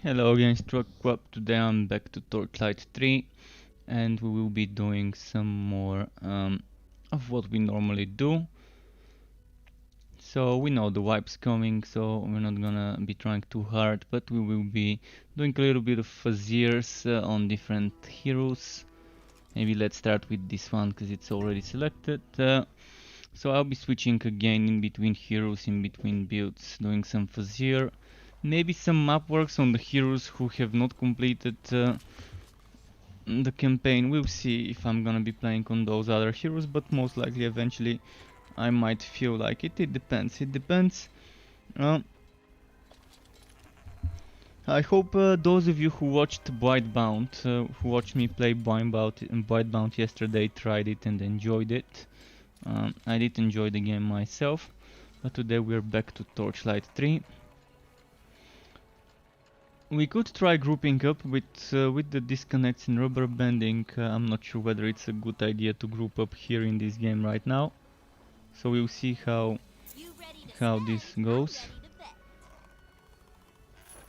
Hello again, Struck Up. Today I'm back to Torchlight 3 and we will be doing some more of what we normally do. So we know the wipe's coming, so we're not gonna be trying too hard, but we will be doing a little bit of fuzziers on different heroes. Maybe let's start with this one because it's already selected. So I'll be switching again in between heroes, in between builds, doing some fuzzier. Maybe some map works on the heroes who have not completed the campaign. We'll see if I'm gonna be playing on those other heroes, but most likely eventually I might feel like it. It depends. I hope those of you who watched Whitebound, who watched me play Whitebound yesterday, tried it and enjoyed it. I did enjoy the game myself, but today we're back to Torchlight 3. We could try grouping up with the disconnects and rubber banding. I'm not sure whether it's a good idea to group up here in this game right now. So we'll see how this goes.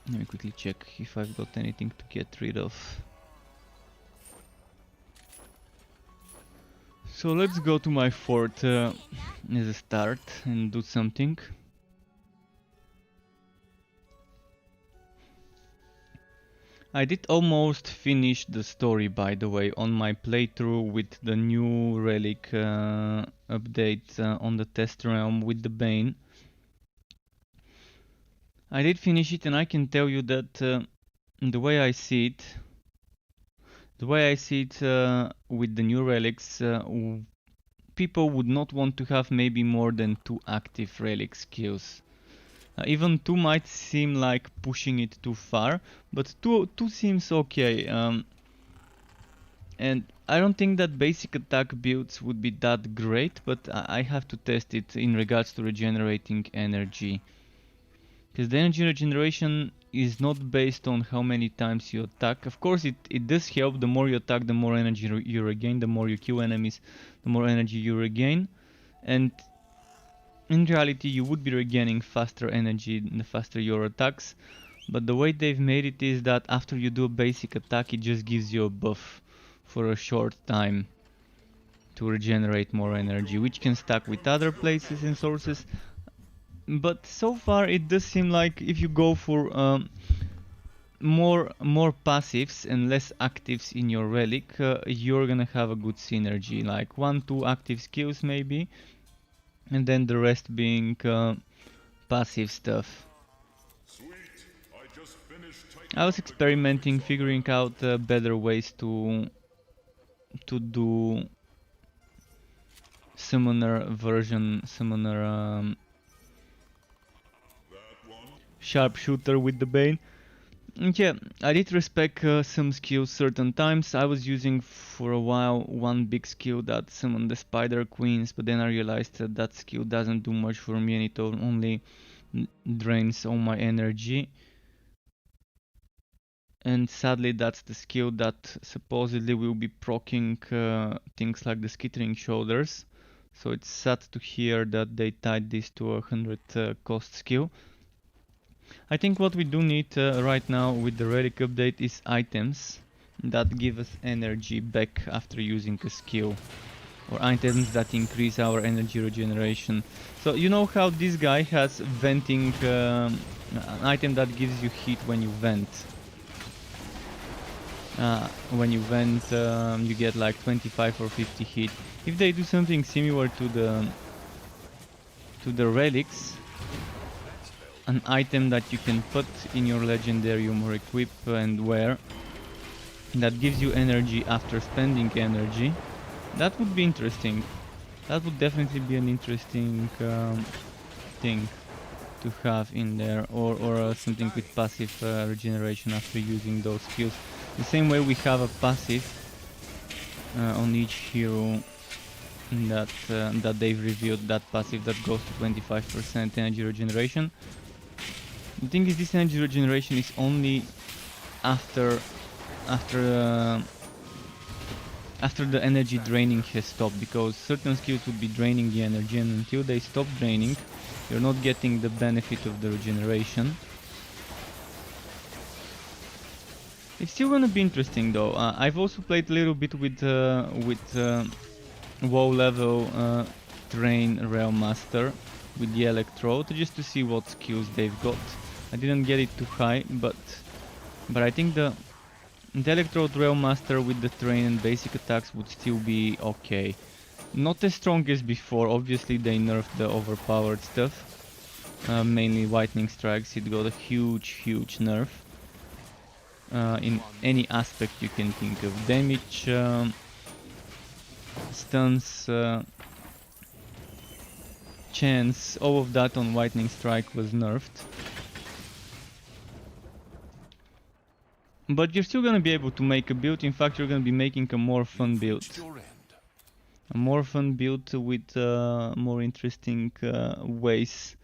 Let me quickly check if I've got anything to get rid of. So let's go to my fort as a start and do something. I did almost finish the story, by the way, on my playthrough with the new relic update on the test realm with the Bane. I did finish it, and I can tell you that the way I see it with the new relics, people would not want to have maybe more than 2 active relic skills. Even 2 might seem like pushing it too far, but 2 seems okay. And I don't think that basic attack builds would be that great, but I have to test it in regards to regenerating energy. Because the energy regeneration is not based on how many times you attack. Of course it does help. The more you attack, the more energy you regain. The more you kill enemies, the more energy you regain. And in reality, you would be regaining faster energy the faster your attacks, but the way they've made it is that after you do a basic attack, it just gives you a buff for a short time to regenerate more energy, which can stack with other places and sources. But so far, it does seem like if you go for more passives and less actives in your relic, you're gonna have a good synergy, like 1-2 active skills maybe, and then the rest being passive stuff. I was experimenting, figuring out better ways to do summoner sharpshooter with the Bane. And yeah, I did respec some skills certain times. I was using for a while one big skill that summoned the Spider Queens, but then I realized that that skill doesn't do much for me and it only drains all my energy. And sadly that's the skill that supposedly will be proccing things like the Skittering Shoulders. So it's sad to hear that they tied this to a 100 cost skill. I think what we do need right now with the relic update is items that give us energy back after using a skill, or items that increase our energy regeneration. So you know how this guy has venting, an item that gives you heat when you vent. When you vent, you get like 25 or 50 heat. If they do something similar to the relics, an item that you can put in your legendarium or equip and wear that gives you energy after spending energy, that would be interesting. That would definitely be an interesting thing to have in there, or something with passive regeneration after using those skills. The same way we have a passive on each hero that they've revealed, that passive that goes to 25% energy regeneration. The thing is, this energy regeneration is only after the energy draining has stopped, because certain skills would be draining the energy, and until they stop draining, you're not getting the benefit of the regeneration. It's still gonna be interesting though. I've also played a little bit with WoW level Train Rail Master with the Electrode just to see what skills they've got. I didn't get it too high, but I think the Electrode Rail Master with the Train and basic attacks would still be okay. Not as strong as before, obviously they nerfed the overpowered stuff. Mainly Lightning Strikes, it got a huge nerf. In any aspect you can think of. Damage, stuns, chance, all of that on Lightning Strike was nerfed. But you're still gonna be able to make a build. In fact, you're gonna be making a more fun build. A more fun build with more interesting ways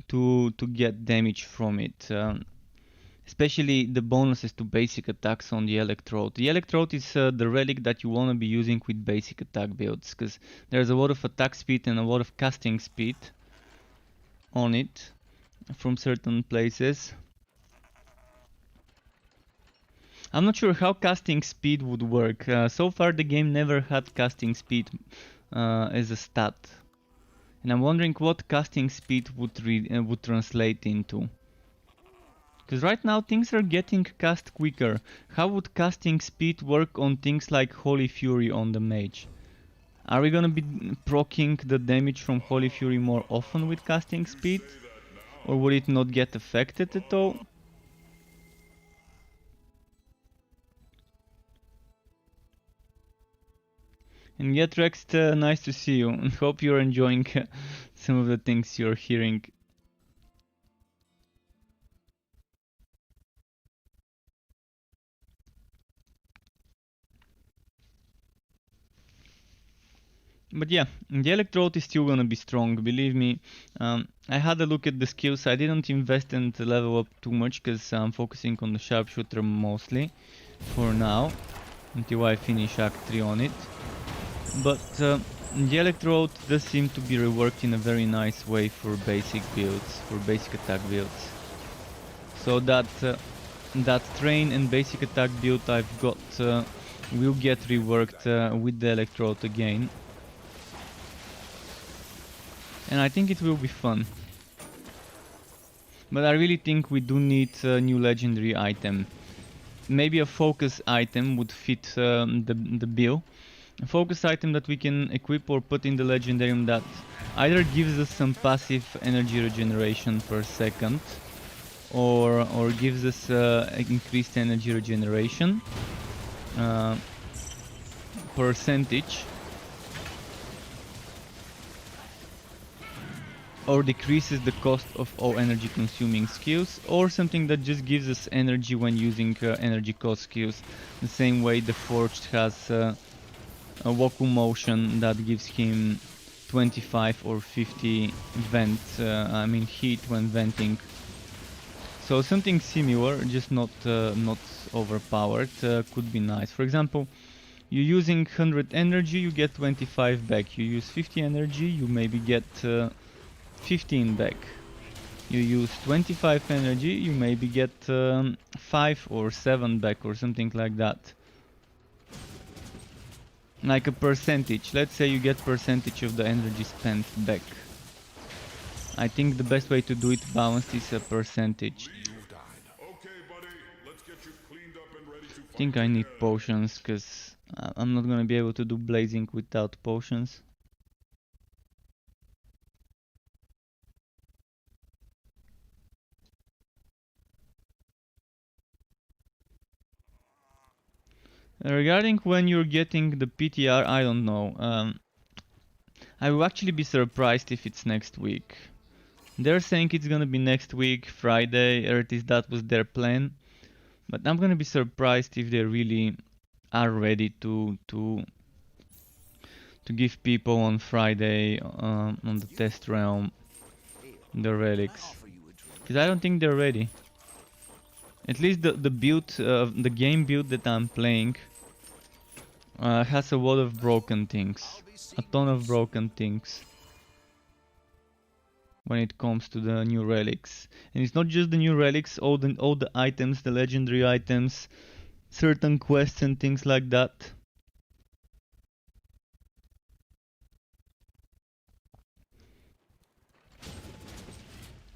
to get damage from it. Especially the bonuses to basic attacks on the Electrode. The Electrode is the relic that you want to be using with basic attack builds, because there's a lot of attack speed and a lot of casting speed on it from certain places. I'm not sure how casting speed would work. So far the game never had casting speed as a stat. And I'm wondering what casting speed would translate into. Because right now things are getting cast quicker. How would casting speed work on things like Holy Fury on the mage? Are we gonna be proccing the damage from Holy Fury more often with casting speed? Or would it not get affected at all? And yet Rex, nice to see you, and hope you're enjoying some of the things you're hearing. But yeah, the Electrode is still gonna be strong, believe me. I had a look at the skills. I didn't invest and level up too much because I'm focusing on the Sharpshooter mostly for now, until I finish Act 3 on it. But the Electrode does seem to be reworked in a very nice way for basic builds, for basic attack builds. So that train and basic attack build I've got will get reworked with the Electrode again. And I think it will be fun. But I really think we do need a new legendary item. Maybe a focus item would fit the bill. A focus item that we can equip or put in the legendarium that either gives us some passive energy regeneration per second, or gives us increased energy regeneration percentage, or decreases the cost of all energy consuming skills, or something that just gives us energy when using energy cost skills. The same way the Forged has a Woku motion that gives him 25 or 50 heat when venting. So something similar, just not overpowered, could be nice. For example, you're using 100 energy, you get 25 back. You use 50 energy, you maybe get 15 back. You use 25 energy, you maybe get 5 or 7 back or something like that. Like a percentage. Let's say you get percentage of the energy spent back. I think the best way to do it balanced is a percentage. I think I need potions, because I'm not gonna be able to do blazing without potions. Regarding when you're getting the PTR, I don't know. I will actually be surprised if it's next week. They're saying it's gonna be next week, Friday, or at least that was their plan. But I'm gonna be surprised if they really are ready to give people on Friday on the test realm the relics. Because I don't think they're ready. At least the build, the game build that I'm playing has a lot of broken things. A ton of broken things. when it comes to the new relics. And it's not just the new relics, all the items, the legendary items, certain quests and things like that.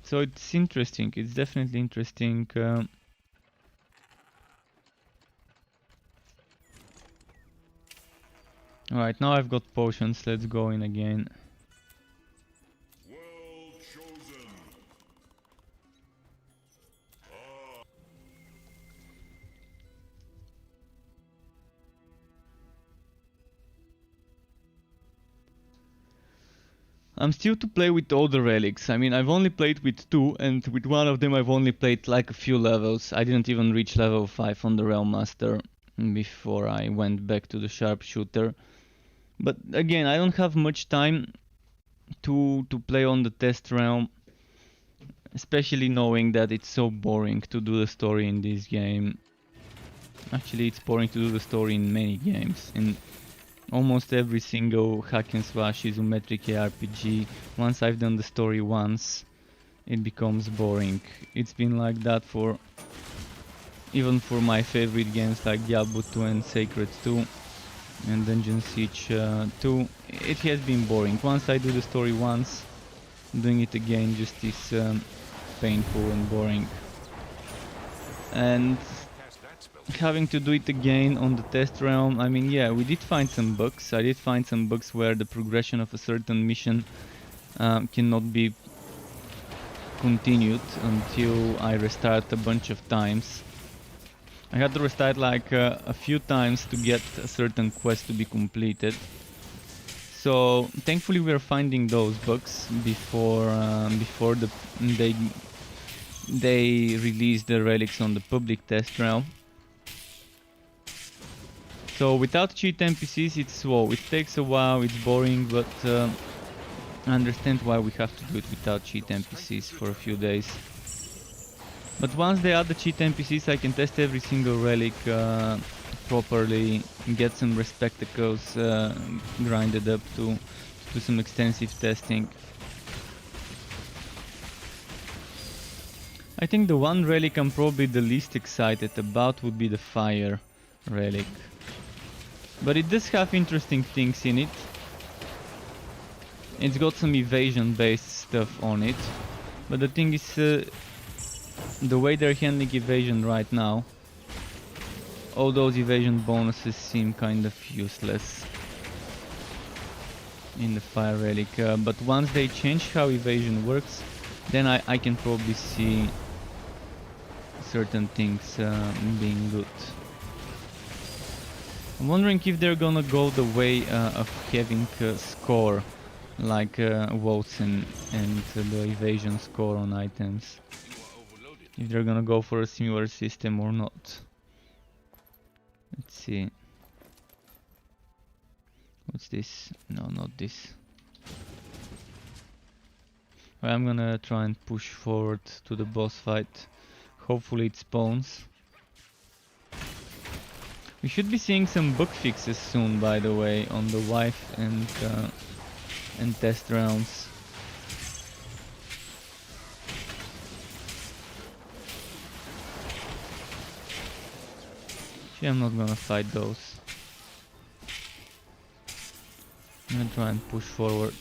So it's interesting, it's definitely interesting. Alright, now I've got potions, let's go in again. Well chosen. I'm still to play with all the relics. I mean, I've only played with 2, and with one of them I've only played like a few levels. I didn't even reach level 5 on the Realm Master before I went back to the Sharpshooter. But again, I don't have much time to play on the Test Realm, especially knowing that it's so boring to do the story in this game. Actually, it's boring to do the story in many games. In almost every single hack and slash isometric RPG, once I've done the story once, it becomes boring. It's been like that for even for my favorite games like Diablo 2 and Sacred 2 and Dungeon Siege 2. It has been boring. Once I do the story once, doing it again just is painful and boring. And having to do it again on the test realm, I mean, yeah, we did find some bugs. I did find some bugs where the progression of a certain mission cannot be continued until I restart a bunch of times. I had to restart like a few times to get a certain quest to be completed. So thankfully we're finding those bugs before they release the relics on the public test realm. So without cheat NPCs it's slow, it takes a while, it's boring, but I understand why we have to do it without cheat NPCs for a few days. But once they add the cheat NPCs I can test every single relic properly, get some respectacles grinded up to some extensive testing. I think the one relic I'm probably the least excited about would be the fire relic. But it does have interesting things in it. It's got some evasion based stuff on it. But the thing is, the way they're handling evasion right now, all those evasion bonuses seem kind of useless in the fire relic. But once they change how evasion works, then I can probably see certain things being good. I'm wondering if they're gonna go the way of having a score like votes and the evasion score on items. If they're gonna go for a similar system or not. Let's see. What's this? No, not this. Well, I'm gonna try and push forward to the boss fight. Hopefully it spawns. We should be seeing some bug fixes soon, by the way, on the wife and test rounds. Actually, I'm not gonna fight those. I'm gonna try and push forward.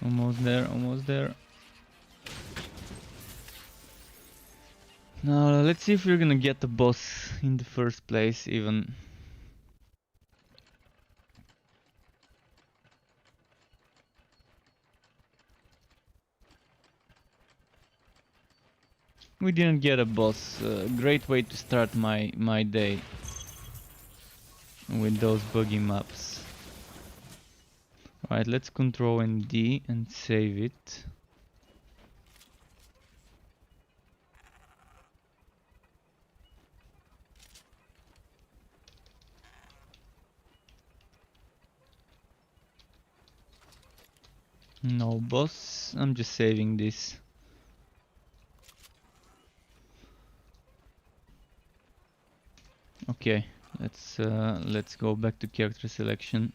Almost there, almost there. Now let's see if we're gonna get the boss in the first place even. We didn't get a boss. Great way to start my day with those buggy maps. Alright, let's Ctrl and D and save it. No boss, I'm just saving this. Okay, let's go back to character selection.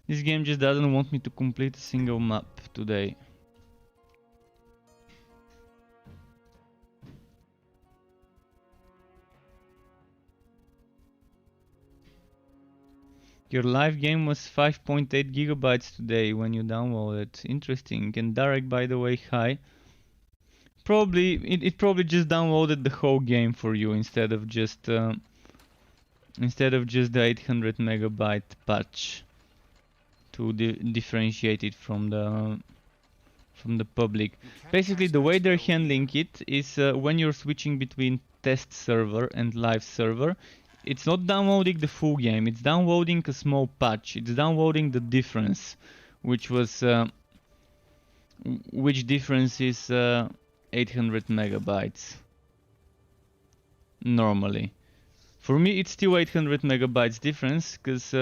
This game just doesn't want me to complete a single map today. Your live game was 5.8 gigabytes today when you downloaded. Interesting. And Darek, by the way, hi. Probably it probably just downloaded the whole game for you instead of just the 800 megabyte patch to differentiate it from the public. Basically, the way they're handling it is when you're switching between test server and live server, it's not downloading the full game, it's downloading a small patch. It's downloading the difference, which difference is 800 megabytes normally. For me, it's still 800 megabytes difference, because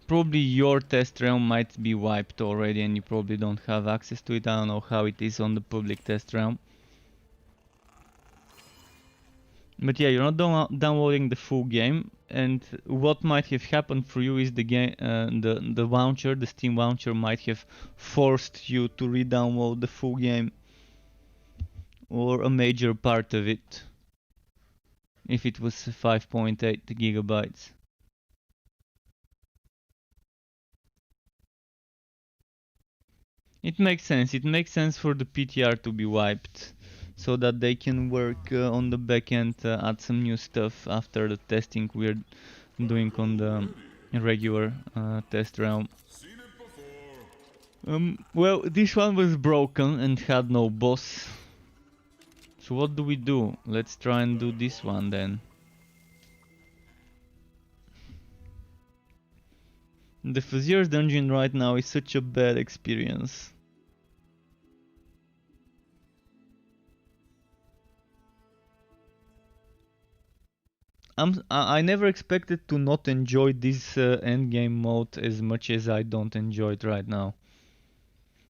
probably your test realm might be wiped already and you probably don't have access to it. I don't know how it is on the public test realm. But yeah, you're not downloading the full game, and what might have happened for you is the game, the launcher, the Steam launcher might have forced you to re-download the full game or a major part of it if it was 5.8 gigabytes. It makes sense. It makes sense for the PTR to be wiped, so that they can work on the back end, add some new stuff after the testing we're doing on the regular test realm. Well, this one was broken and had no boss. So what do we do? Let's try and do this one then. The Fuzier's dungeon right now is such a bad experience. I never expected to not enjoy this endgame mode as much as I don't enjoy it right now.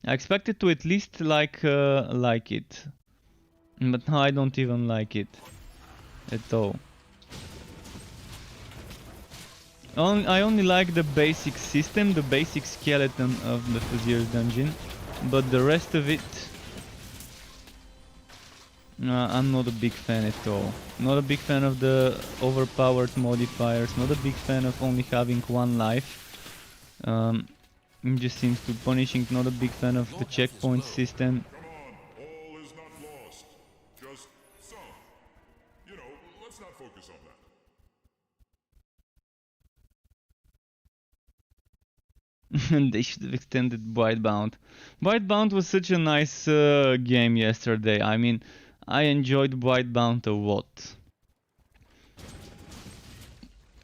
I expected to at least like it, but now I don't even like it at all. I only like the basic system, the basic skeleton of the Fuzier's dungeon, but the rest of it, I'm not a big fan at all. Not a big fan of the overpowered modifiers, not a big fan of only having one life. It just seems too punishing, not a big fan of the checkpoint system. Come on, all is not lost. Just some. You know, let's not focus on that. They should have extended Whitebound. Whitebound was such a nice game yesterday. I mean, I enjoyed Whitebound a lot.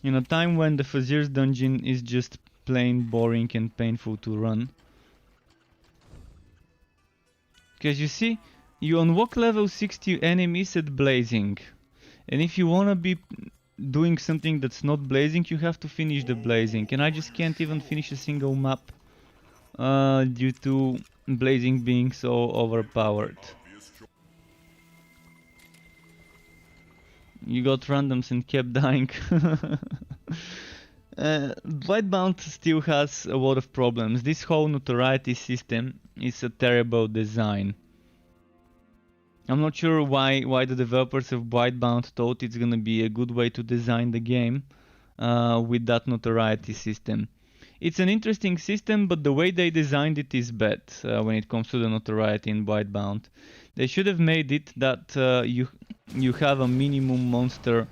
In a time when the Fuzier's dungeon is just plain boring and painful to run. Because you see, you unlock level 60 enemies at Blazing. And if you wanna be doing something that's not Blazing, you have to finish the Blazing. And I just can't even finish a single map due to Blazing being so overpowered. You got randoms and kept dying. Whitebound still has a lot of problems. This whole notoriety system is a terrible design. I'm not sure why the developers of Whitebound thought it's gonna be a good way to design the game with that notoriety system. It's an interesting system, but the way they designed it is bad when it comes to the notoriety in Whitebound. They should have made it that you have a minimum monster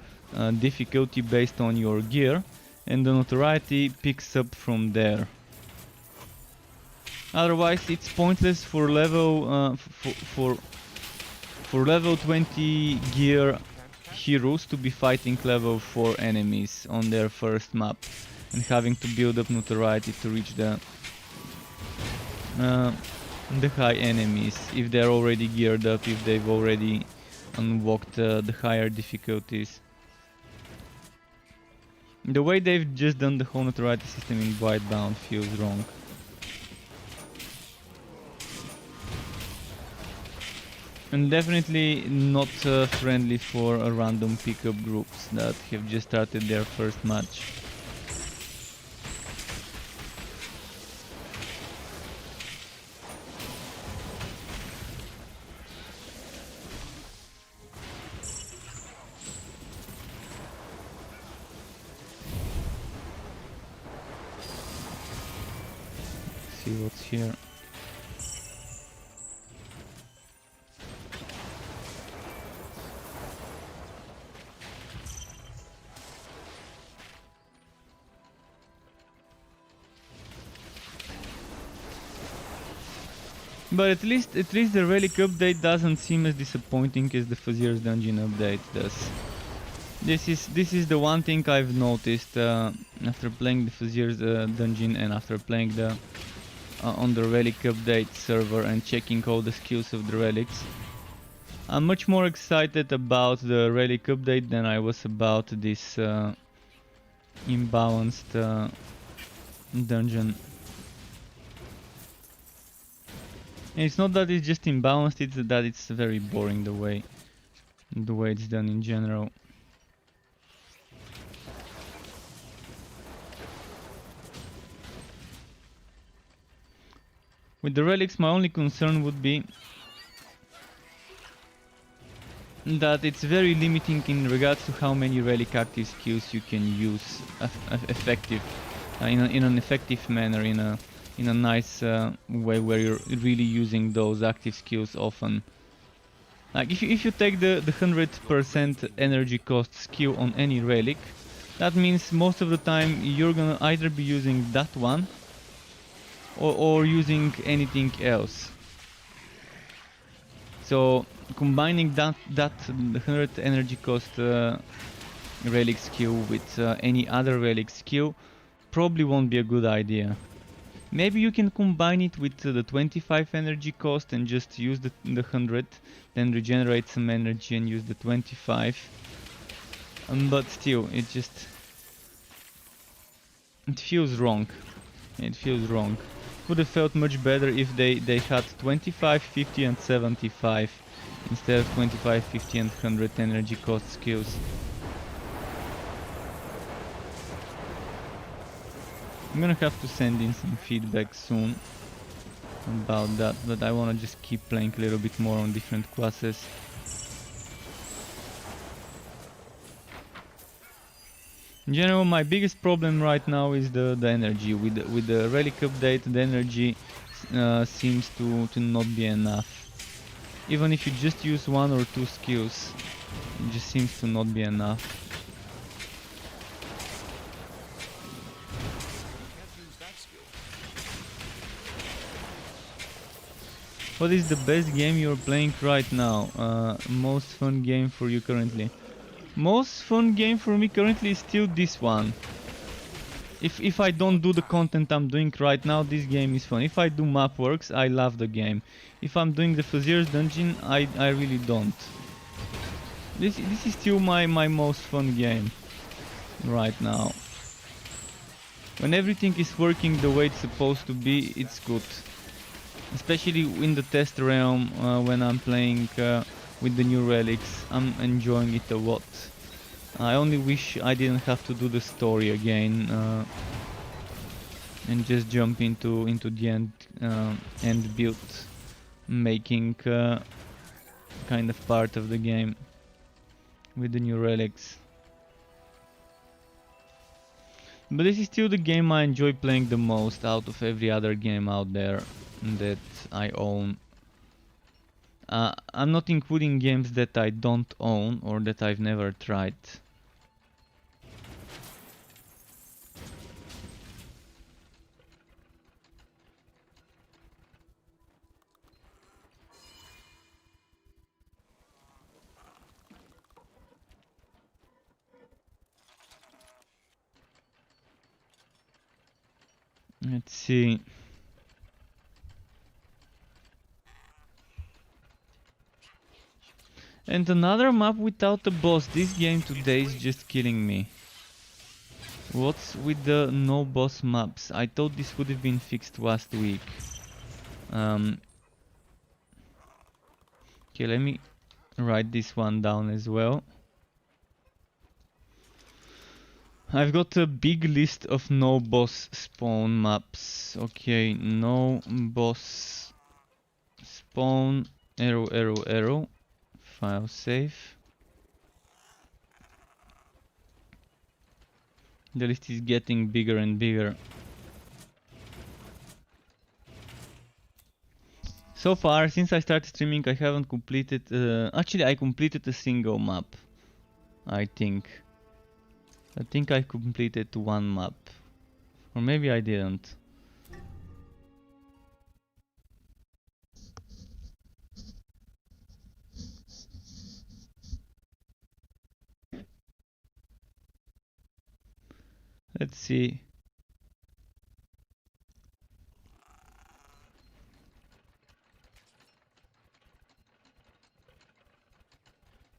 difficulty based on your gear, and the notoriety picks up from there. Otherwise, it's pointless for level for level 20 gear heroes to be fighting level 4 enemies on their first map and having to build up notoriety to reach the high enemies if they're already geared up, if they've already unlocked the higher difficulties. The way they've just done the whole notoriety system in Whitebound feels wrong. And definitely not friendly for random pickup groups that have just started their first match. See what's here. But at least the relic update doesn't seem as disappointing as the Fazier's dungeon update does. This is the one thing I've noticed after playing the Fazier's dungeon and after playing the on the relic update server and checking all the skills of the relics. I'm much more excited about the relic update than I was about this imbalanced dungeon. And it's not that it's just imbalanced, it's that it's very boring the way it's done in general. With the relics, my only concern would be that it's very limiting in regards to how many relic active skills you can use effective in an effective manner, in a nice way where you're really using those active skills often. Like if you take the 100% energy cost skill on any relic, that means most of the time you're gonna either be using that one or using anything else. So combining that 100 energy cost relic skill with any other relic skill probably won't be a good idea. Maybe you can combine it with the 25 energy cost and just use the 100, then regenerate some energy and use the 25. But still, it feels wrong. It feels wrong. Would have felt much better if they had 25, 50 and 75 instead of 25, 50 and 100 energy cost skills. I'm gonna have to send in some feedback soon about that, but I wanna just keep playing a little bit more on different classes. In general, my biggest problem right now is the energy. With the relic update, the energy seems to not be enough. Even if you just use one or two skills, it just seems to not be enough. What is the best game you're playing right now? Most fun game for you currently? Most fun game for me currently is still this one. If I don't do the content I'm doing right now, this game is fun. If I do map works, I love the game. If I'm doing the Fazier's dungeon, I really don't. This is still my most fun game right now. When everything is working the way it's supposed to be, it's good. Especially in the test realm, when I'm playing with the new relics, I'm enjoying it a lot. I only wish I didn't have to do the story again and just jump into the end build making kind of part of the game with the new relics. But this is still the game I enjoy playing the most out of every other game out there that I own. I'm not including games that I don't own or that I've never tried. Let's see. And another map without a boss. This game today is just killing me. What's with the no boss maps? I thought this would have been fixed last week. Can Okay, let me write this one down as well. I've got a big list of no boss spawn maps. Okay, no boss spawn, arrow, arrow, arrow. File save. The list is getting bigger and bigger. So far, since I started streaming, I haven't completed... actually, I completed a single map. I think I completed one map. Or maybe I didn't. Let's see.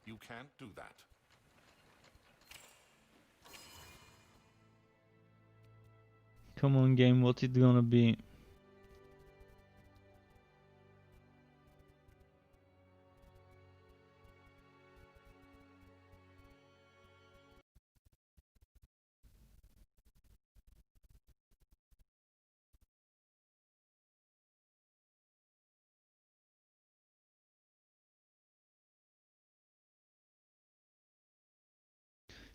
You can't do that. Come on, game, what's it gonna be?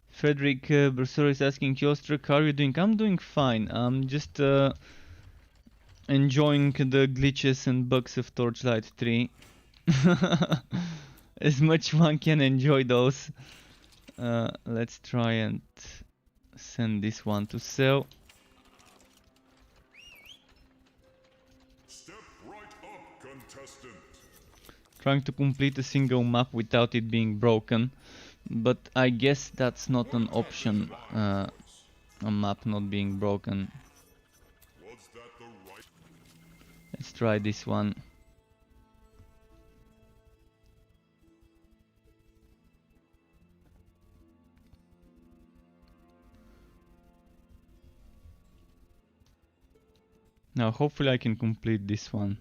Frederick Bursor is asking, Kiostruk, how are you doing? I'm doing fine. I'm just enjoying the glitches and bugs of Torchlight 3. As much one can enjoy those. Let's try and send this one to sell. Step right up, contestant. Trying to complete a single map without it being broken. But I guess that's not an option, a map not being broken. Was that the right? Let's try this one. Now hopefully I can complete this one.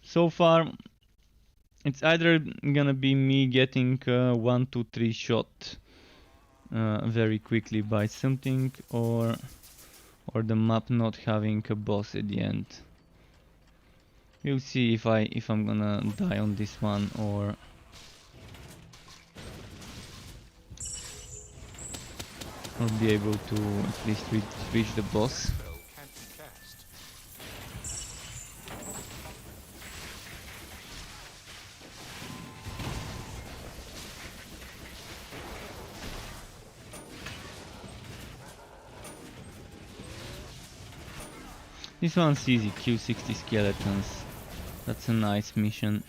So far it's either gonna be me getting 1, 2, 3 shot very quickly by something, or the map not having a boss at the end. We'll see if I'm gonna die on this one or be able to at least reach the boss. Spell can't be cast. This one's easy, kill 60 skeletons. That's a nice mission.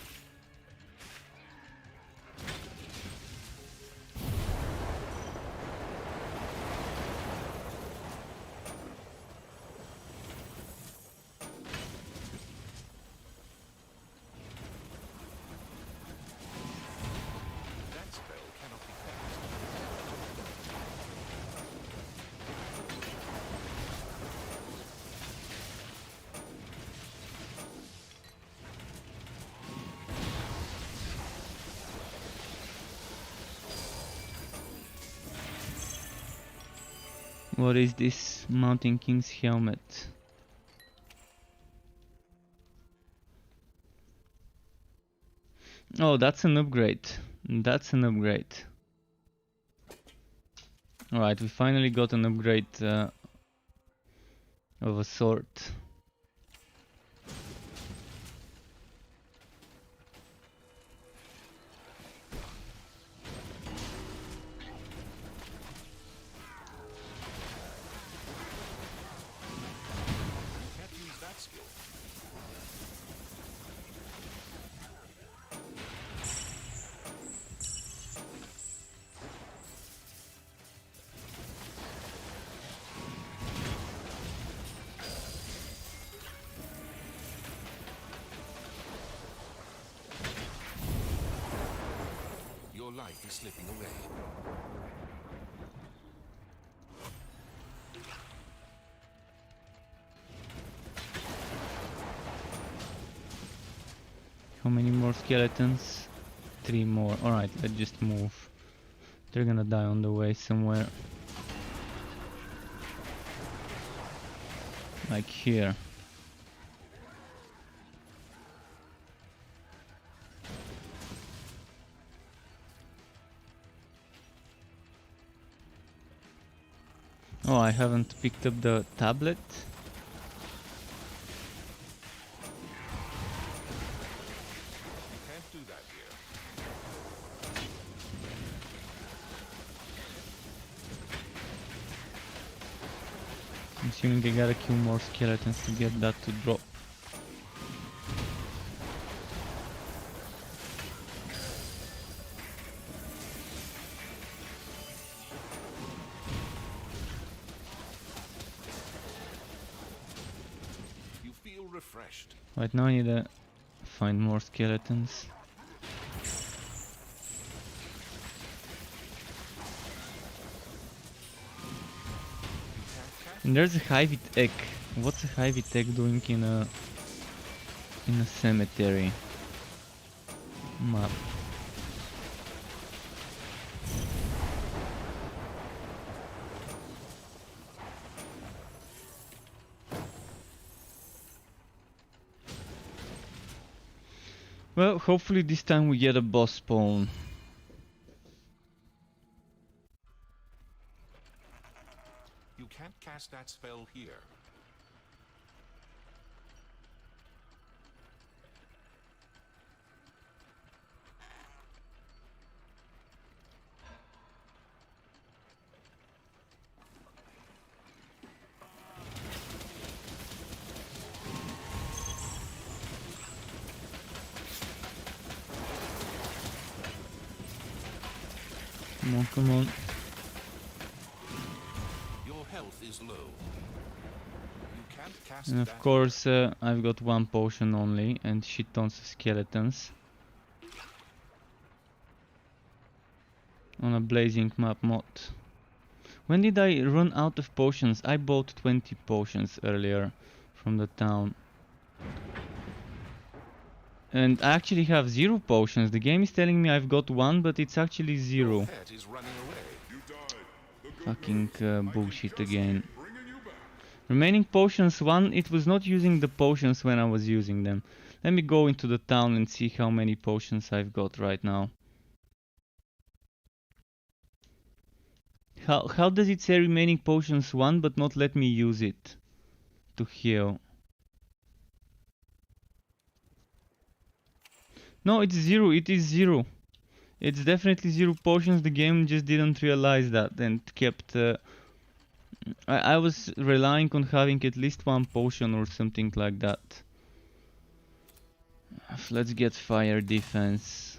That spell cannot be cast. What is this Mountain King's helmet? Oh, that's an upgrade. That's an upgrade. Alright, we finally got an upgrade of a sword. Can't use that skill. Your life is slipping away. How many more skeletons? 3 more. Alright, let's just move. They're gonna die on the way somewhere. Like here. Oh, I haven't picked up the tablet. You can't do that here. I'm assuming I gotta kill more skeletons to get that to drop. You feel refreshed. Right now I need to find more skeletons. And there's a Hyvit egg. What's a Hyvit egg doing in a cemetery map? Well, hopefully this time we get a boss spawn. You can't cast that spell here. Come on, come on. Your health is low. You can't cast And that. of course I've got 1 potion only and shit tons of skeletons. On a blazing map mod. When did I run out of potions? I bought 20 potions earlier from the town. And I actually have 0 potions. The game is telling me I've got 1, but it's actually Your 0. pet is running away. You died. The good Fucking news, I bullshit can just again. keep bringing you back. Remaining potions 1, it was not using the potions when I was using them. Let me go into the town and see how many potions I've got right now. How does it say remaining potions 1 but not let me use it to heal? No, it's 0, it is 0. It's definitely 0 potions, the game just didn't realize that and kept... I was relying on having at least 1 potion or something like that. Let's get fire defense.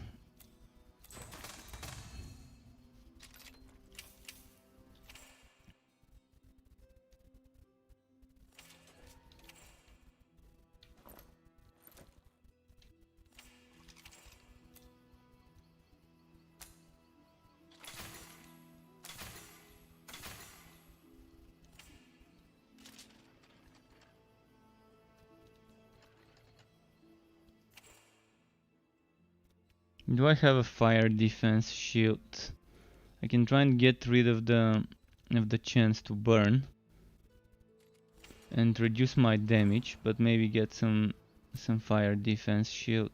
Do I have a fire defense shield? I can try and get rid of the chance to burn and reduce my damage, but maybe get some fire defense shield.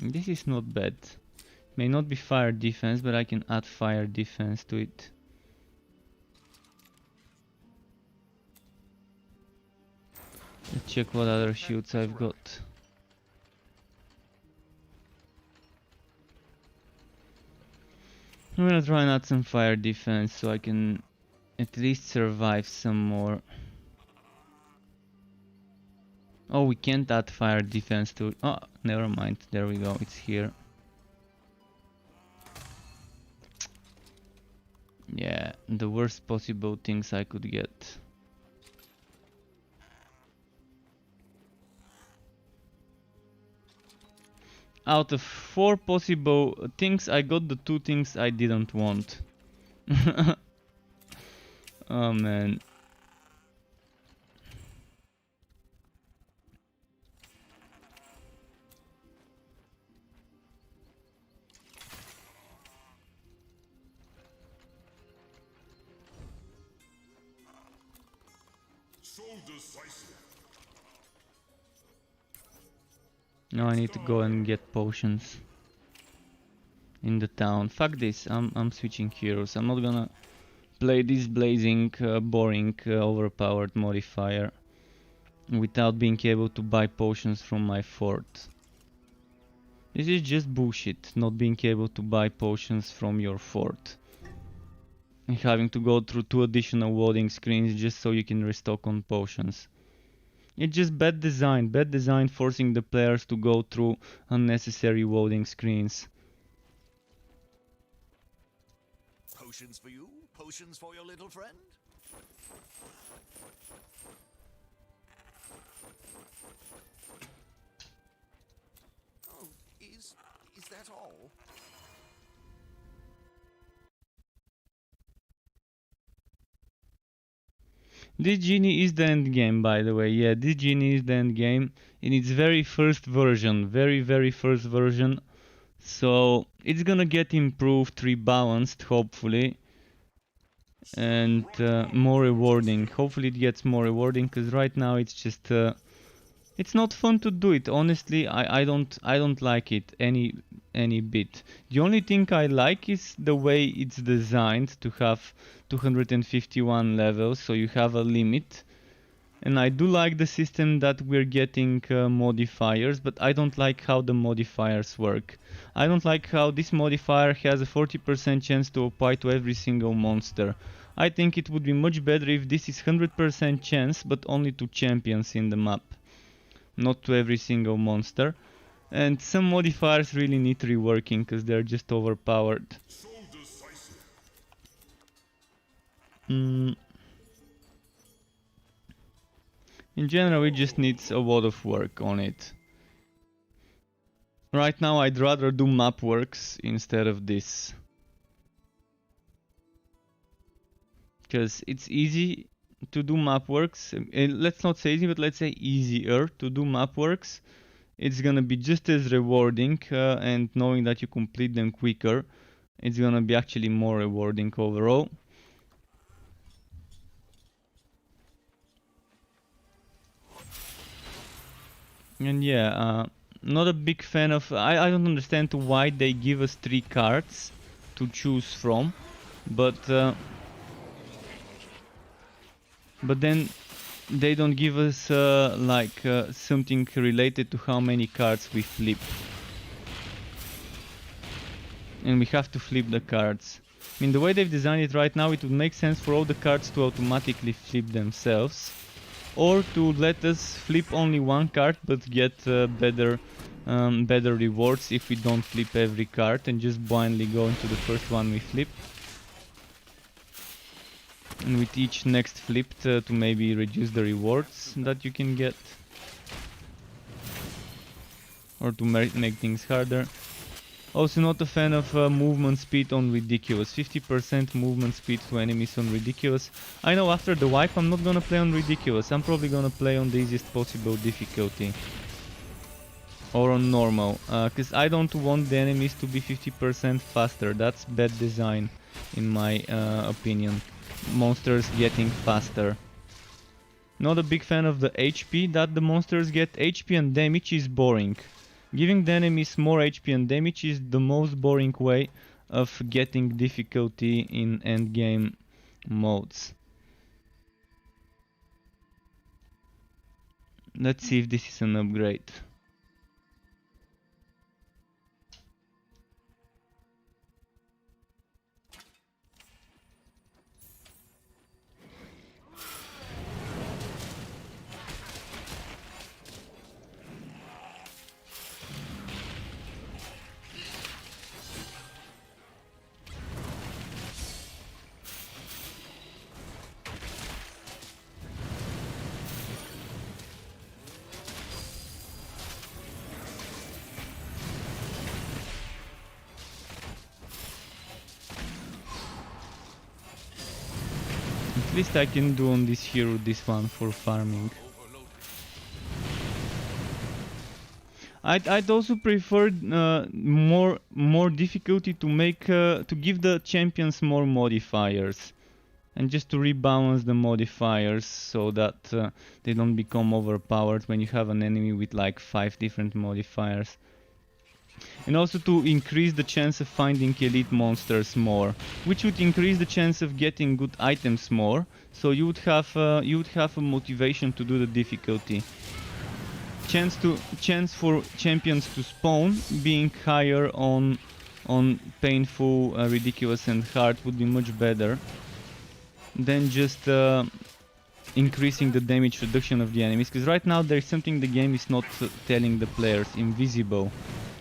This is not bad. May not be fire defense, but I can add fire defense to it. Let's check what other shields I've got. I'm gonna try and add some fire defense so I can at least survive some more. Oh, we can't add fire defense to it. Oh, never mind. There we go. It's here. the worst possible things I could get. Out of 4 possible things, I got the 2 things I didn't want. Oh man. So decisive. Now I need to go and get potions in the town. Fuck this, I'm switching heroes. I'm not gonna play this blazing, boring, overpowered modifier without being able to buy potions from my fort. This is just bullshit, not being able to buy potions from your fort. And having to go through 2 additional loading screens just so you can restock on potions. It's just bad design forcing the players to go through unnecessary loading screens. Potions for you? Potions for your little friend? Oh, is that all? This genie is the end game, by the way. Yeah, this genie is the end game in its very first version, very first version. So it's gonna get improved, rebalanced, hopefully, and more rewarding. Hopefully it gets more rewarding, because right now it's just it's not fun to do it. Honestly, I don't like it any bit. The only thing I like is the way it's designed to have 251 levels, so you have a limit. And I do like the system that we're getting modifiers, but I don't like how the modifiers work. I don't like how this modifier has a 40% chance to apply to every single monster. I think it would be much better if this is 100% chance, but only to champions in the map, not to every single monster. And some modifiers really need reworking because they're just overpowered. So decisive. In general, it just needs a lot of work on it. Right now, I'd rather do map works instead of this. Because it's easy to do map works. Let's not say easy, but let's say easier to do map works. It's gonna be just as rewarding, and knowing that you complete them quicker, it's gonna be actually more rewarding overall. And yeah, not a big fan of... I don't understand why they give us 3 cards to choose from, but then they don't give us something related to how many cards we flip. And we have to flip the cards. I mean, the way they've designed it right now, it would make sense for all the cards to automatically flip themselves, or to let us flip only 1 card but get better rewards if we don't flip every card and just blindly go into the first one we flip. And with each next flip to maybe reduce the rewards that you can get, or to make things harder. Also not a fan of movement speed on ridiculous. 50% movement speed to enemies on ridiculous. I know after the wipe I'm not gonna play on ridiculous. I'm probably gonna play on the easiest possible difficulty. Or on normal. Cause I don't want the enemies to be 50% faster. That's bad design in my opinion. Monsters getting faster. Not a big fan of the HP that the monsters get. HP and damage is boring. Giving the enemies more HP and damage is the most boring way of getting difficulty in endgame modes. Let's see if this is an upgrade. At least I can do on this hero this one for farming. I'd also prefer more difficulty to make to give the champions more modifiers, and just to rebalance the modifiers so that they don't become overpowered when you have an enemy with like 5 different modifiers. And also to increase the chance of finding elite monsters more, which would increase the chance of getting good items more. So you would have a motivation to do the difficulty. Chance for champions to spawn being higher on painful, ridiculous, and hard would be much better than just increasing the damage reduction of the enemies. Because right now there is something the game is not telling the players: invisible.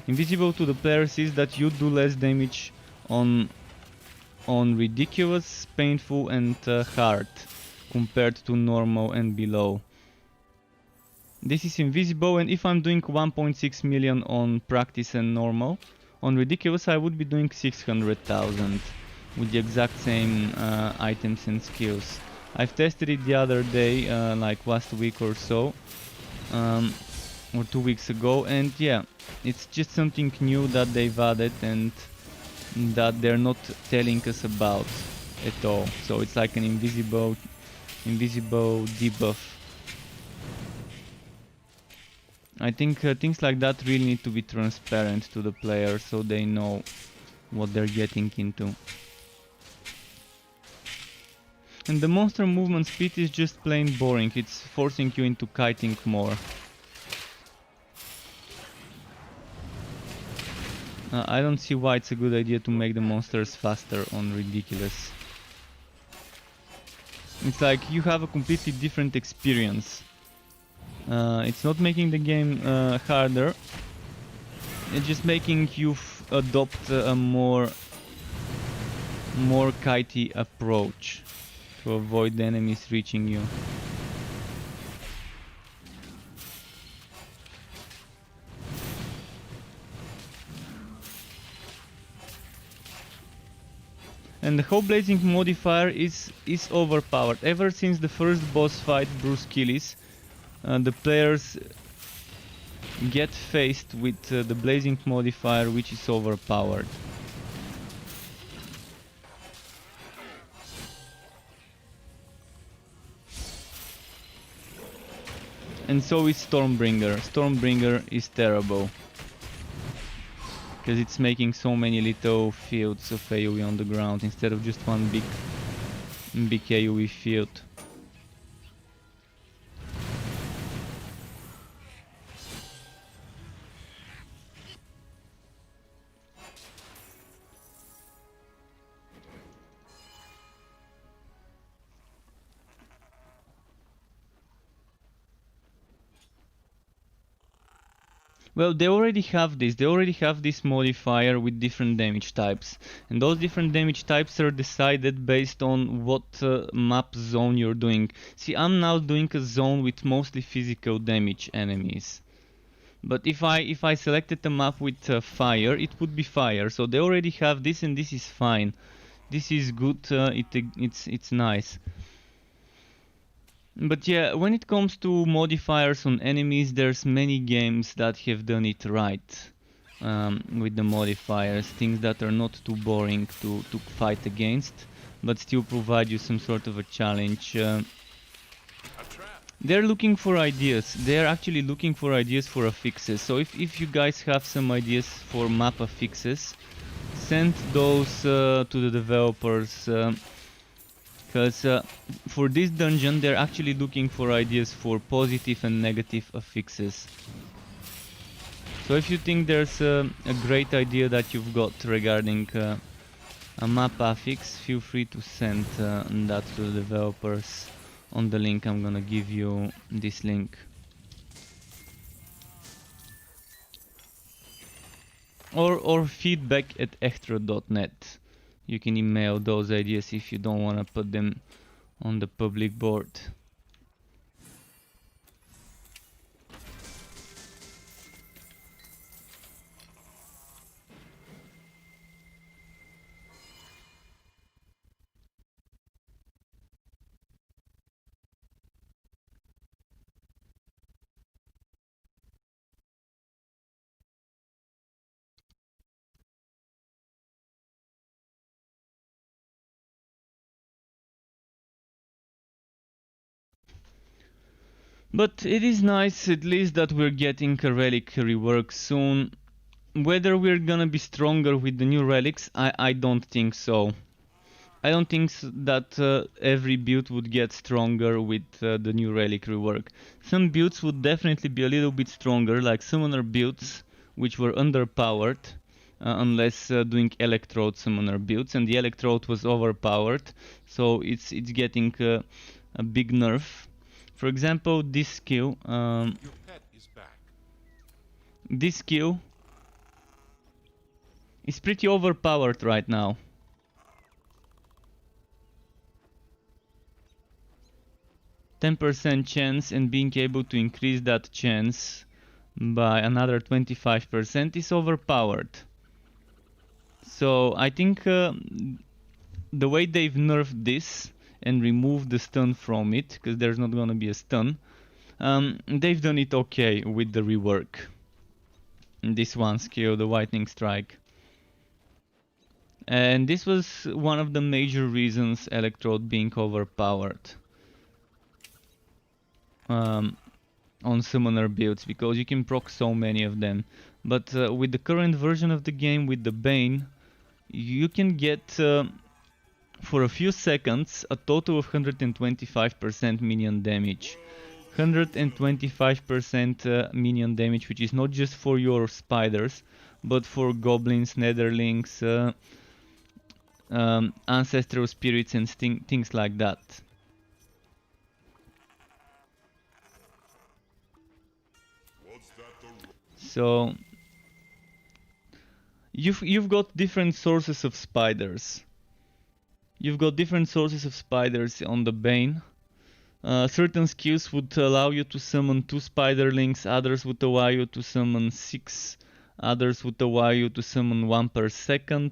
Invisible to the players is that you do less damage on ridiculous, painful, and hard compared to normal and below. This is invisible, and if I'm doing 1.6 million on practice and normal, on ridiculous I would be doing 600,000 with the exact same items and skills. I've tested it the other day, like last week or so, or 2 weeks ago, and yeah, it's just something new that they've added and that they're not telling us about at all. So it's like an invisible debuff. I think things like that really need to be transparent to the player so they know what they're getting into. And the monster movement speed is just plain boring. It's forcing you into kiting more. I don't see why it's a good idea to make the monsters faster on ridiculous. It's like you have a completely different experience. It's not making the game harder. It's just making you adopt a more kitey approach to avoid the enemies reaching you. And the whole blazing modifier is overpowered. Ever since the first boss fight, Bruce Killis, the players get faced with the blazing modifier, which is overpowered. And so is Stormbringer. Stormbringer is terrible, because it's making so many little fields of AoE on the ground instead of just one big AoE field. Well, they already have this. They already have this modifier with different damage types. And those different damage types are decided based on what map zone you're doing. See, I'm now doing a zone with mostly physical damage enemies. But if I selected a map with fire, it would be fire. So they already have this, and this is fine. This is good. It's nice. But yeah, when it comes to modifiers on enemies, there's many games that have done it right with the modifiers. Things that are not too boring to fight against, but still provide you some sort of a challenge. They're looking for ideas. They're actually looking for ideas for affixes. So if you guys have some ideas for map affixes, send those to the developers. Because for this dungeon they're actually looking for ideas for positive and negative affixes. So if you think there's a great idea that you've got regarding a map affix, feel free to send that to the developers on the link. I'm gonna give you this link. Or feedback at extra.net. You can email those ideas if you don't want to put them on the public board. But it is nice at least that we're getting a relic rework soon. Whether we're gonna be stronger with the new relics, I don't think so. I don't think that every build would get stronger with the new relic rework. Some builds would definitely be a little bit stronger, like summoner builds, which were underpowered, unless doing electrode summoner builds, and the electrode was overpowered, so it's getting a big nerf. For example, this skill, Your pet is back. this skill is pretty overpowered right now. %10 chance, and being able to increase that chance by another 25% is overpowered. So I think the way they've nerfed this and removed the stun from it, because there's not gonna be a stun, they've done it okay with the rework. This one skill, the Lightning Strike. And this was one of the major reasons Electrode being overpowered on summoner builds, because you can proc so many of them. But with the current version of the game, with the Bane, you can get for a few seconds a total of 125% minion damage. 125% minion damage, which is not just for your spiders, but for goblins, netherlings, ancestral spirits and things like that. So you've got different sources of spiders. You've got different sources of spiders on the Bane. Certain skills would allow you to summon 2 spiderlings, others would allow you to summon 6, others would allow you to summon 1 per second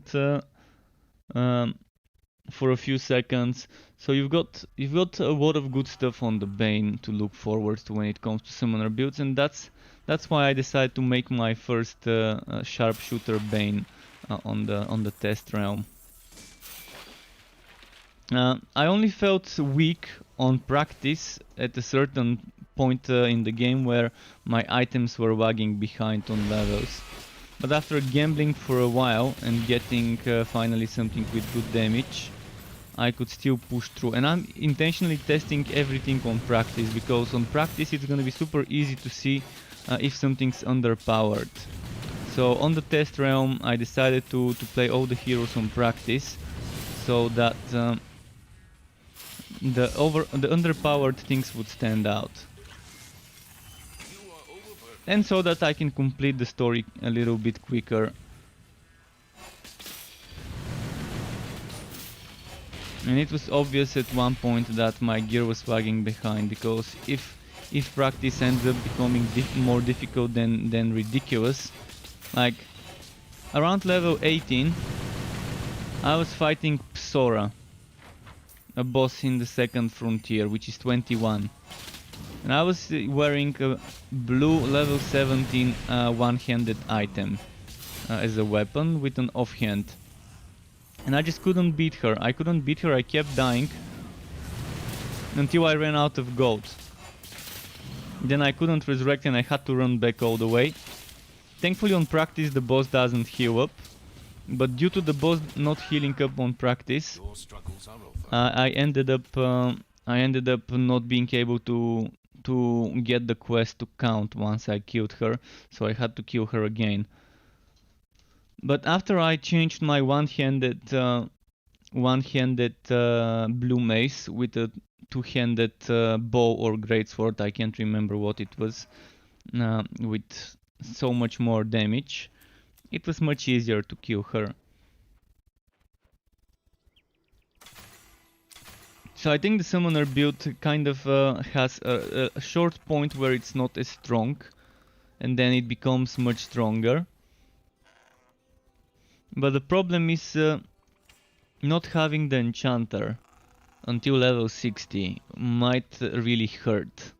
for a few seconds. So you've got a lot of good stuff on the Bane to look forward to when it comes to summoner builds, and that's why I decided to make my first sharpshooter Bane on the test realm. I only felt weak on practice at a certain point in the game where my items were lagging behind on levels. But after gambling for a while and getting finally something with good damage, I could still push through. And I'm intentionally testing everything on practice, because on practice it's gonna be super easy to see if something's underpowered. So on the test realm I decided to play all the heroes on practice, so that the underpowered things would stand out. And so that I can complete the story a little bit quicker. And it was obvious at one point that my gear was lagging behind, because if practice ends up becoming more difficult than ridiculous, like around level 18 I was fighting Psora, a boss in the second frontier, which is 21. And I was wearing a blue level 17 one-handed item as a weapon with an offhand. And I just couldn't beat her. I kept dying until I ran out of gold. Then I couldn't resurrect and I had to run back all the way. Thankfully on practice the boss doesn't heal up, but due to the boss not healing up on practice, I ended up not being able to get the quest to count once I killed her, so I had to kill her again. But after I changed my one-handed blue mace with a two-handed bow or greatsword, I can't remember what it was, with so much more damage, it was much easier to kill her. So I think the summoner build kind of has a short point where it's not as strong, and then it becomes much stronger. But the problem is not having the enchanter until level 60 might really hurt.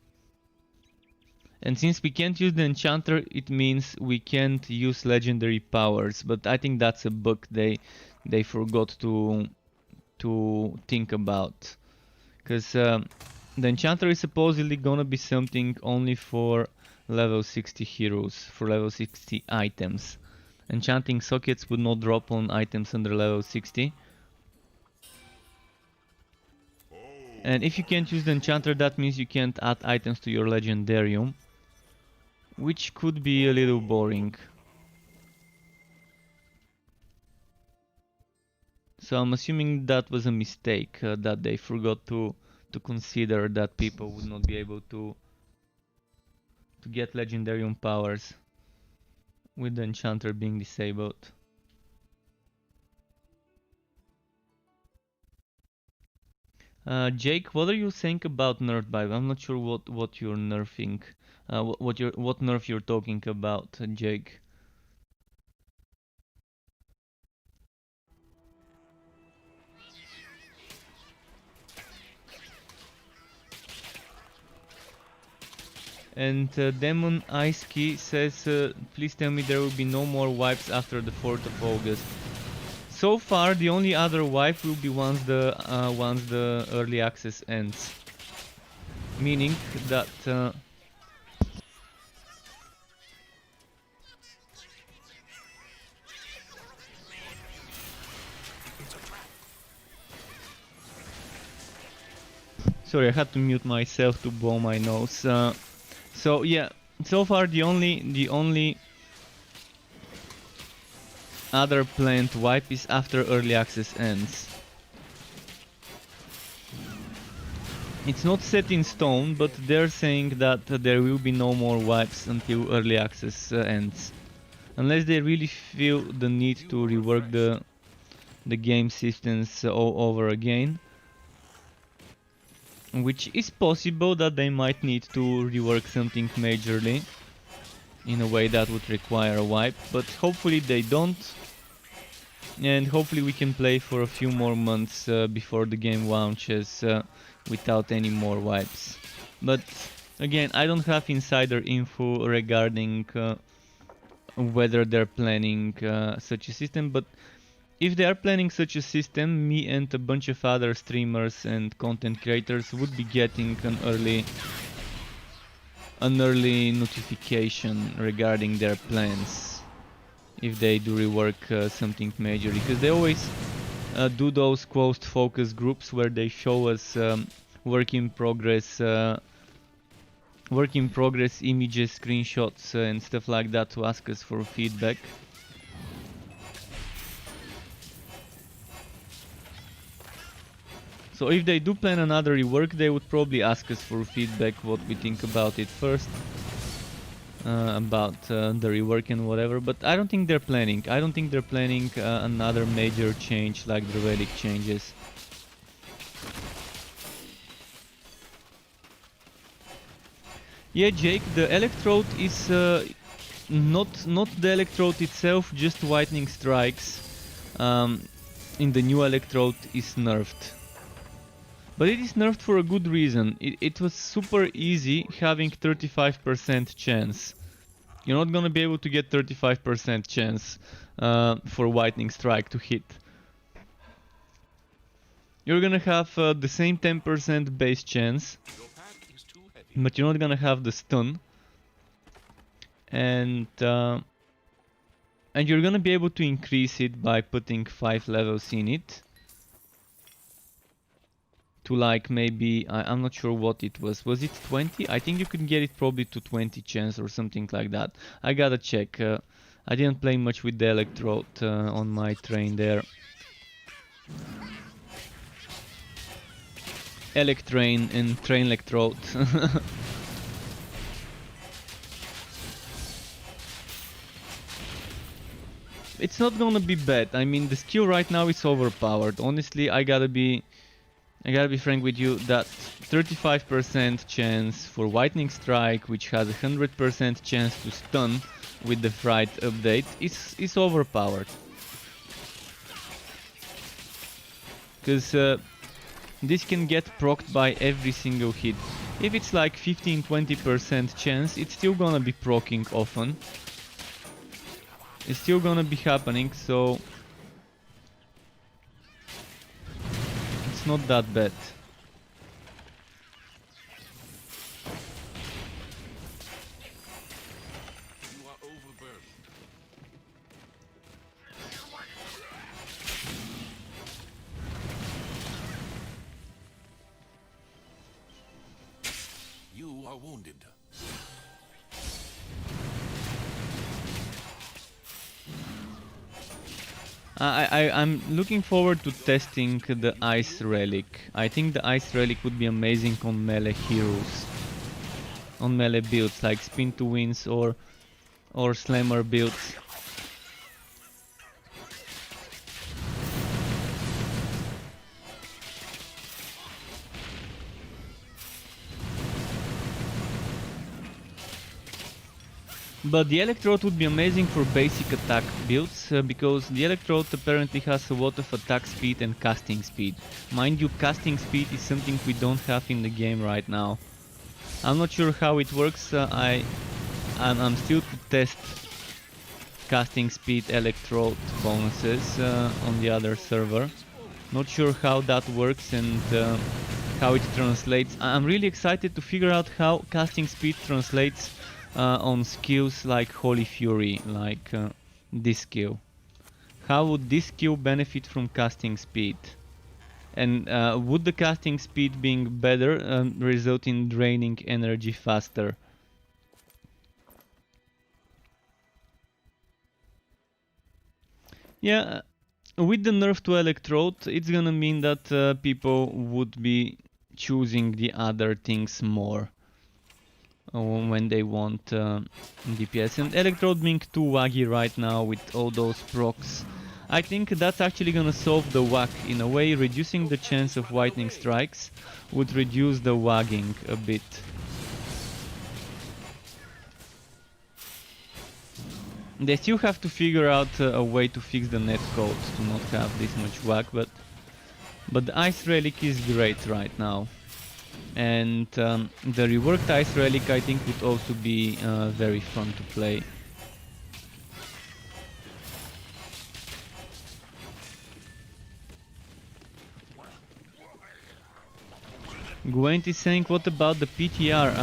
And since we can't use the enchanter, it means we can't use legendary powers, but I think that's a bug they forgot to think about. Because The Enchanter is supposedly gonna be something only for level 60 heroes, for level 60 items. Enchanting sockets would not drop on items under level 60. And if you can't use the Enchanter, that means you can't add items to your Legendarium, which could be a little boring. So I'm assuming that was a mistake, that they forgot to consider that people would not be able to get Legendarium powers with the Enchanter being disabled. Jake, what are you saying about nerf buy? I'm not sure what you're nerfing, what nerf you're talking about, Jake. And Demon Ice Key says, please tell me there will be no more wipes after the 4th of August. So far, the only other wipe will be once the early access ends, meaning that sorry, I had to mute myself to blow my nose. So yeah, so far the only other planned wipe is after early access ends. It's not set in stone, but they're saying that there will be no more wipes until early access ends. Unless they really feel the need to rework the game systems all over again. Which is possible that they might need to rework something majorly in a way that would require a wipe, but hopefully they don't. And hopefully we can play for a few more months before the game launches without any more wipes. But again, I don't have insider info regarding whether they're planning such a system, but if they are planning such a system, me and a bunch of other streamers and content creators would be getting an early notification regarding their plans if they do rework something major, because they always do those closed focus groups where they show us work in progress images, screenshots and stuff like that to ask us for feedback. So if they do plan another rework, they would probably ask us for feedback, what we think about it first, about the rework and whatever, but I don't think they're planning. I don't think they're planning another major change like the relic changes. Yeah, Jake, the electrode is not the electrode itself, just lightning strikes in the new electrode is nerfed. But it is nerfed for a good reason. It was super easy having 35% chance. You're not gonna be able to get 35% chance for lightning strike to hit. You're gonna have the same 10% base chance, but you're not gonna have the stun. And you're gonna be able to increase it by putting 5 levels in it. To like maybe, I'm not sure what it was it 20? I think you can get it probably to 20 chance or something like that. I gotta check, I didn't play much with the electrode on my train there. Electrain and train electrode. It's not gonna be bad. I mean, the skill right now is overpowered. Honestly, I gotta be frank with you that 35% chance for Lightning Strike, which has a 100% chance to stun with the Fright update, is overpowered. Because this can get procced by every single hit. If it's like 15-20% chance, it's still gonna be proccing often. It's still gonna be happening, so it's not that bad. are wounded. I'm looking forward to testing the Ice Relic. I think the Ice Relic would be amazing on melee heroes. On melee builds like Spin to Wins or Slammer builds. But the Electrode would be amazing for basic attack builds, because the Electrode apparently has a lot of attack speed and casting speed. Mind you, casting speed is something we don't have in the game right now. I'm not sure how it works. I'm still to test casting speed Electrode bonuses on the other server. Not sure how that works and how it translates. I'm really excited to figure out how casting speed translates on skills like Holy Fury, like this skill. How would this skill benefit from casting speed? And would the casting speed being better result in draining energy faster? Yeah, with the nerf to Electrode, it's gonna mean that people would be choosing the other things more when they want DPS. And Electrode being too waggy right now with all those procs, I think that's actually gonna solve the whack in a way. Reducing the chance of whitening strikes would reduce the wagging a bit. They still have to figure out a way to fix the netcode to not have this much whack, but the Ice Relic is great right now. And the reworked Ice Relic I think would also be very fun to play. Gwent is saying, what about the PTR?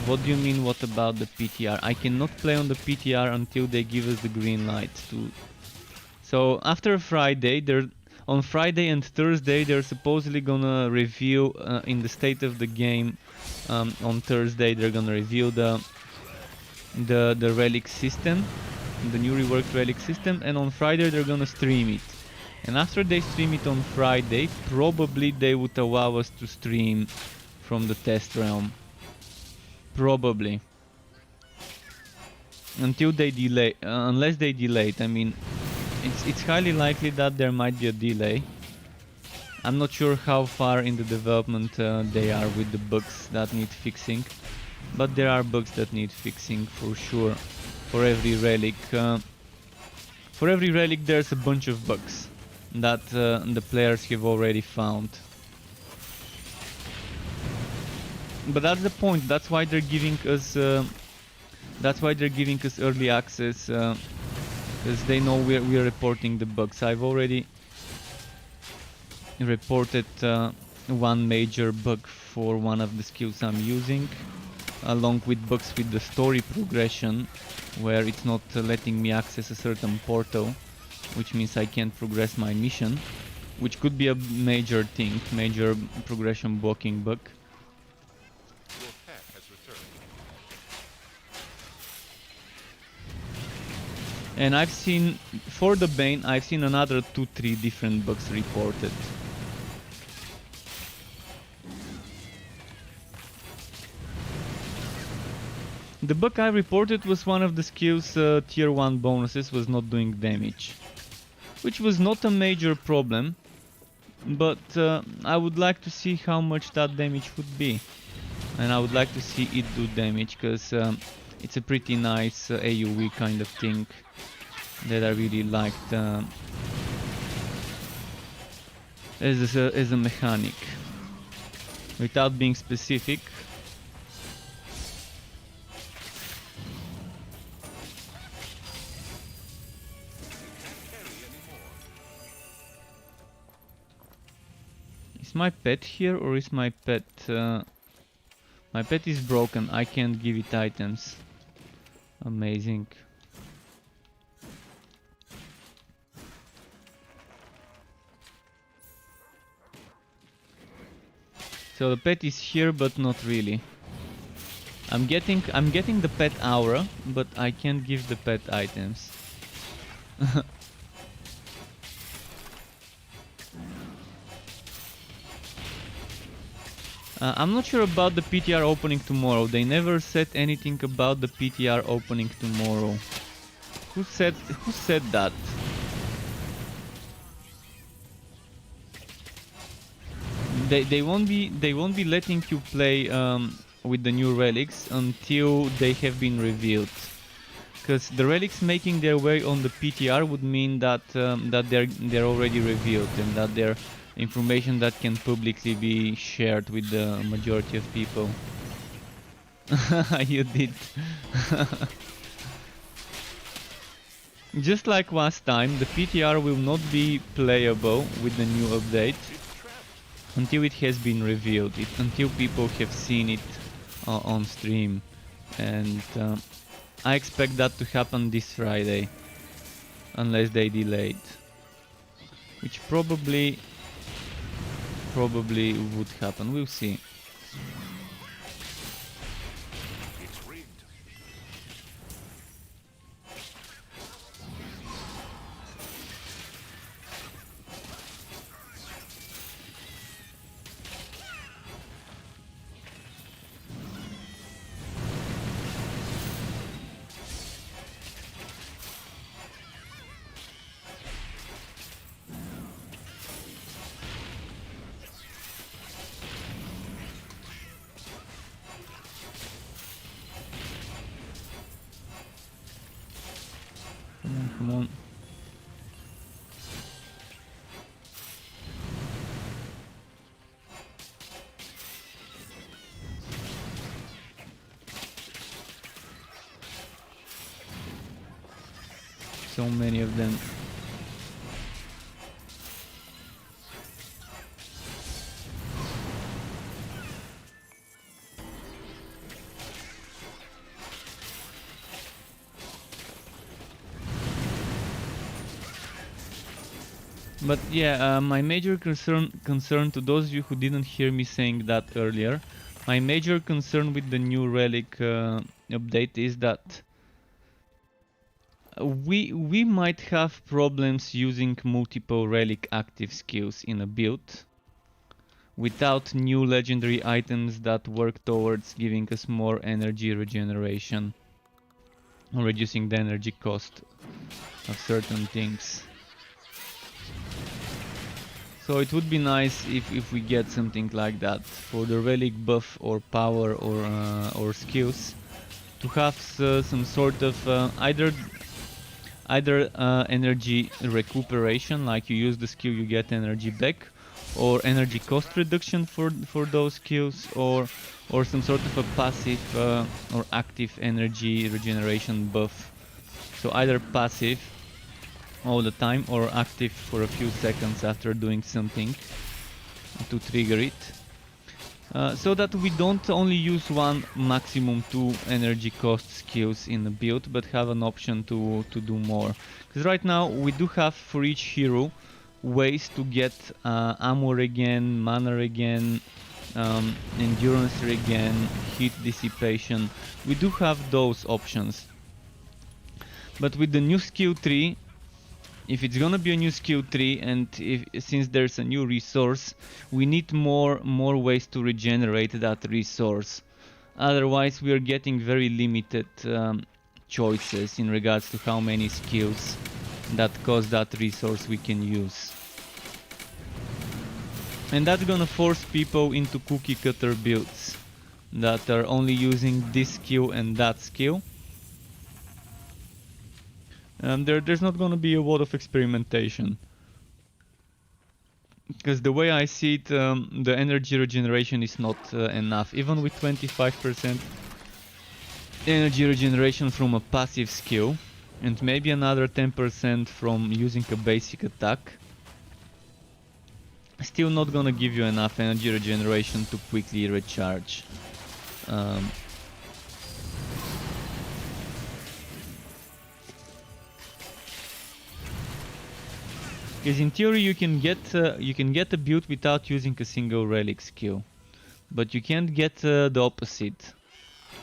What do you mean, what about the PTR? I cannot play on the PTR until they give us the green light. So after Friday, on Friday and Thursday, they're supposedly gonna reveal in the state of the game. On Thursday, they're gonna reveal the relic system, the new reworked relic system, and on Friday they're gonna stream it. And after they stream it on Friday, probably they would allow us to stream from the test realm. Probably. Until they delay, unless they delay it. I mean, it's highly likely that there might be a delay. I'm not sure how far in the development they are with the bugs that need fixing, but there are bugs that need fixing for sure. For every relic, there's a bunch of bugs that the players have already found. But that's the point. That's why they're giving us. Early access, because they know we're reporting the bugs. I've already reported one major bug for one of the skills I'm using, along with bugs with the story progression, where it's not letting me access a certain portal, which means I can't progress my mission, which could be a major thing, major progression blocking bug. Your pet has returned. And I've seen, for the Bane, I've seen another 2-3 different bugs reported. The bug I reported was one of the skills tier 1 bonuses was not doing damage, which was not a major problem, but I would like to see how much that damage would be, and I would like to see it do damage, because it's a pretty nice AoE kind of thing that I really liked as a mechanic. Without being specific, is my pet here, or is my pet... my pet is broken, I can't give it items. Amazing. So the pet is here, but not really. I'm getting the pet aura, but I can't give the pet items. I'm not sure about the PTR opening tomorrow. They never said anything about the PTR opening tomorrow. Who said that? They won't be letting you play with the new relics until they have been revealed. Because the relics making their way on the PTR would mean that that they're already revealed and that they're information that can publicly be shared with the majority of people. You did. Just like last time, the PTR will not be playable with the new update until it has been revealed, until people have seen it on stream, and I expect that to happen this Friday, unless they delayed, which probably would happen. We'll see. It's rigged. Come on. So many of them. But yeah, my major concern to those of you who didn't hear me saying that earlier, my major concern with the new relic update is that we might have problems using multiple relic active skills in a build without new legendary items that work towards giving us more energy regeneration or reducing the energy cost of certain things. So it would be nice if we get something like that for the relic buff or power or skills, to have some sort of either energy recuperation, like you use the skill you get energy back, or energy cost reduction for those skills, or some sort of a passive or active energy regeneration buff. So either passive all the time or active for a few seconds after doing something to trigger it, so that we don't only use one, maximum two energy cost skills in the build, but have an option to do more. Because right now we do have for each hero ways to get ammo regen, mana regen, endurance regen, heat dissipation. We do have those options, but with the new skill tree, if it's gonna be a new skill tree, and since there's a new resource, we need more ways to regenerate that resource. Otherwise we are getting very limited choices in regards to how many skills that cost that resource we can use. And that's gonna force people into cookie cutter builds that are only using this skill and that skill. There's not gonna be a lot of experimentation. Because the way I see it, the energy regeneration is not enough. Even with 25% energy regeneration from a passive skill, and maybe another 10% from using a basic attack, still not gonna give you enough energy regeneration to quickly recharge. Because in theory you can get a build without using a single relic skill, but you can't get the opposite.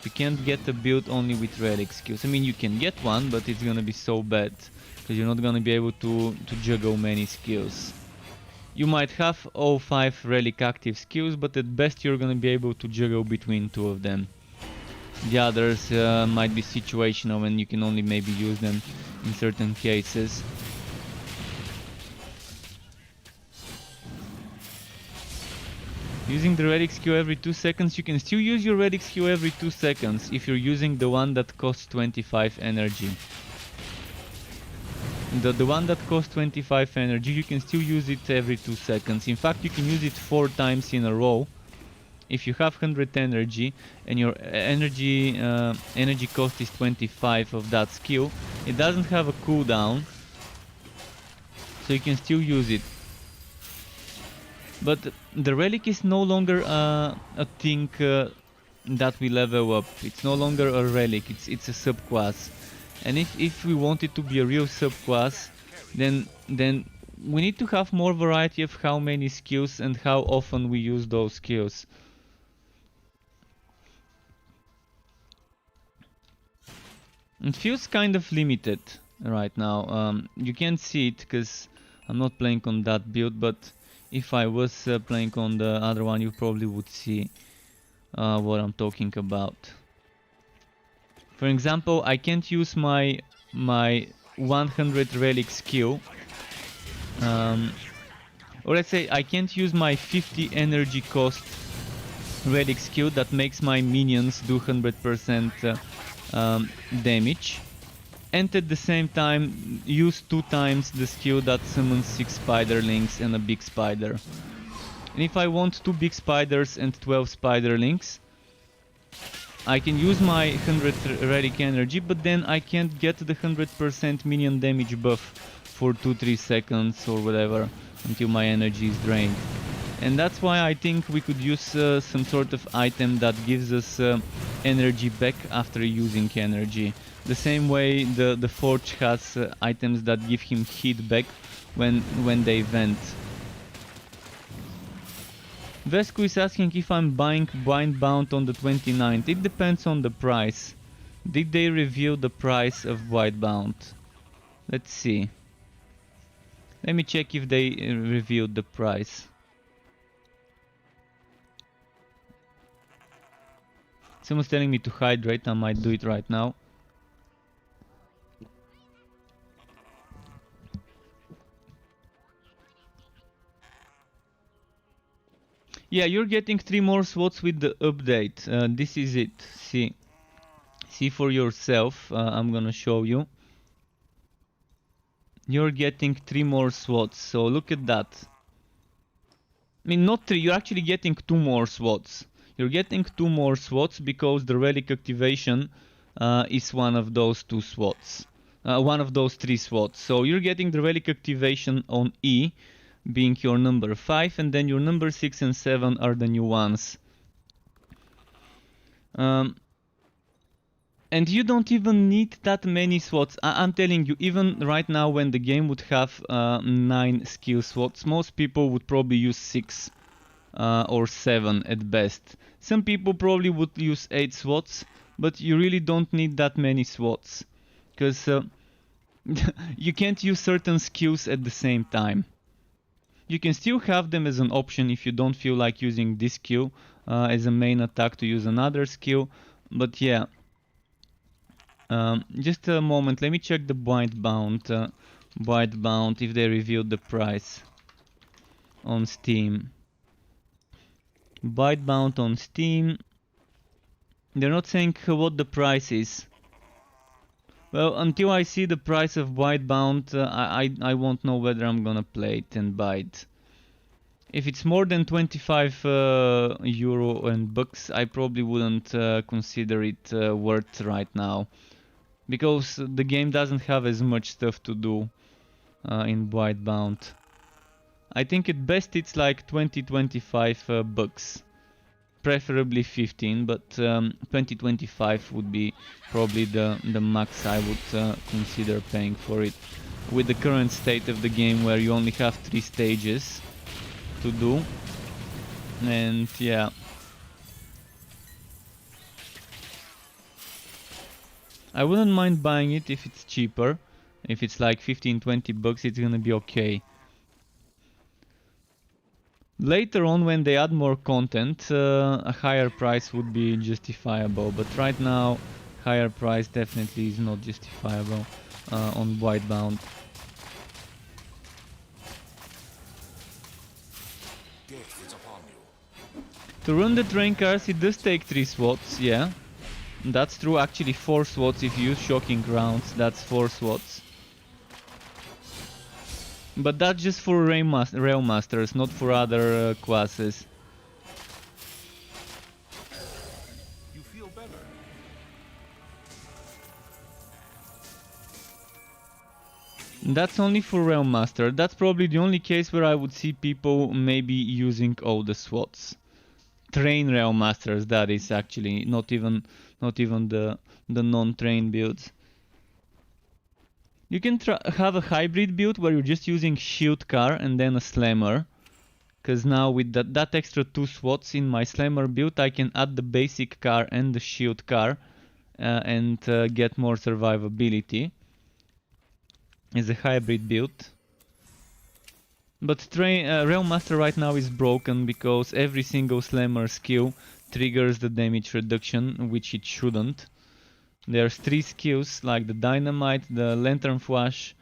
You can't get a build only with relic skills. I mean, you can get one, but it's gonna be so bad because you're not gonna be able to juggle many skills. You might have all 5 relic active skills, but at best you're gonna be able to juggle between 2 of them. The others might be situational and you can only maybe use them in certain cases. Using the relic skill every 2 seconds, you can still use your relic skill every 2 seconds if you're using the one that costs 25 energy. The one that costs 25 energy, you can still use it every 2 seconds. In fact, you can use it 4 times in a row. If you have 100 energy and your energy cost is 25 of that skill, it doesn't have a cooldown, so you can still use it. But the relic is no longer a thing that we level up. It's no longer a relic, it's a subclass. And if we want it to be a real subclass, then we need to have more variety of how many skills and how often we use those skills. It feels kind of limited right now. You can't see it because I'm not playing on that build, but if I was playing on the other one, you probably would see what I'm talking about. For example, I can't use my 100 relic skill, or let's say I can't use my 50 energy cost relic skill that makes my minions do 100% damage, and at the same time use 2 times the skill that summons 6 spiderlings and a big spider. And if I want 2 big spiders and 12 spiderlings, I can use my 100 relic energy, but then I can't get the 100% minion damage buff for 2-3 seconds or whatever until my energy is drained. And that's why I think we could use some sort of item that gives us energy back after using energy. The same way the Forge has items that give him heat back when they vent. Vesku is asking if I'm buying Blind Bound on the 29th. It depends on the price. Did they reveal the price of Blind Bound? Let's see. Let me check if they revealed the price. Someone's telling me to hydrate. I might do it right now. Yeah, you're getting 3 more slots with the update. This is it. See for yourself. I'm gonna show you. You're getting 3 more slots. So look at that. I mean, not 3. You're actually getting 2 more slots. You're getting 2 more slots because the relic activation is one of those 2 slots. One of those 3 slots. So you're getting the relic activation on E, being your number 5, and then your number 6 and 7 are the new ones. And you don't even need that many slots. I'm telling you, even right now when the game would have 9 skill slots, most people would probably use 6 or 7 at best. Some people probably would use 8 slots, but you really don't need that many slots. Because you can't use certain skills at the same time. You can still have them as an option if you don't feel like using this skill as a main attack to use another skill. But yeah. Just a moment, let me check the Blind Bound. Blind Bound, if they revealed the price on Steam. Blind Bound on Steam. They're not saying what the price is. Well, until I see the price of Blind Bound, I won't know whether I'm gonna play it and buy it. If it's more than 25 euro and bucks, I probably wouldn't consider it worth right now. Because the game doesn't have as much stuff to do in Blind Bound. I think at best it's like 20-25 bucks. Preferably 15, but 20-25 would be probably the max I would consider paying for it. With the current state of the game where you only have 3 stages to do. And yeah. I wouldn't mind buying it if it's cheaper. If it's like 15-20 bucks, it's gonna be okay. Later on, when they add more content, a higher price would be justifiable. But right now, higher price definitely is not justifiable on Whitebound. Death is upon you. To run the train cars, it does take 3 SWATs, yeah. That's true, actually 4 SWATs if you use shocking rounds, that's 4 SWATs. But that's just for Rail Masters, not for other classes. You feel better. That's only for Rail Master. That's probably the only case where I would see people maybe using all the SWATs. Train Rail Masters, that is actually, not even the non-train builds. You can have a hybrid build where you're just using shield car and then a slammer. Because now with that extra 2 SWATs in my slammer build, I can add the basic car and the shield car and get more survivability. It's a hybrid build. But Rail Master right now is broken because every single slammer skill triggers the damage reduction, which it shouldn't. There's 3 skills like the Dynamite, the Lantern Flash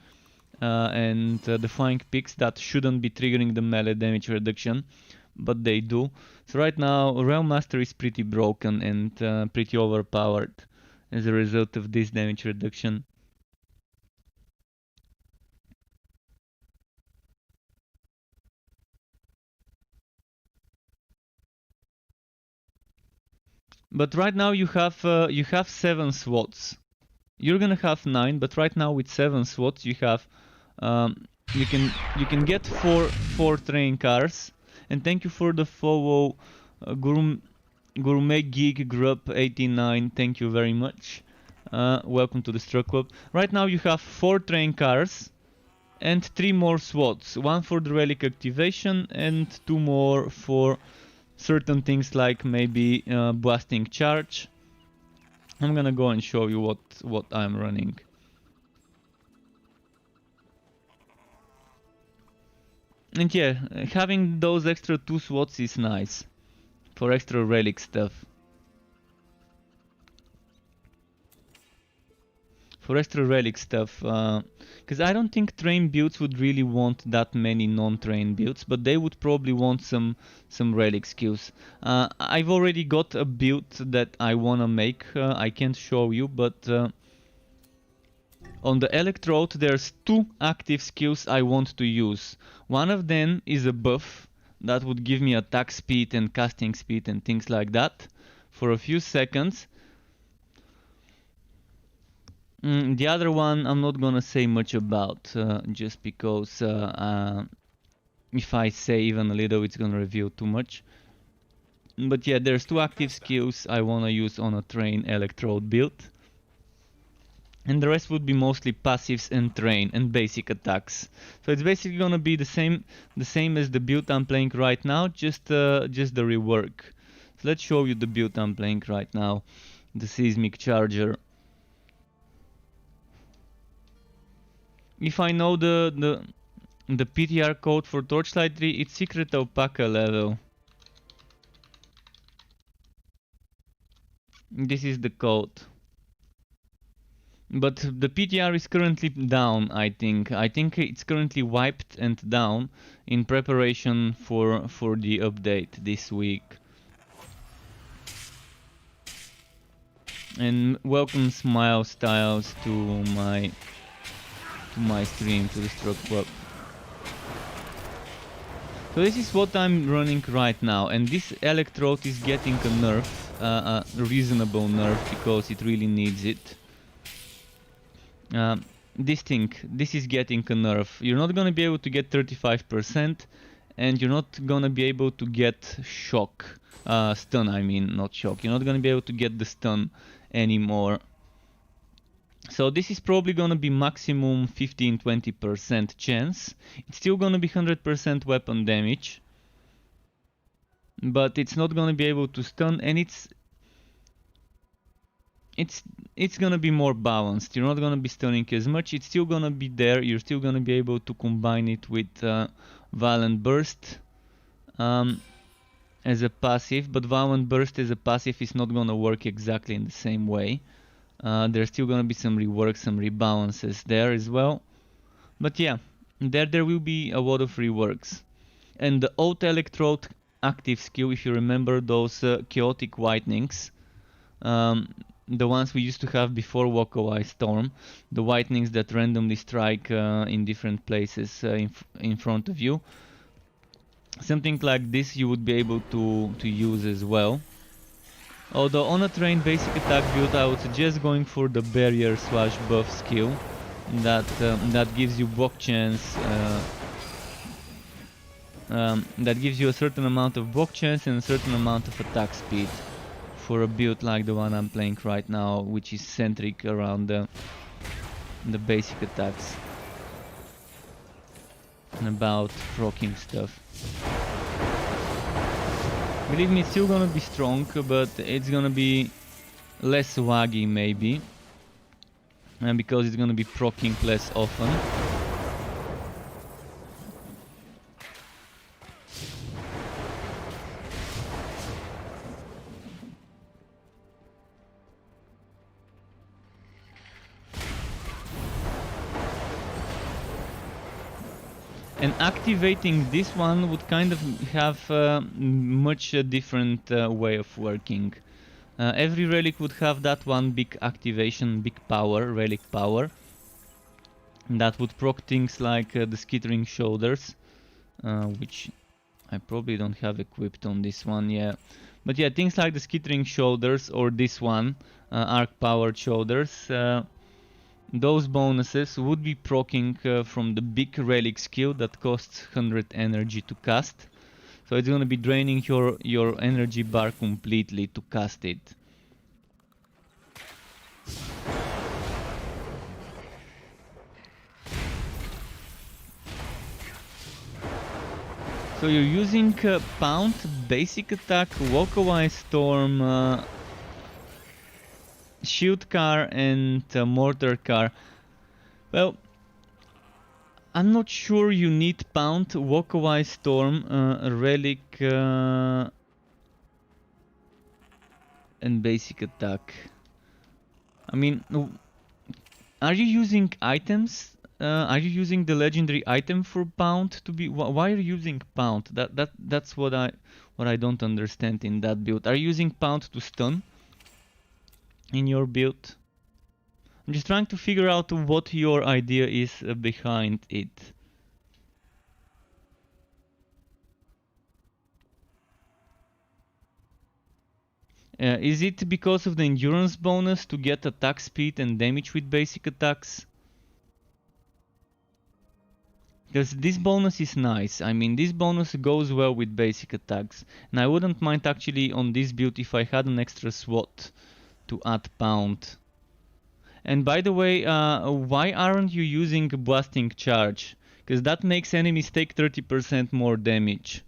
and the Flying Picks that shouldn't be triggering the melee damage reduction, but they do. So right now Rail Master is pretty broken and pretty overpowered as a result of this damage reduction. But right now you have 7 SWATs. You're gonna have 9, but right now with 7 SWATs you have you can get 4 train cars. And thank you for the follow, Gourmet Geek Grub 89. Thank you very much. Welcome to the Struck Club. Right now you have 4 train cars and 3 more SWATs. 1 for the relic activation and 2 more for certain things like maybe blasting charge. I'm gonna go and show you what I'm running. And yeah, having those extra 2 SWATs is nice for extra relic stuff. Because I don't think train builds would really want that many non-train builds, but they would probably want some relic skills. I've already got a build that I wanna make. I can't show you, but on the Electrode there's 2 active skills I want to use. One of them is a buff that would give me attack speed and casting speed and things like that for a few seconds. The other one I'm not gonna say much about, just because if I say even a little it's gonna reveal too much. But yeah, there's 2 active skills I wanna use on a train Electrode build. And the rest would be mostly passives and train and basic attacks. So it's basically gonna be the same as the build I'm playing right now, just the rework. So let's show you the build I'm playing right now, the Seismic Charger. If I know the PTR code for Torchlight 3, it's Secret Alpaca level. This is the code. But the PTR is currently down, I think. I think it's currently wiped and down in preparation for the update this week. And welcome Smile Styles to my stream, to the Struck Club. So this is what I'm running right now, and this Electrode is getting a nerf, a reasonable nerf, because it really needs it. This is getting a nerf. You're not gonna be able to get 35%, and you're not gonna be able to get shock, stun I mean, not shock. You're not gonna be able to get the stun anymore. So this is probably gonna be maximum 15-20% chance. It's still gonna be 100% weapon damage, but it's not gonna be able to stun, and it's it's gonna be more balanced. You're not gonna be stunning as much. It's still gonna be there. You're still gonna be able to combine it with Violent Burst as a passive, but Violent Burst as a passive is not gonna work exactly in the same way. There's still gonna be some rework, some rebalances there as well. But yeah, there will be a lot of reworks. And the Auto Electrode active skill, if you remember those chaotic whitenings, the ones we used to have before Walkaway Storm, the whitenings that randomly strike in different places in front of you. Something like this you would be able to use as well. Although on a trained basic attack build, I would suggest going for the barrier slash buff skill that gives you block chance. That gives you a certain amount of block chance and a certain amount of attack speed for a build like the one I'm playing right now, which is centric around the basic attacks and about proccing stuff. Believe me, it's still gonna be strong, but it's gonna be less swaggy maybe, because it's gonna be proccing less often. And activating this one would kind of have much different way of working. Every relic would have that one big activation, big power, relic power. That would proc things like the Skittering Shoulders, which I probably don't have equipped on this one, yeah. But yeah, things like the Skittering Shoulders or this one, Arc Powered Shoulders, those bonuses would be proccing from the big relic skill that costs 100 energy to cast. So it's gonna be draining your energy bar completely to cast it. So you're using Pound, Basic Attack, Walkaway Storm, Shield Car and Mortar Car. Well, I'm not sure you need Pound, Walkaway Storm, Relic and Basic Attack. I mean, are you using items? Are you using the legendary item for Pound to be? Why are you using Pound? That's what I don't understand in that build. Are you using Pound to stun in your build? I'm just trying to figure out what your idea is behind it. Is it because of the endurance bonus to get attack speed and damage with basic attacks? Because this bonus is nice. I mean, this bonus goes well with basic attacks. And I wouldn't mind actually on this build if I had an extra slot to add Pound. And by the way, why aren't you using Blasting Charge? Because that makes enemies take 30% more damage.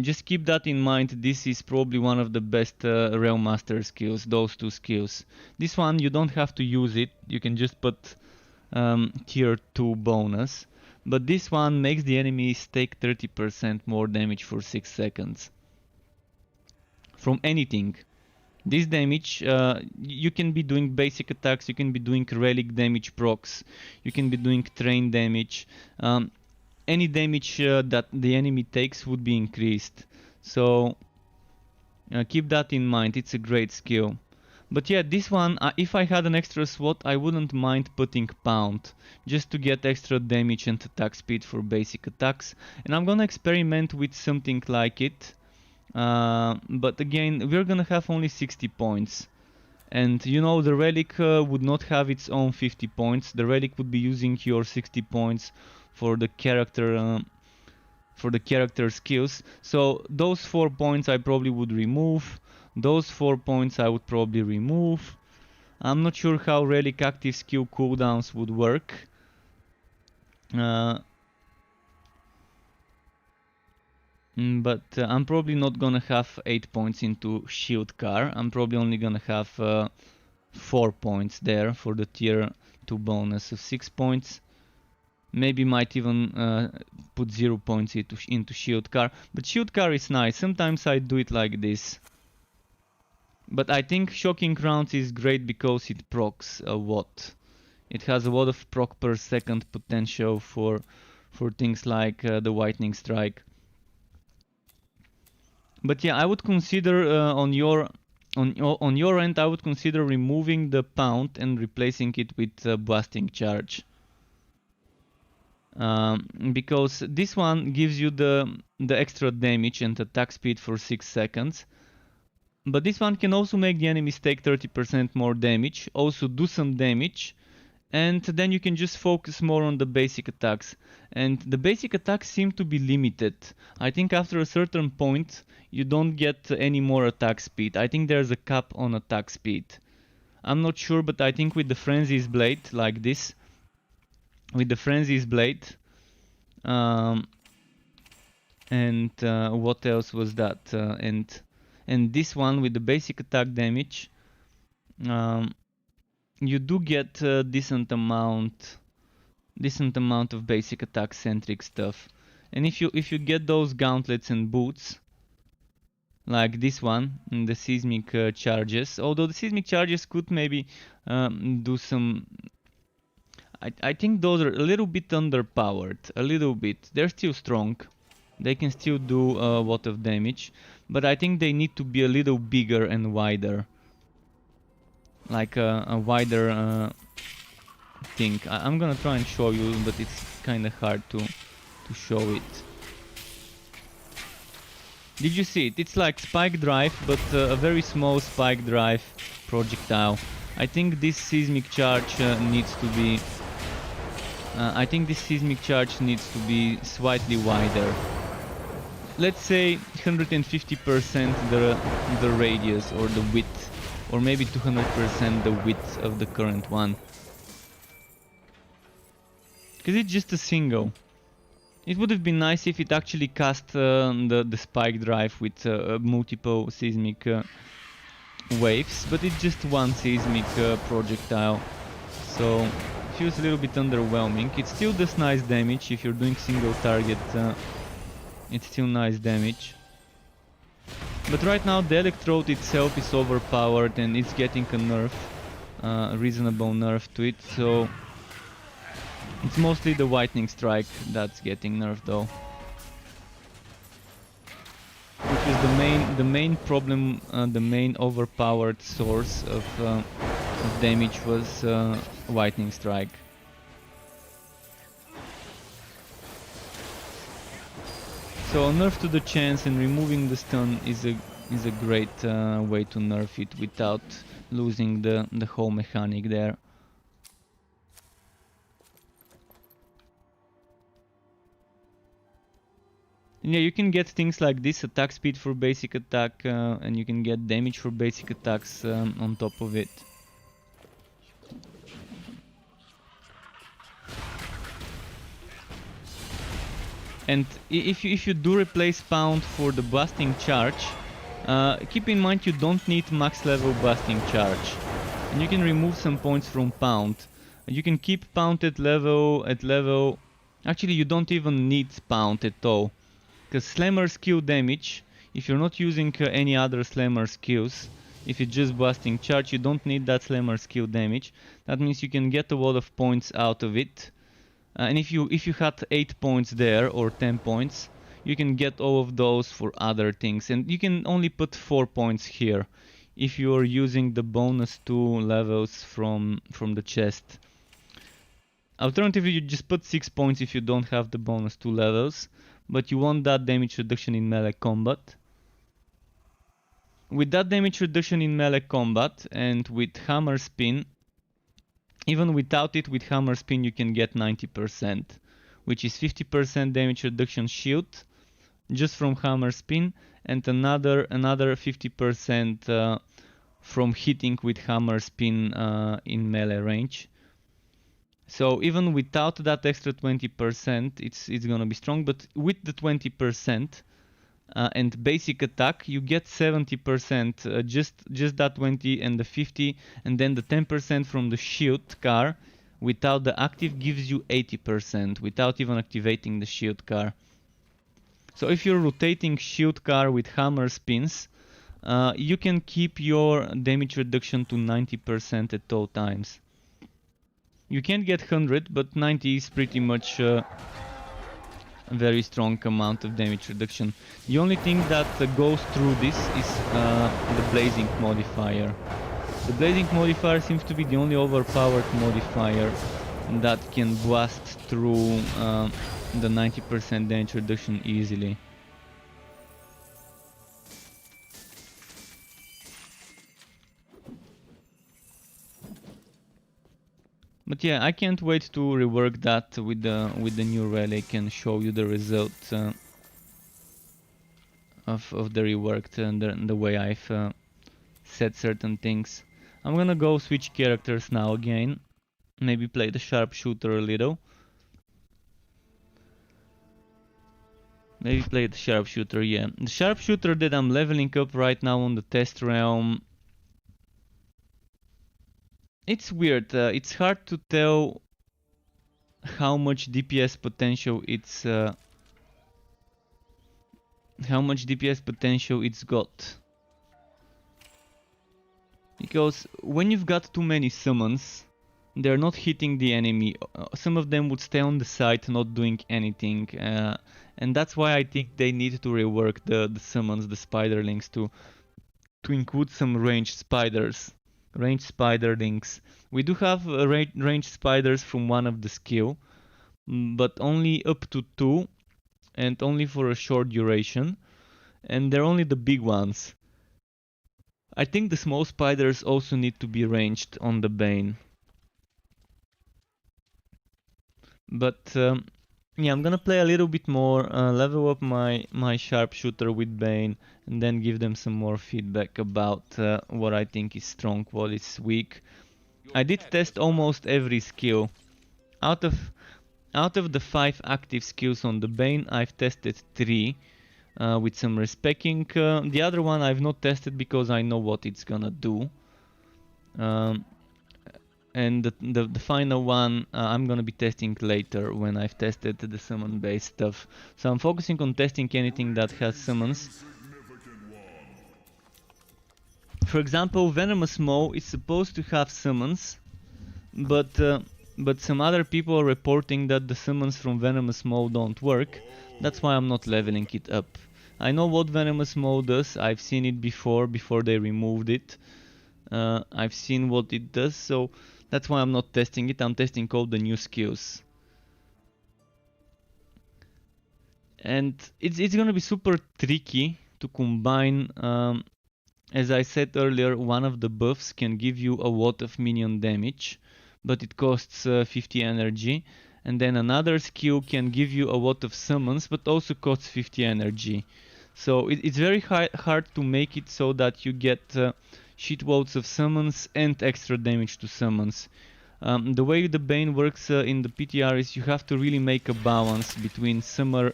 Just keep that in mind. This is probably one of the best Realm Master skills, those two skills. This one you don't have to use it, you can just put tier 2 bonus. But this one makes the enemies take 30% more damage for 6 seconds. From anything. This damage, you can be doing basic attacks, you can be doing relic damage procs, you can be doing train damage. Any damage that the enemy takes would be increased. So keep that in mind, it's a great skill. But yeah, this one, if I had an extra slot, I wouldn't mind putting Pound, just to get extra damage and attack speed for basic attacks. And I'm gonna experiment with something like it. But again, we're gonna have only 60 points. And you know, the relic would not have its own 50 points. The relic would be using your 60 points for the character skills. So those 4 points I probably would remove. Those 4 points I would probably remove. I'm not sure how relic active skill cooldowns would work. But I'm probably not gonna have 8 points into Shield Car. I'm probably only gonna have 4 points there for the tier 2 bonus of 6 points. Maybe might even put 0 points into shield car, but shield car is nice. Sometimes I do it like this. But I think shocking rounds is great because it procs a lot. It has a lot of proc per second potential for things like the lightning strike. But yeah, I would consider on your end, I would consider removing the pound and replacing it with blasting charge. Because this one gives you the extra damage and attack speed for 6 seconds. But this one can also make the enemies take 30% more damage, also do some damage, and then you can just focus more on the basic attacks. And the basic attacks seem to be limited. I think after a certain point you don't get any more attack speed. I think there's a cap on attack speed. I'm not sure, but I think with the Frenzy's Blade, like this, with the Frenzy's Blade, and what else was that? And this one with the basic attack damage, you do get a decent amount of basic attack centric stuff. And if you get those gauntlets and boots, like this one, the seismic charges, although the seismic charges could maybe do some. I think those are a little bit underpowered, a little bit. They're still strong. They can still do a lot of damage, but I think they need to be a little bigger and wider. Like a wider thing. I'm gonna try and show you, but it's kinda hard to show it. Did you see it? It's like spike drive, but a very small spike drive projectile. I think this seismic charge needs to be. I think this seismic charge needs to be slightly wider. Let's say 150% the radius or the width, or maybe 200% the width of the current one. Because it's just a single. It would have been nice if it actually cast the spike drive with multiple seismic waves, but it's just one seismic projectile, so it feels a little bit underwhelming. It still does nice damage if you're doing single target. It's still nice damage. But right now the electrode itself is overpowered and it's getting a nerf, a reasonable nerf to it, so it's mostly the lightning strike that's getting nerfed though. Which is the main problem, the main overpowered source of damage was lightning strike. So a nerf to the chance and removing the stun is a great way to nerf it without losing the whole mechanic there. And yeah, you can get things like this, attack speed for basic attack, and you can get damage for basic attacks on top of it. And if you do replace pound for the blasting charge, keep in mind you don't need max level blasting charge, and you can remove some points from pound. You can keep pound at level. Actually, you don't even need pound at all, because slammer skill damage, if you're not using any other slammer skills, if it's just blasting charge, you don't need that slammer skill damage. That means you can get a lot of points out of it. And if you had 8 points there or 10 points, you can get all of those for other things, and you can only put 4 points here if you are using the bonus 2 levels from the chest. Alternatively, you just put 6 points if you don't have the bonus 2 levels, but you want that damage reduction in melee combat. With that damage reduction in melee combat and with hammer spin, even without it, with hammer spin you can get 90%, which is 50% damage reduction shield just from hammer spin, and another 50% from hitting with hammer spin in melee range. So even without that extra 20%, it's gonna be strong, but with the 20%, and basic attack, you get 70%, just that 20 and the 50, and then the 10% from the shield car without the active gives you 80% without even activating the shield car. So if you're rotating shield car with hammer spins, you can keep your damage reduction to 90% at all times. You can't get 100, but 90 is pretty much a very strong amount of damage reduction. The only thing that goes through this is the blazing modifier. The blazing modifier seems to be the only overpowered modifier that can blast through the 90% damage reduction easily. But yeah, I can't wait to rework that with the new relic and show you the result of the reworked and the way I've set certain things. I'm gonna go switch characters now again. Maybe play the sharpshooter a little. Maybe play the sharpshooter, yeah. The sharpshooter that I'm leveling up right now on the test realm. It's weird. It's hard to tell how much DPS potential it's got. Because when you've got too many summons, they're not hitting the enemy. Some of them would stay on the side not doing anything. And that's why I think they need to rework the summons, the spiderlings, to include some ranged spiders. Ranged spiderlings. We do have ranged spiders from one of the skill, but only up to 2 and only for a short duration. And they're only the big ones. I think the small spiders also need to be ranged on the Bane. But yeah, I'm gonna play a little bit more, level up my sharpshooter with Bane, and then give them some more feedback about what I think is strong, what is weak. I did test almost every skill. Out of the 5 active skills on the Bane, I've tested 3 with some respecking. The other one I've not tested because I know what it's gonna do. And the final one I'm gonna be testing later when I've tested the summon based stuff. So I'm focusing on testing anything that has summons. For example, Venomous Maw is supposed to have summons, but some other people are reporting that the summons from Venomous Maw don't work. That's why I'm not leveling it up. I know what Venomous Maw does. I've seen it before they removed it. I've seen what it does, so that's why I'm not testing it. I'm testing all the new skills. And it's gonna be super tricky to combine. As I said earlier, one of the buffs can give you a lot of minion damage, but it costs 50 energy. And then another skill can give you a lot of summons, but also costs 50 energy. So it's very hard to make it so that you get shitloads of summons and extra damage to summons. The way the Bane works in the PTR is you have to really make a balance between summon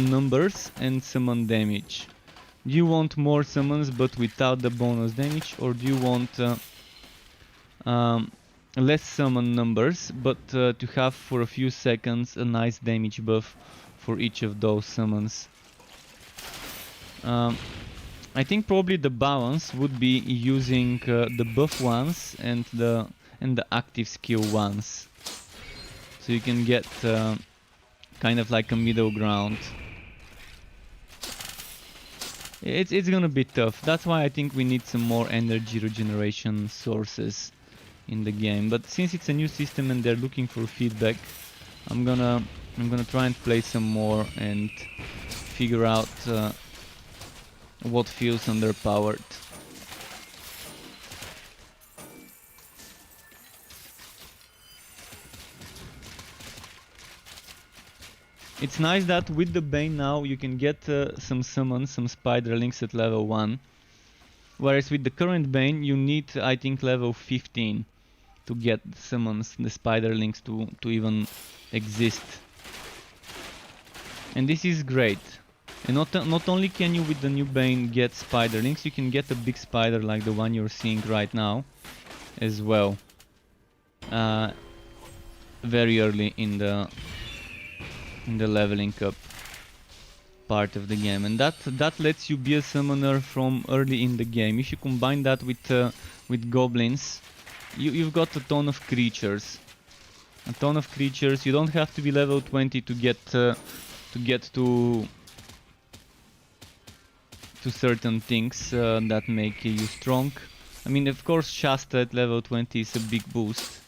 numbers and summon damage. Do you want more summons but without the bonus damage, or do you want less summon numbers but to have for a few seconds a nice damage buff for each of those summons? I think probably the balance would be using the buff ones and the active skill ones, so you can get kind of like a middle ground. It's gonna be tough. That's why I think we need some more energy regeneration sources in the game. But since it's a new system and they're looking for feedback, I'm gonna try and play some more and figure out what feels underpowered. It's nice that with the Bane now you can get some summons, some spiderlings at level 1. Whereas with the current Bane you need, I think, level 15 to get the summons, the spiderlings to even exist. And this is great. And not only can you with the new Bane get spiderlings, you can get a big spider like the one you're seeing right now as well. Very early in the leveling up part of the game, and that lets you be a summoner from early in the game. If you combine that with goblins, you've got a ton of creatures. A ton of creatures. You don't have to be level 20 to get to certain things that make you strong. I mean, of course, Shasta at level 20 is a big boost.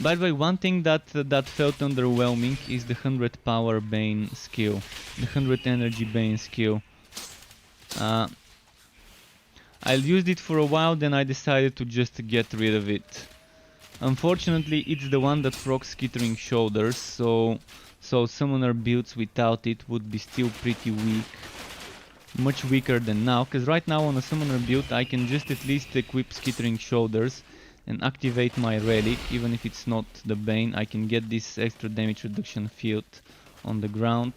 By the way, one thing that felt underwhelming is the 100 power Bane skill, the 100 energy Bane skill. I used it for a while, then I decided to just get rid of it. Unfortunately, it's the one that procs Skittering Shoulders, so summoner builds without it would be still pretty weak. Much weaker than now, because right now on a summoner build I can just at least equip Skittering Shoulders and activate my relic. Even if it's not the Bane, I can get this extra damage reduction field on the ground.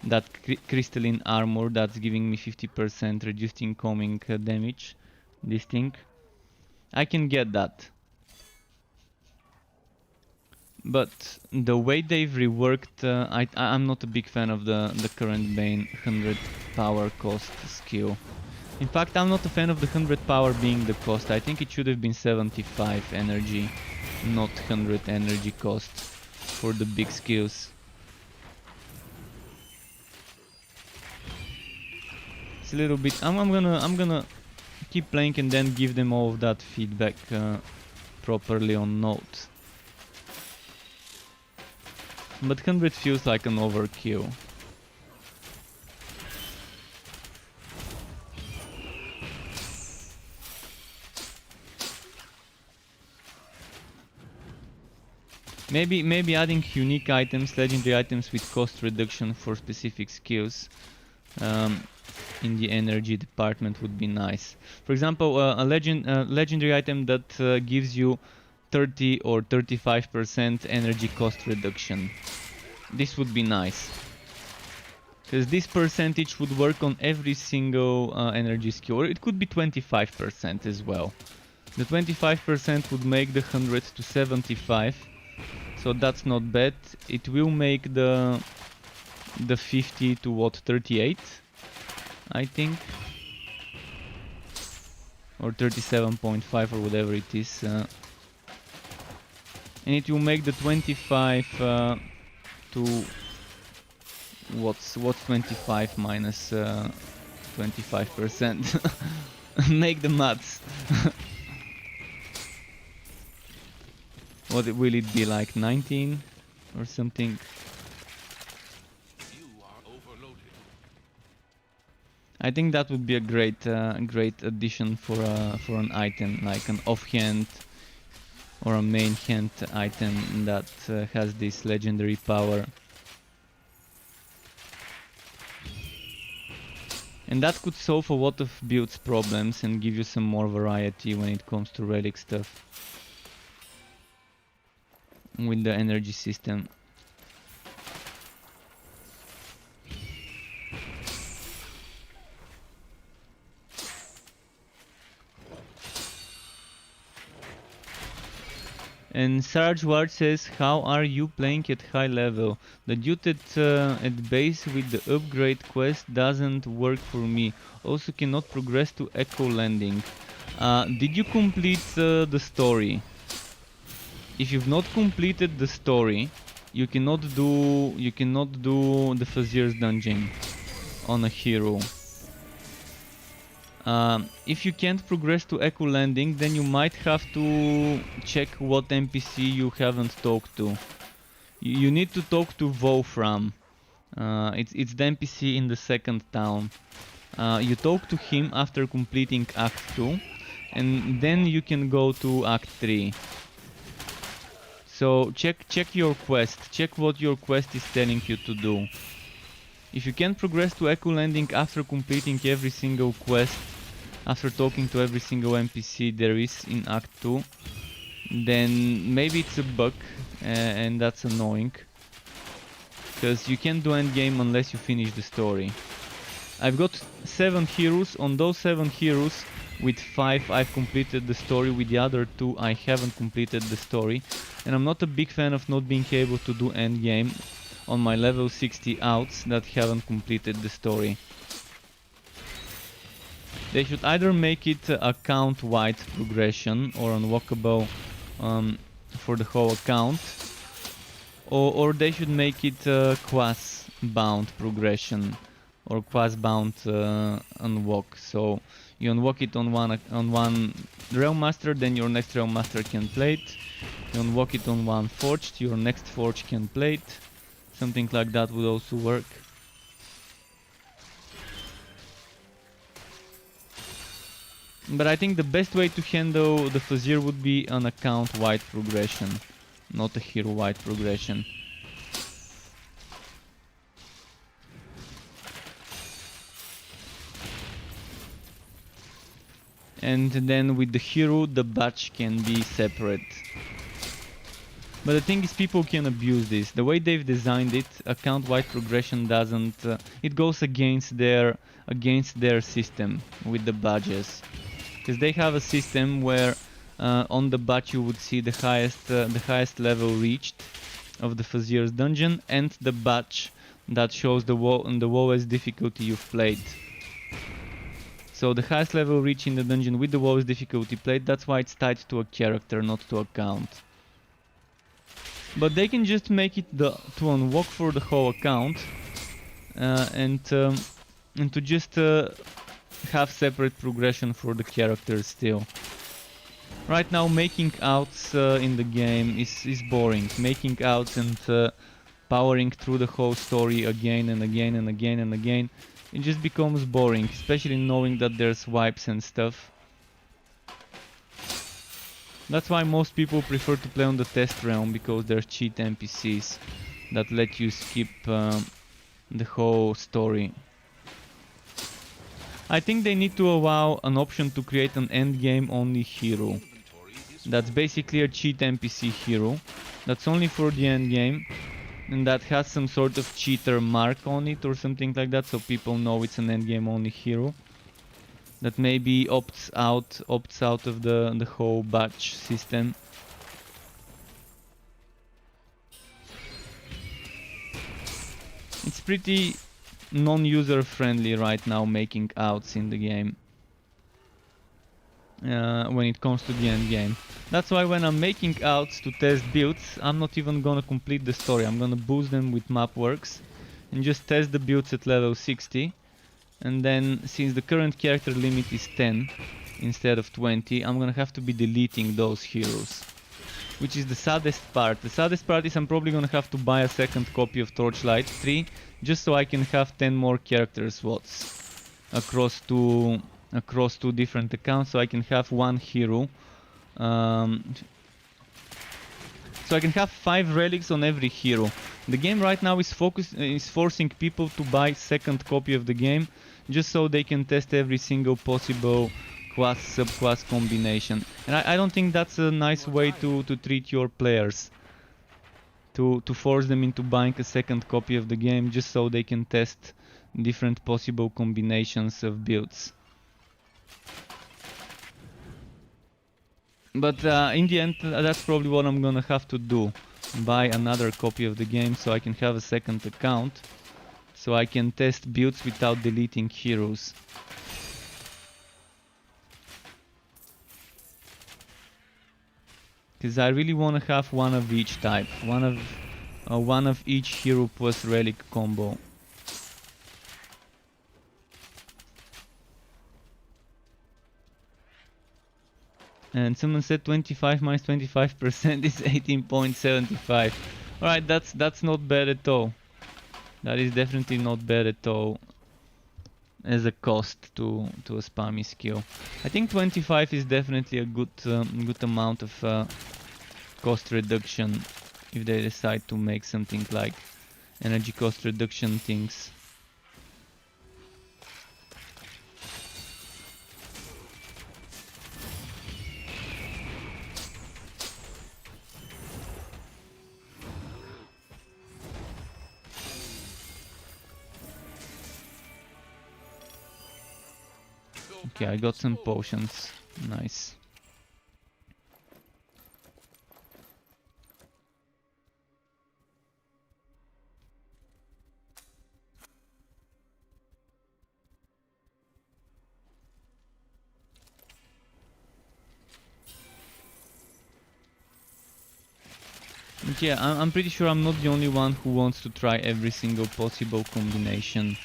That crystalline armor that's giving me 50% reduced incoming damage. This thing, I can get that. But the way they've reworked, I'm not a big fan of the current Bane 100 power cost skill. In fact, I'm not a fan of the 100 power being the cost. I think it should have been 75 energy, not 100 energy cost for the big skills. It's a little bit. I'm gonna keep playing and then give them all of that feedback properly on note. But 100 feels like an overkill. Maybe adding unique items, legendary items with cost reduction for specific skills in the energy department would be nice. For example, a legendary item that gives you 30 or 35% energy cost reduction. This would be nice, because this percentage would work on every single energy skill, or it could be 25% as well. The 25% would make the 100 to 75, so that's not bad. It will make the 50 to what, 38, I think, or 37.5 or whatever it is. And it will make the 25 to what's 25 minus 25%. Make the maths. What will it be, like 19 or something? You are overloaded. I think that would be a great addition for an item, like an offhand or a main hand item that has this legendary power. And that could solve a lot of builds problems and give you some more variety when it comes to relic stuff with the energy system. And Sarge Ward says, how are you playing at high level? The dude at base with the upgrade quest doesn't work for me. Also cannot progress to Echo Landing. Did you complete the story? If you've not completed the story, you cannot do the Fazier's dungeon on a hero. If you can't progress to Echo Landing, then you might have to check what NPC you haven't talked to. You need to talk to Wolfram. It's the NPC in the second town. You talk to him after completing Act 2, and then you can go to Act 3. So check your quest, check what your quest is telling you to do. If you can't progress to Echo Landing after completing every single quest, after talking to every single NPC there is in Act 2, then maybe it's a bug and that's annoying. because you can't do endgame unless you finish the story. I've got 7 heroes. On those 7 heroes, with 5 I've completed the story, with the other 2 I haven't completed the story. And I'm not a big fan of not being able to do endgame on my level 60 outs that haven't completed the story. They should either make it account-wide progression or unlockable for the whole account, or they should make it class-bound progression or class-bound unlock. So you unlock it on one Realm Master, then your next Realm Master can play it. You unlock it on one Forged, your next Forge can play it. Something like that would also work. But I think the best way to handle the Fazir would be an account-wide progression, not a hero-wide progression. And then with the hero, the batch can be separate. But the thing is, people can abuse this. The way they've designed it, account-wide progression doesn't... it goes against their system with the badges. Because they have a system where on the badge you would see the highest level reached of the Fazir's dungeon and the badge that shows the lowest difficulty you've played. So the highest level reached in the dungeon with the lowest difficulty played, that's why it's tied to a character, not to a count. But they can just make it to unlock for the whole account and to just have separate progression for the characters still. Right now making outs in the game is boring. Making outs and powering through the whole story again and again and again and again, it just becomes boring, especially knowing that there's wipes and stuff. That's why most people prefer to play on the test realm, because there's cheat NPCs that let you skip the whole story. I think they need to allow an option to create an endgame only hero. That's basically a cheat NPC hero. That's only for the endgame, and that has some sort of cheater mark on it or something like that, so people know it's an endgame only hero. That maybe opts out of the whole batch system. It's pretty non-user friendly right now making outs in the game when it comes to the end game. That's why when I'm making outs to test builds, I'm not even gonna complete the story. I'm gonna boost them with Mapworks and just test the builds at level 60. And then, since the current character limit is 10 instead of 20, I'm gonna have to be deleting those heroes. Which is the saddest part. The saddest part is I'm probably gonna have to buy a second copy of Torchlight 3 just so I can have 10 more character slots across two different accounts, so I can have one hero. So I can have 5 relics on every hero. The game right now is forcing people to buy second copy of the game just so they can test every single possible class subclass combination. And I don't think that's a nice way to treat your players. To force them into buying a second copy of the game just so they can test different possible combinations of builds. But in the end, that's probably what I'm gonna have to do. Buy another copy of the game so I can have a second account, so I can test builds without deleting heroes. Because I really want to have one of each type, one of each hero plus relic combo. And someone said 25 minus 25% is 18.75. Alright, that's not bad at all. That is definitely not bad at all as a cost to a spammy skill. I think 25 is definitely a good amount of cost reduction if they decide to make something like energy cost reduction things. Okay, I got some potions. Nice. But yeah, I'm pretty sure I'm not the only one who wants to try every single possible combination.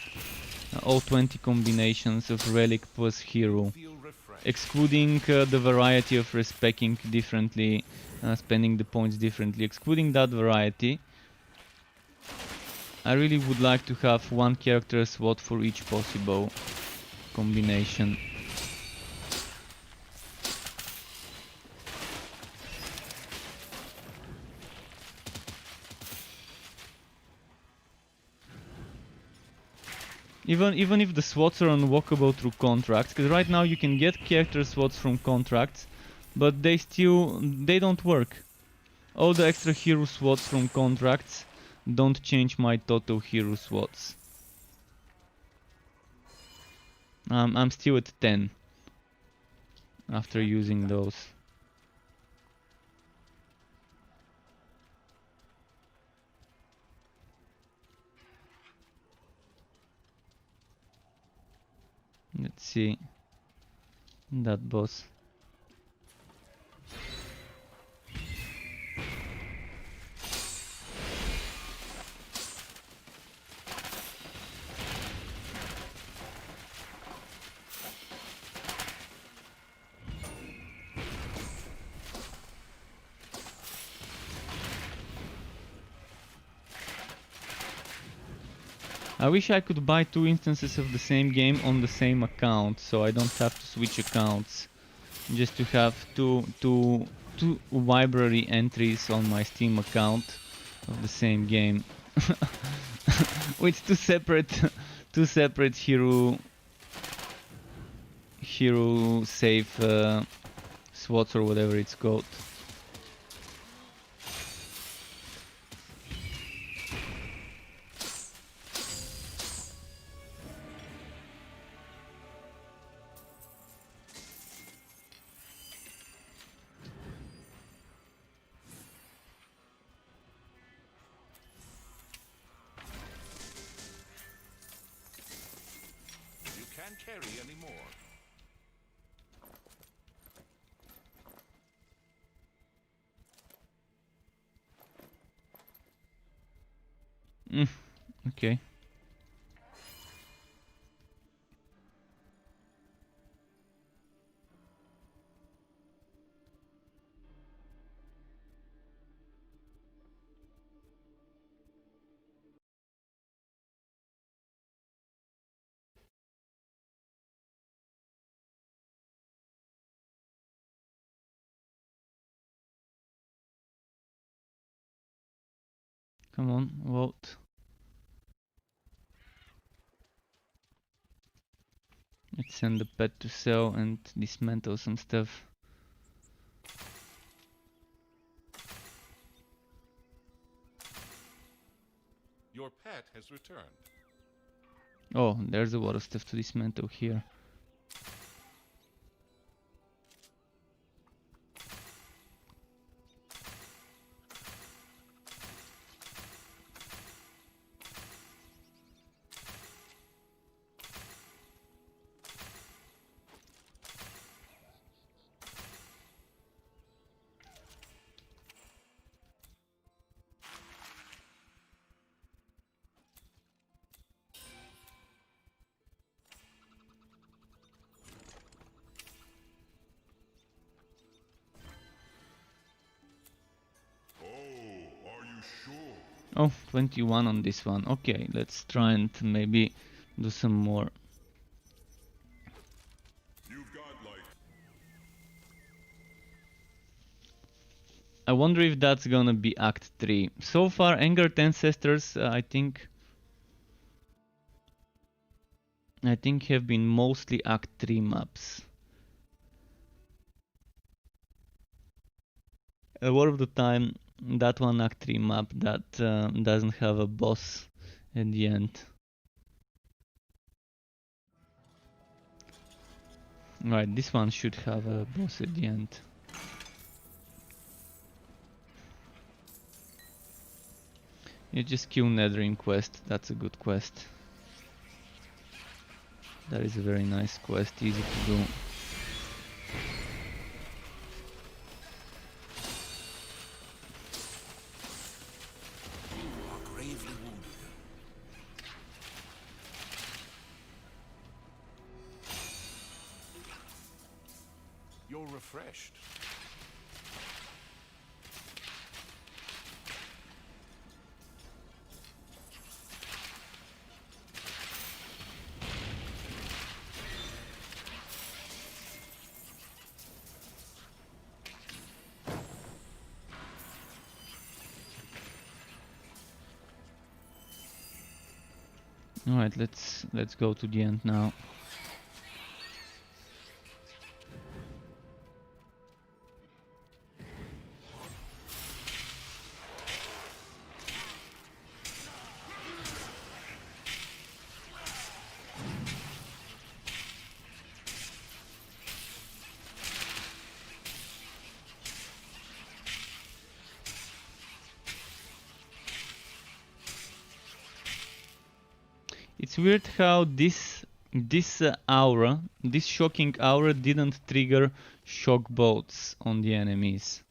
All 20 combinations of relic plus hero. Feel refreshed. Excluding the variety of respecing differently, spending the points differently. Excluding that variety, I really would like to have one character slot for each possible combination. Even if the slots are unlockable through contracts, because right now you can get character slots from contracts, but they don't work. All the extra hero slots from contracts don't change my total hero slots. I'm still at 10 after using those. Let's see that boss. I wish I could buy 2 instances of the same game on the same account, so I don't have to switch accounts. Just to have two library entries on my Steam account of the same game. With two separate hero save slots or whatever it's called. You can't carry anymore. Okay. Come on, vote. Let's send the pet to sell and dismantle some stuff. Your pet has returned. Oh, there's a lot of stuff to dismantle here. Oh, 21 on this one. Okay, let's try and maybe do some more. You've got like I wonder if that's gonna be Act 3. So far, Angered Ancestors, I think have been mostly Act 3 maps. A lot of the time, that one Act 3 map that doesn't have a boss at the end. Right, this one should have a boss at the end. You just kill Nethering quest, that's a good quest. That is a very nice quest, easy to do. You are gravely wounded. You're refreshed. Alright, let's go to the end now. It's weird how this aura, this shocking aura didn't trigger shock bolts on the enemies.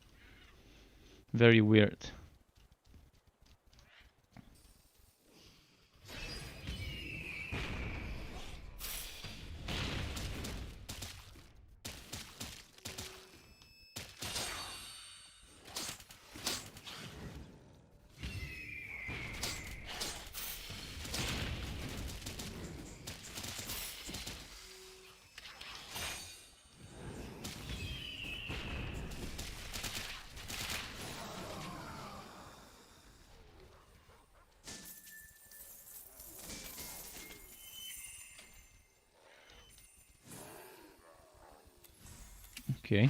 Very weird. Okay.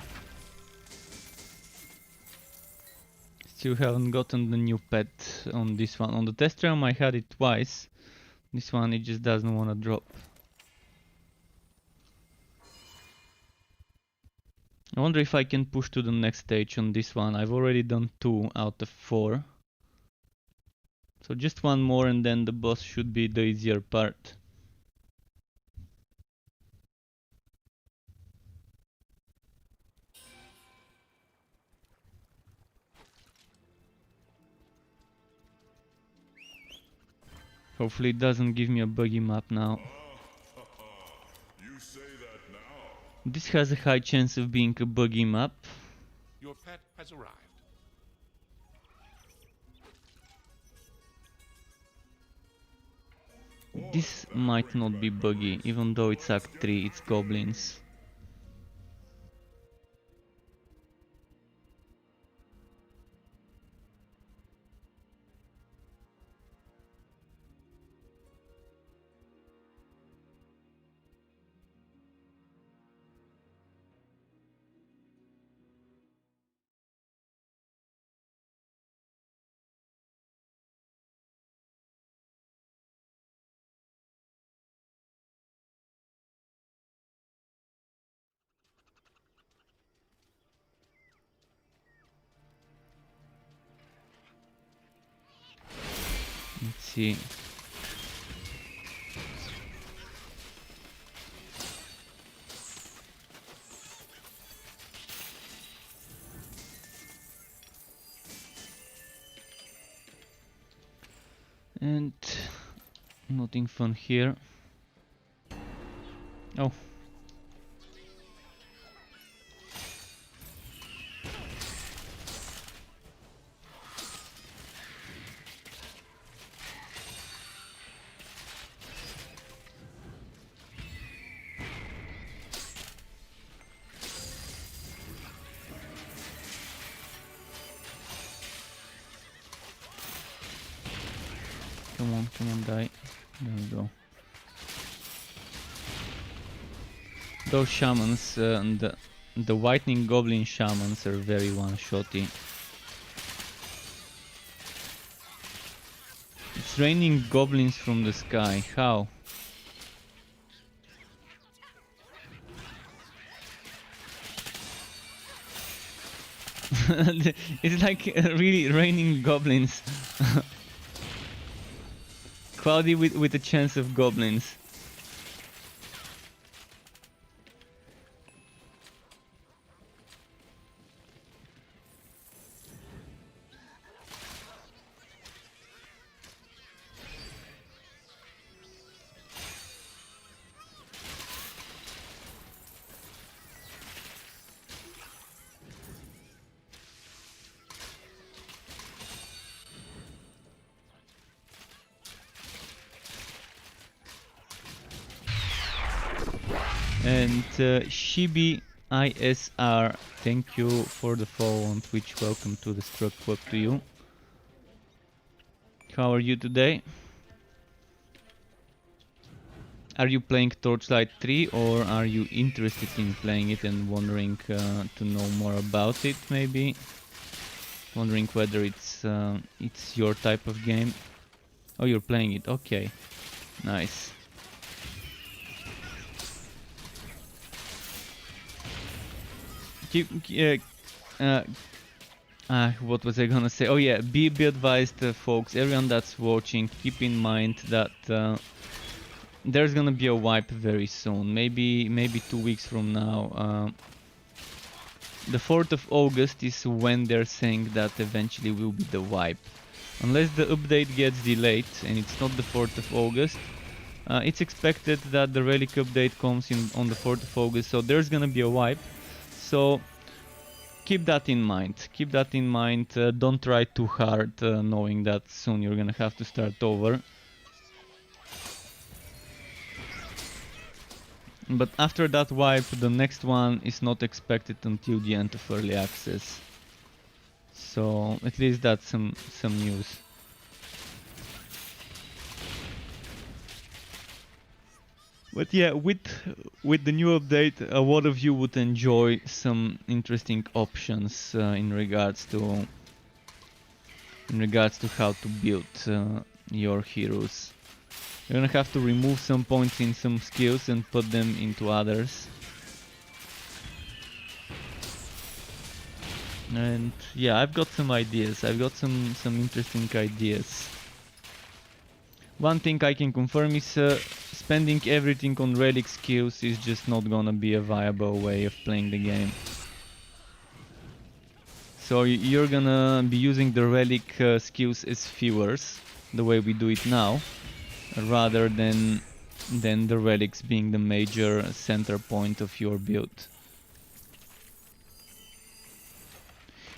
Still haven't gotten the new pet on this one. On the test realm I had it twice. This one it just doesn't want to drop. I wonder if I can push to the next stage on this one. I've already done 2 out of 4. So just one more and then the boss should be the easier part. Hopefully it doesn't give me a buggy map now. You say that now. This has a high chance of being a buggy map. Your pet has arrived. This might not be buggy, even though it's Act 3, it's goblins. Let's see. And nothing fun here. Oh. Come on, die. There we go. Those shamans, the whitening goblin shamans are very one-shotty. It's raining goblins from the sky. How? It's like really raining goblins. Cloudy with a chance of goblins. And Shibi ISR, thank you for the follow on Twitch. Welcome to the Struck Club to you. How are you today? Are you playing Torchlight 3 or are you interested in playing it and wondering to know more about it maybe? Wondering whether it's your type of game? Oh, you're playing it, okay. Nice. What was I gonna say? Oh yeah, be advised, folks, everyone that's watching, keep in mind that there's gonna be a wipe very soon, maybe 2 weeks from now. The 4th of August is when they're saying that eventually will be the wipe. Unless the update gets delayed and it's not the 4th of August, it's expected that the relic update comes in on the 4th of August, so there's gonna be a wipe. So keep that in mind. Keep that in mind. Don't try too hard, knowing that soon you're gonna have to start over. But after that wipe, the next one is not expected until the end of early access. So at least that's some news. But yeah, with the new update, a lot of you would enjoy some interesting options in regards to how to build your heroes. You're gonna have to remove some points in some skills and put them into others. And yeah, I've got some ideas. I've got some interesting ideas. One thing I can confirm is spending everything on relic skills is just not gonna be a viable way of playing the game. So you're gonna be using the relic skills as fuelers, the way we do it now, rather than the relics being the major center point of your build.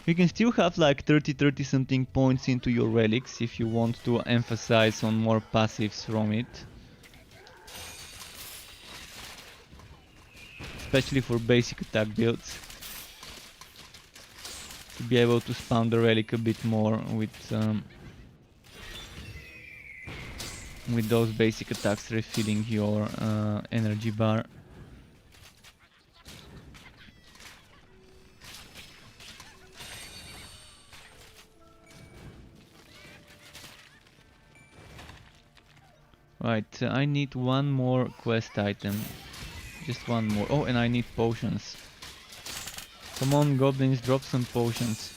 You can still have like 30 something points into your relics if you want to emphasize on more passives from it. Especially for basic attack builds. To be able to spam the relic a bit more with those basic attacks refilling your energy bar. Right, I need one more quest item. Just one more. Oh, and I need potions. Come on, goblins, drop some potions.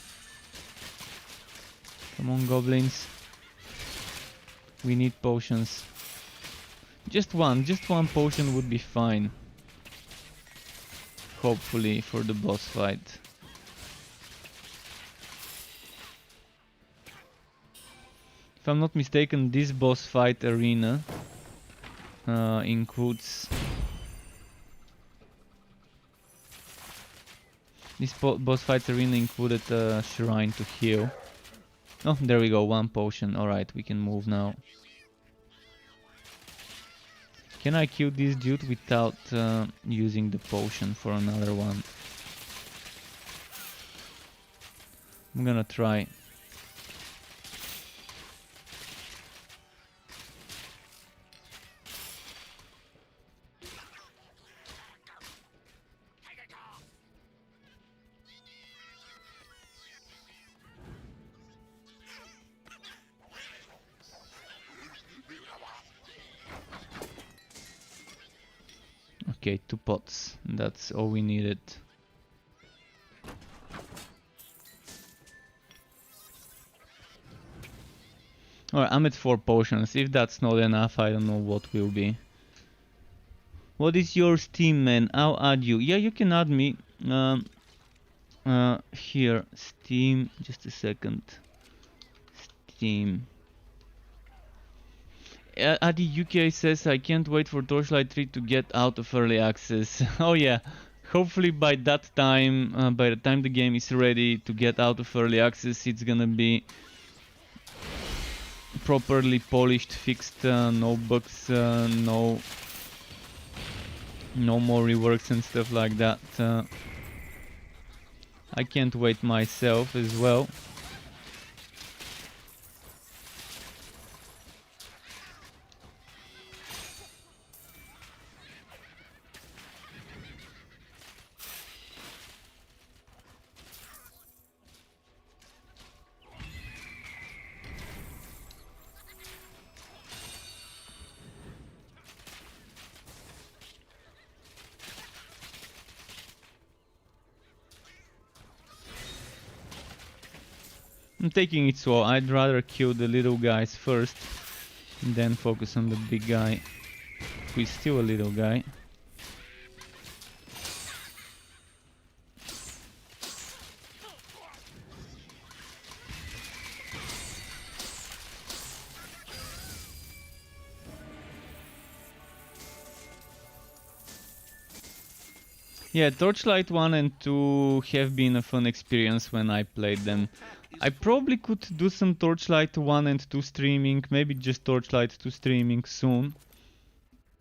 Come on, goblins. We need potions. Just one potion would be fine. Hopefully, for the boss fight. If I'm not mistaken, this boss fight arena includes... This boss fight arena included a shrine to heal. Oh, there we go, one potion. Alright, we can move now. Can I kill this dude without using the potion for another one? I'm gonna try. Okay, 2 pots. That's all we needed. Alright, I'm at 4 potions. If that's not enough, I don't know what will be. What is your Steam, man? I'll add you. Yeah, you can add me. Here, Steam. Just a second. Steam. Adi UK says I can't wait for Torchlight 3 to get out of early access. Oh yeah. Hopefully by that time, by the time the game is ready to get out of early access, it's gonna be properly polished, fixed, no bugs, no more reworks and stuff like that. I can't wait myself as well. I'm taking it slow. I'd rather kill the little guys first and then focus on the big guy, who is still a little guy. Yeah, Torchlight 1 and 2 have been a fun experience when I played them. I probably could do some Torchlight 1 and 2 streaming, maybe just Torchlight 2 streaming soon.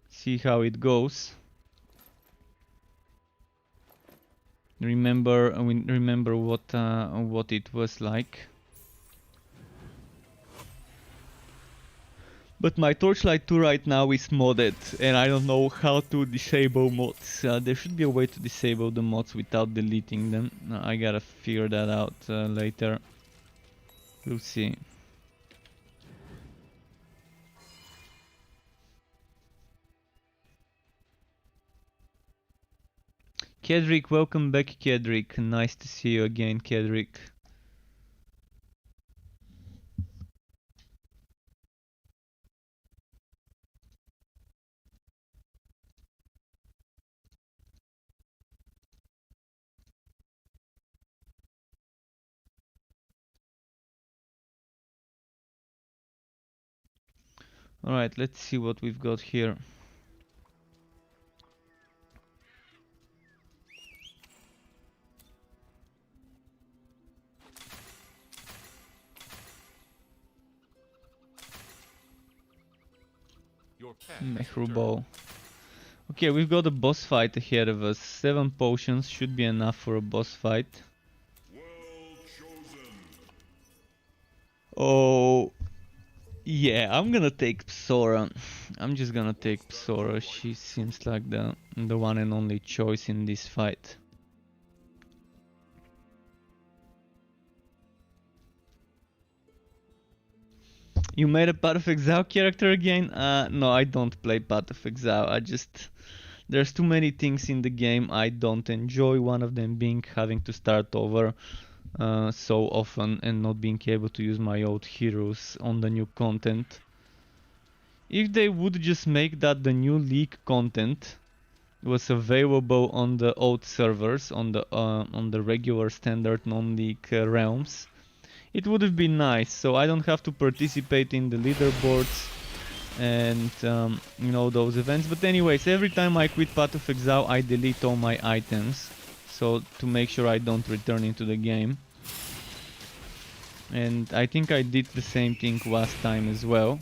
See how it goes. Remember what it was like. But my Torchlight 2 right now is modded, and I don't know how to disable mods. There should be a way to disable the mods without deleting them. I gotta figure that out later. We'll see. Kedrick, welcome back, Kedrick. Nice to see you again, Kedrick. Alright, let's see what we've got here. Mehrubo. Okay, we've got a boss fight ahead of us. 7 potions should be enough for a boss fight. Well chosen. Oh, yeah, I'm gonna take Psora. I'm just gonna take Psora. She seems like the one and only choice in this fight. You made a Path of Exile character again? No, I don't play Path of Exile. There's too many things in the game I don't enjoy. One of them being having to start over so often and not being able to use my old heroes on the new content. If they would just make that the new League content was available on the old servers, on the regular standard non-League realms, it would have been nice, so I don't have to participate in the leaderboards and you know, those events. But anyways, every time I quit Path of Exile I delete all my items, so to make sure I don't return into the game. And I think I did the same thing last time as well.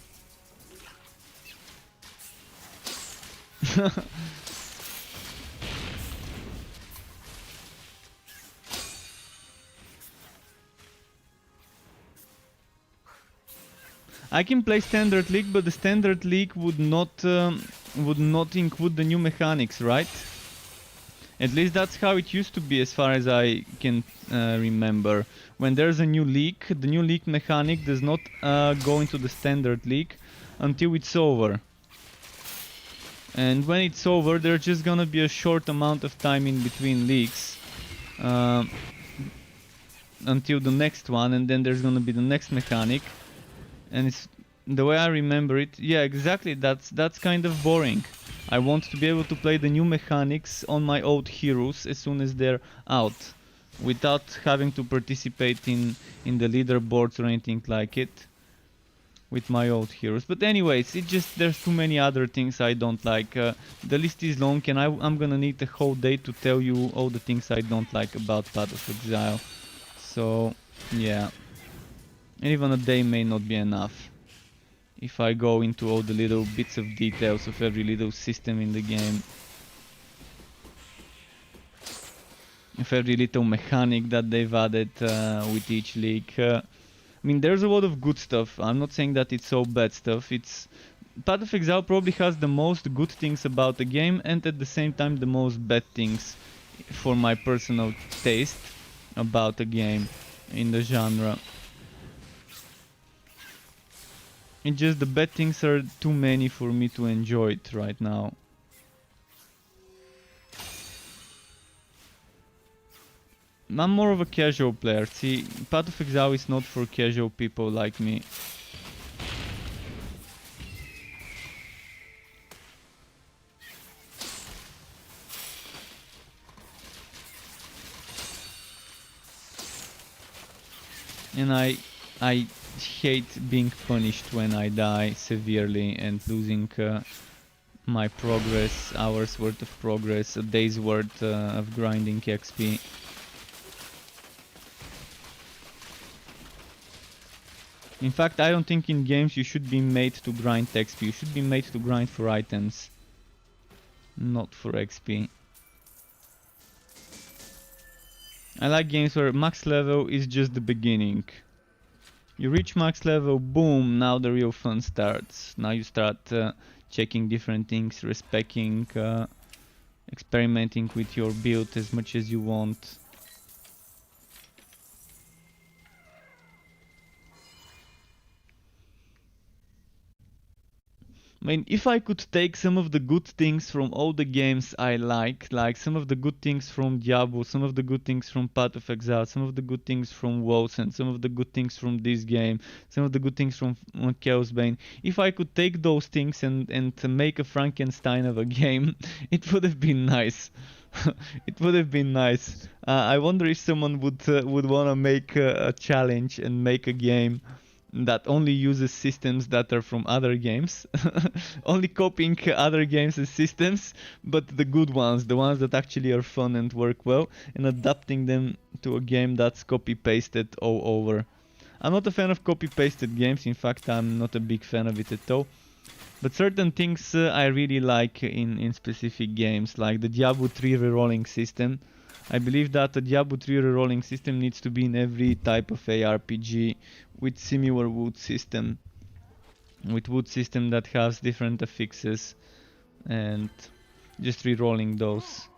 I can play Standard League, but the Standard League would not include the new mechanics, right? At least that's how it used to be, as far as I can remember. When there's a new league, the new league mechanic does not go into the Standard League until it's over. And when it's over, there's just gonna be a short amount of time in between leagues until the next one, and then there's gonna be the next mechanic. And it's the way I remember it, yeah, exactly. That's kind of boring. I want to be able to play the new mechanics on my old heroes as soon as they're out, without having to participate in the leaderboards or anything like it with my old heroes. But anyways, it just there's too many other things I don't like. The list is long, and I'm gonna need a whole day to tell you all the things I don't like about Path of Exile. So yeah, and even a day may not be enough if I go into all the little bits of details of every little system in the game, of every little mechanic that they've added with each league. I mean, there's a lot of good stuff. I'm not saying that it's all bad stuff. It's Path of Exile probably has the most good things about the game, and at the same time the most bad things for my personal taste about the game in the genre. It's just the bad things are too many for me to enjoy it right now. I'm more of a casual player. See, Path of Exile is not for casual people like me. And I hate being punished when I die severely and losing my progress, hours worth of progress, a day's worth of grinding XP. In fact, I don't think in games you should be made to grind XP. You should be made to grind for items, not for XP. I like games where max level is just the beginning. You reach max level, boom, now the real fun starts. Now you start checking different things, respecting, experimenting with your build as much as you want. I mean, if I could take some of the good things from all the games I like some of the good things from Diablo, some of the good things from Path of Exile, some of the good things from WoW, and some of the good things from this game, some of the good things from Chaos Bane, if I could take those things and to make a Frankenstein of a game, it would have been nice. It would have been nice. I wonder if someone would want to make a challenge and make a game that only uses systems that are from other games, only copying other games as systems, but the good ones, the ones that actually are fun and work well, and adapting them to a game that's copy-pasted all over. I'm not a fan of copy-pasted games, in fact I'm not a big fan of it at all, but certain things I really like in specific games, like the Diablo 3 rerolling system. I believe that the Diablo 3 rerolling system needs to be in every type of ARPG with similar wood system. With wood system that has different affixes and just rerolling those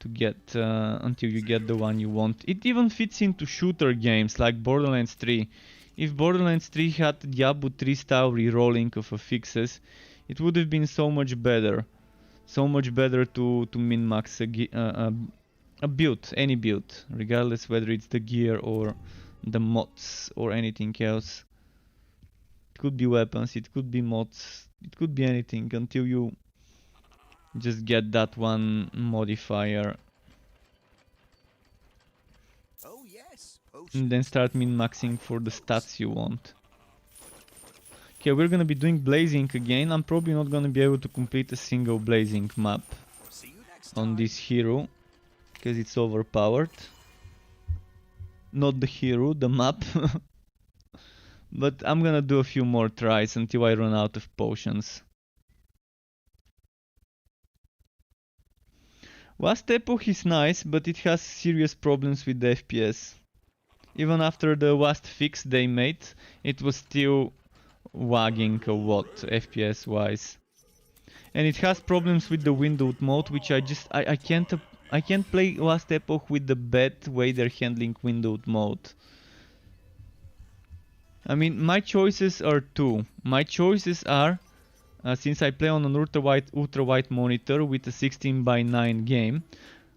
to get until you get the one you want. It even fits into shooter games like Borderlands 3. If Borderlands 3 had Diablo 3 style rerolling of affixes, it would have been so much better. So much better to min-max a build, any build, regardless whether it's the gear or the mods or anything else. It could be weapons, it could be mods, it could be anything until you just get that one modifier. Oh yes, And then start min-maxing for the stats you want. Okay, we're gonna be doing blazing again. I'm probably not gonna be able to complete a single blazing map on this hero, because it's overpowered. Not the hero, the map. But I'm gonna do a few more tries until I run out of potions. Last Epoch is nice, but it has serious problems with the FPS. Even after the last fix they made, it was still lagging a lot FPS wise. And it has problems with the windowed mode, which I can't play Last Epoch with the bad way they're handling windowed mode. I mean, my choices are two. My choices are, since I play on an ultra wide monitor with a 16:9 game,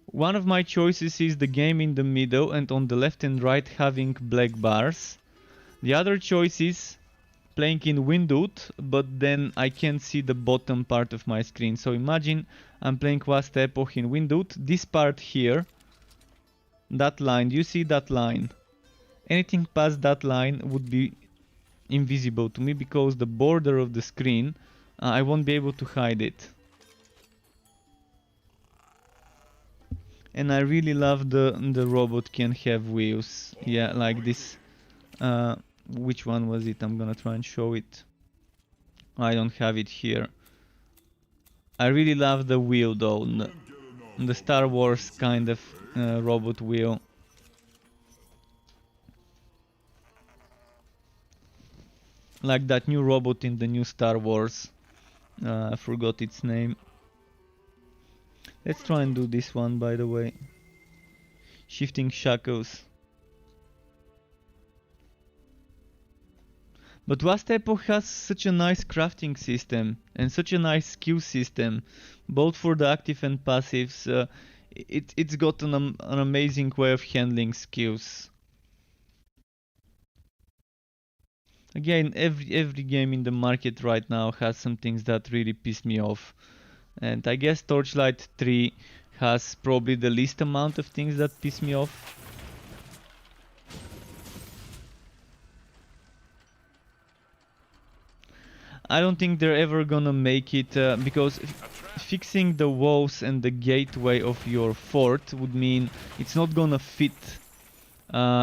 one of my choices is the game in the middle and on the left and right having black bars. The other choice is playing in windowed, but then I can't see the bottom part of my screen. So imagine I'm playing Vast Epoch in windowed. This part here, that line, you see that line? Anything past that line would be invisible to me because the border of the screen, I won't be able to hide it. And I really love the robot can have wheels. Yeah, like this. Which one was it? I'm gonna try and show it. I don't have it here. I really love the wheel though. The Star Wars kind of robot wheel. Like that new robot in the new Star Wars. I forgot its name. Let's try and do this one, by the way. Shifting shackles. But Vast Epoch has such a nice crafting system and such a nice skill system, both for the active and passives. It's got an amazing way of handling skills. Again, every game in the market right now has some things that really piss me off. And I guess Torchlight 3 has probably the least amount of things that piss me off. I don't think they're ever gonna make it because fixing the walls and the gateway of your fort would mean it's not gonna fit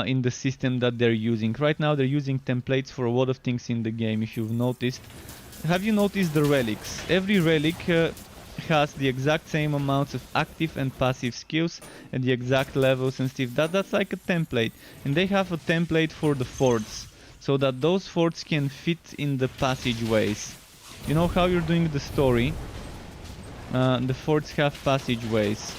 in the system that they're using. Right now they're using templates for a lot of things in the game, if you've noticed. Have you noticed the relics? Every relic has the exact same amounts of active and passive skills and the exact levels and stuff. That's like a template. And they have a template for the forts, so that those forts can fit in the passageways. You know how you're doing the story? The forts have passageways.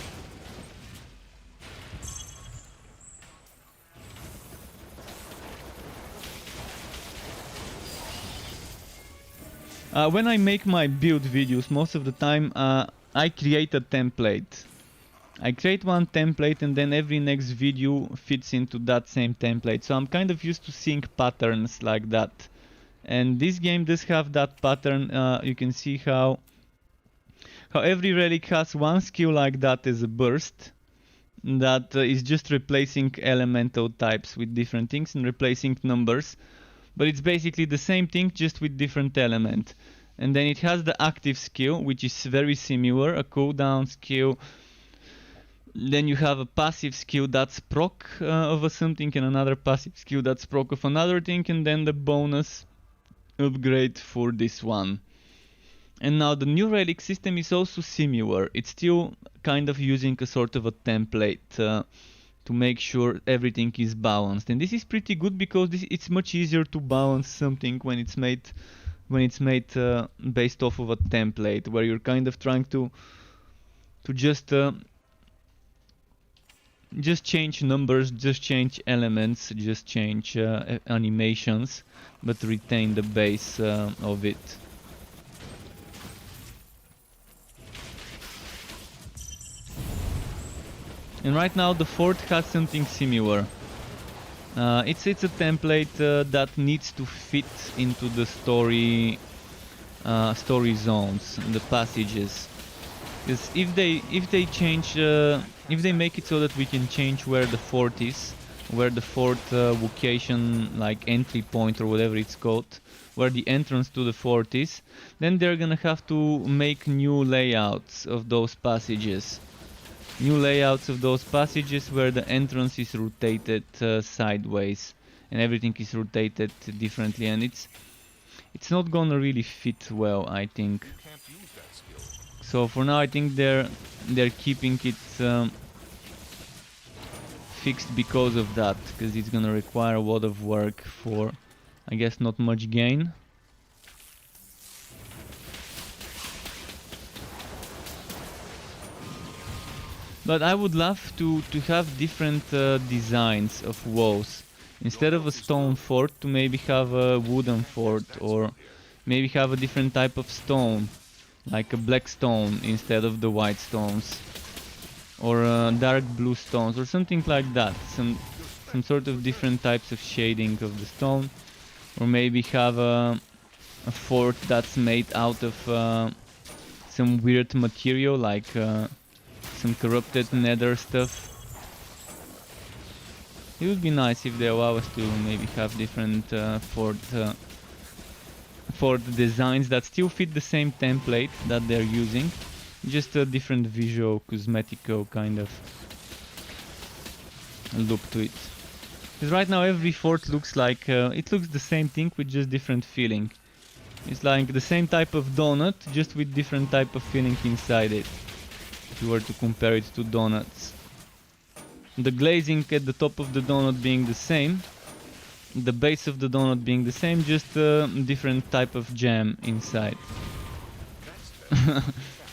When I make my build videos, most of the time I create a template. I create one template and then every next video fits into that same template. So I'm kind of used to seeing patterns like that. And this game does have that pattern. You can see how every relic has one skill like that as a burst. That is just replacing elemental types with different things and replacing numbers. But it's basically the same thing, just with different element. And then it has the active skill, which is very similar, a cooldown skill. Then you have a passive skill that's proc of a something, and another passive skill that's proc of another thing, and then the bonus upgrade for this one. And now the new relic system is also similar. It's still kind of using a sort of a template to make sure everything is balanced. And this is pretty good because it's much easier to balance something when it's made based off of a template, where you're kind of trying to just change numbers, just change elements, just change animations, but retain the base of it. And right now the fort has something similar. It's a template that needs to fit into the story zones, the passages. Because if they change, if they make it so that we can change where the fort is, where the fort location, like entry point or whatever it's called, where the entrance to the fort is, then they're gonna have to make new layouts of those passages. New layouts of those passages where the entrance is rotated sideways and everything is rotated differently, and it's not gonna really fit well, I think. So for now I think they're keeping it fixed because of that, because it's gonna require a lot of work for, I guess, not much gain. But I would love to have different designs of walls. Instead of a stone fort, to maybe have a wooden fort, or maybe have a different type of stone, like a black stone instead of the white stones, or dark blue stones, or something like that. Some sort of different types of shading of the stone. or maybe have a fort that's made out of some weird material, like some corrupted nether stuff. It would be nice if they allow us to maybe have different fort designs that still fit the same template that they're using, just a different visual, cosmetical kind of look to it. Because right now every fort looks like it looks the same thing with just different feeling. It's like the same type of donut, just with different type of filling inside it. If you were to compare it to donuts. The glazing at the top of the donut being the same. The base of the donut being the same, just a different type of jam inside.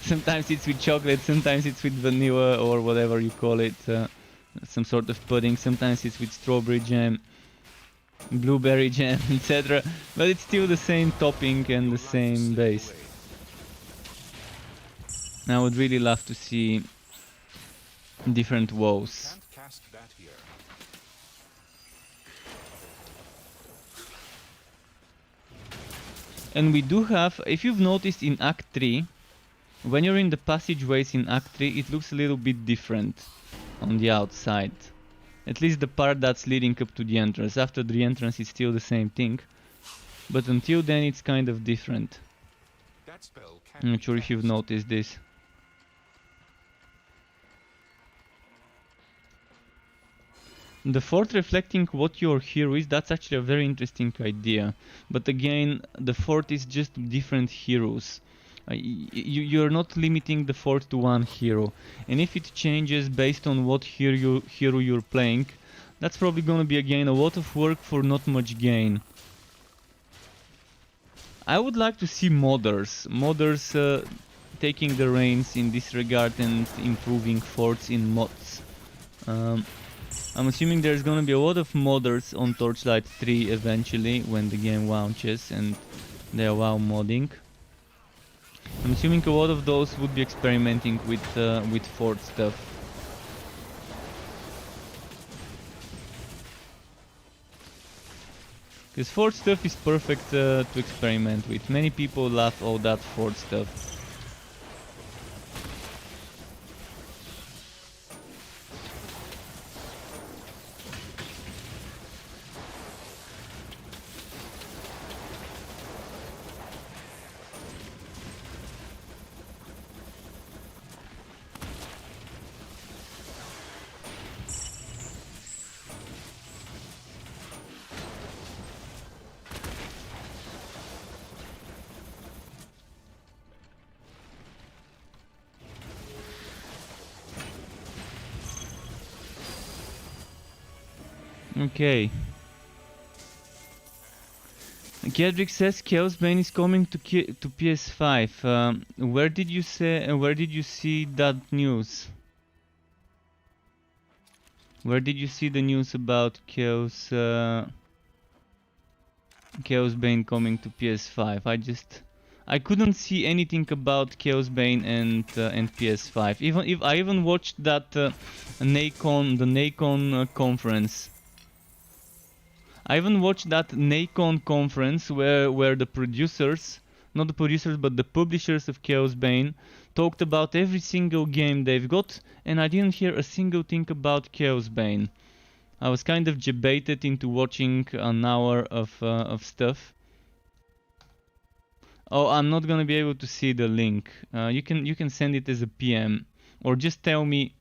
Sometimes it's with chocolate, sometimes it's with vanilla or whatever you call it. Some sort of pudding, sometimes it's with strawberry jam, blueberry jam, etc. But it's still the same topping and the same base. I would really love to see different walls. Can't cast that here. And we do have, if you've noticed in Act 3, when you're in the passageways in Act 3, it looks a little bit different on the outside. At least the part that's leading up to the entrance. After the entrance it's still the same thing. But until then it's kind of different. That spell I'm not sure if you've noticed this. The fort reflecting what your hero is, that's actually a very interesting idea. But again, the fort is just different heroes. You're not limiting the fort to one hero. And if it changes based on what hero you're playing, that's probably gonna be again a lot of work for not much gain. I would like to see modders. Modders taking the reins in this regard and improving forts in mods. I'm assuming there's gonna be a lot of modders on Torchlight 3 eventually when the game launches and they allow modding. I'm assuming a lot of those would be experimenting with fort stuff. Because fort stuff is perfect to experiment with. Many people love all that fort stuff. Okay. Kedrick says Chaos Bane is coming to PS5. Where did you see that news? Where did you see the news about Chaos Bane coming to PS5? I couldn't see anything about Chaos Bane and PS5. Even I even watched that the Nacon conference. I even watched that Nacon conference where the producers, not the producers but the publishers of Chaos Bane, talked about every single game they've got, and I didn't hear a single thing about Chaos Bane. I was kind of debated into watching an hour of stuff. Oh, I'm not gonna be able to see the link. You can send it as a PM, or just tell me.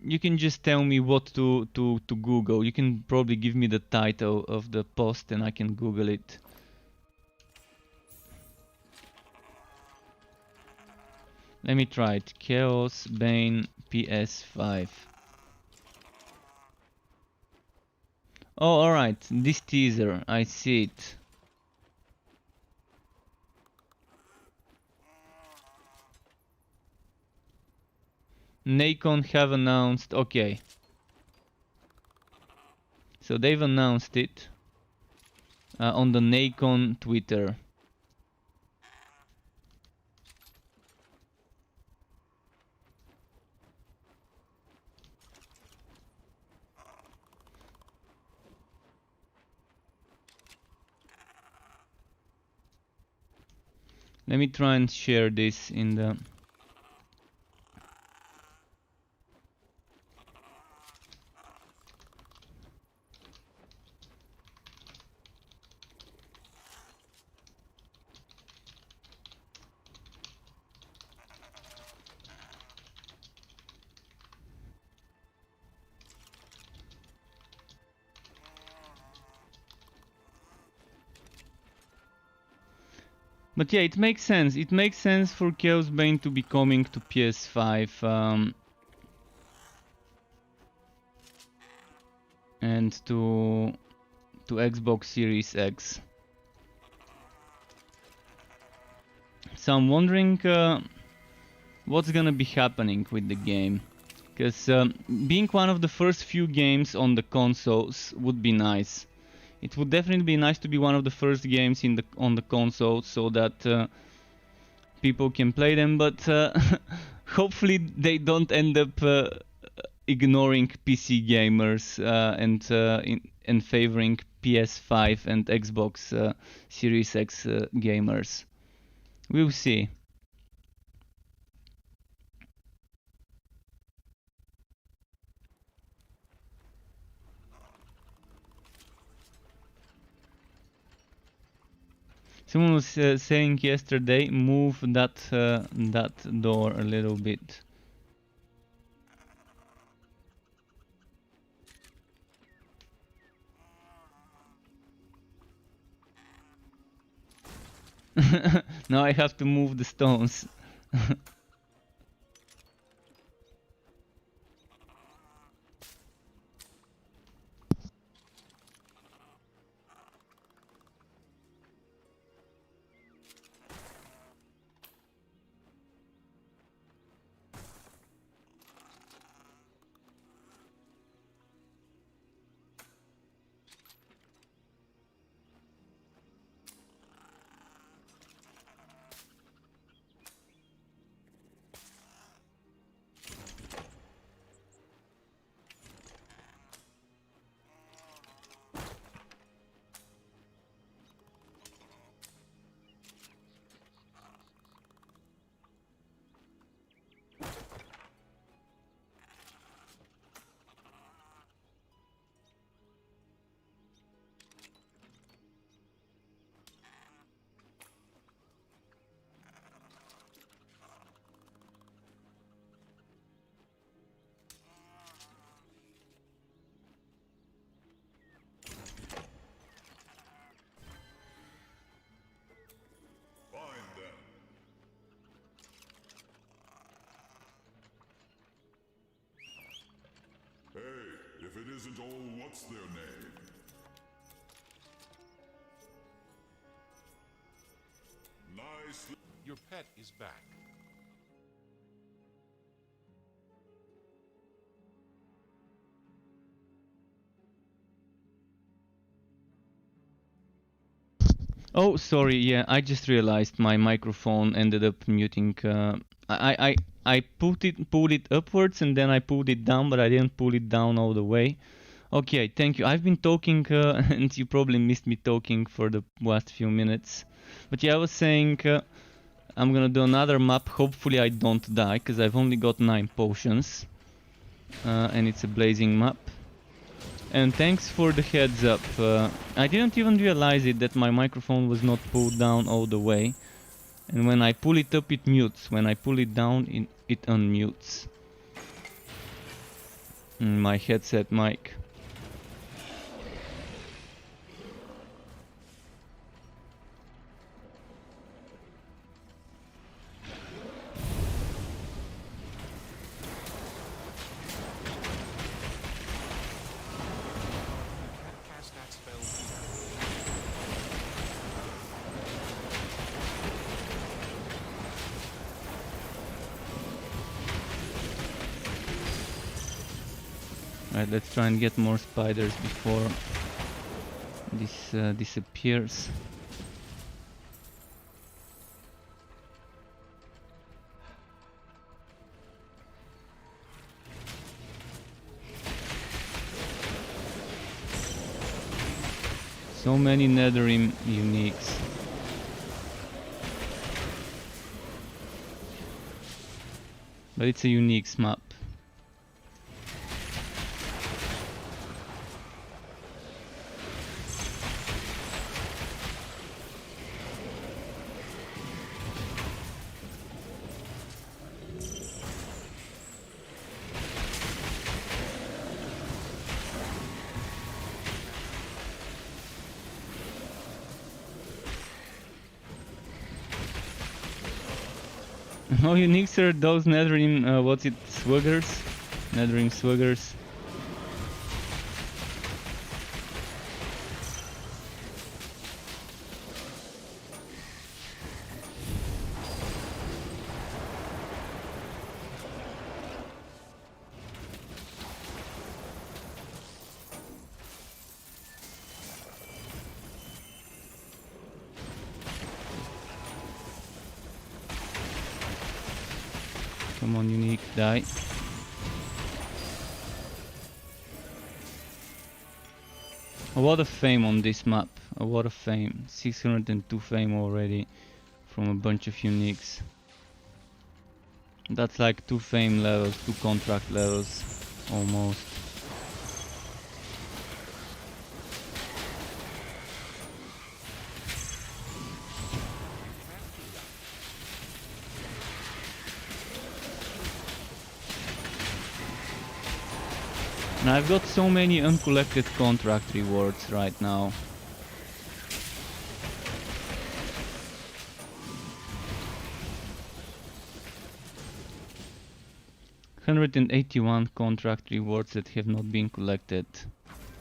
You can just tell me what to Google. You can probably give me the title of the post and I can Google it. Let me try it. Chaos Bane PS5. Oh, alright. This teaser. I see it. Nacon have announced, okay. So they've announced it on the Nacon Twitter. Let me try and share this in the... But yeah, it makes sense. It makes sense for Chaos Bane to be coming to PS5 and to Xbox Series X. So I'm wondering what's gonna be happening with the game, because being one of the first few games on the consoles would be nice. It would definitely be nice to be one of the first games on the console, so that people can play them. But hopefully they don't end up ignoring PC gamers and favoring PS5 and Xbox Series X gamers. We'll see. Someone was saying yesterday, move that door a little bit. Now I have to move the stones. Fine then. Hey, if it isn't all what's their name? Nicely. Your pet is back. Oh, sorry. Yeah, I just realized my microphone ended up muting. I pulled it upwards and then I pulled it down, but I didn't pull it down all the way. Okay, thank you. I've been talking and you probably missed me talking for the last few minutes. But yeah, I was saying I'm gonna do another map. Hopefully I don't die, because I've only got 9 potions. And it's a blazing map. And thanks for the heads up. I didn't even realize it that my microphone was not pulled down all the way. And when I pull it up it mutes. When I pull it down it unmutes. My headset mic. Cast that spell. Alright, let's try and get more spiders before this disappears. So many Netherim uniques. But it's a unique map. Oh, uniques are those Netherrim, what's it, Swaggers? Netherrim Swaggers. Come on, unique, die. A lot of fame on this map, a lot of fame. 602 fame already from a bunch of uniques. That's like 2 fame levels, 2 contract levels, almost. And I've got so many uncollected contract rewards right now. $181 contract rewards that have not been collected.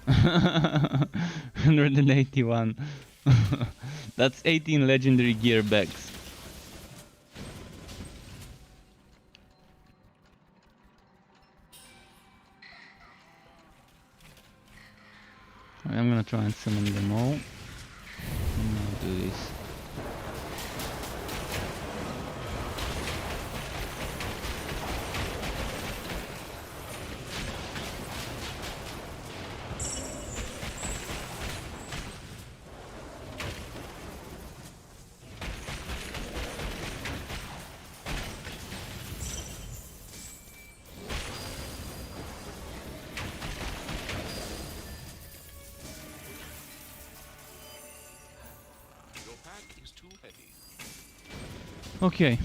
181. That's 18 legendary gear bags. I'm gonna try and summon them all. And I'll do this. Your pack is too heavy. Okay.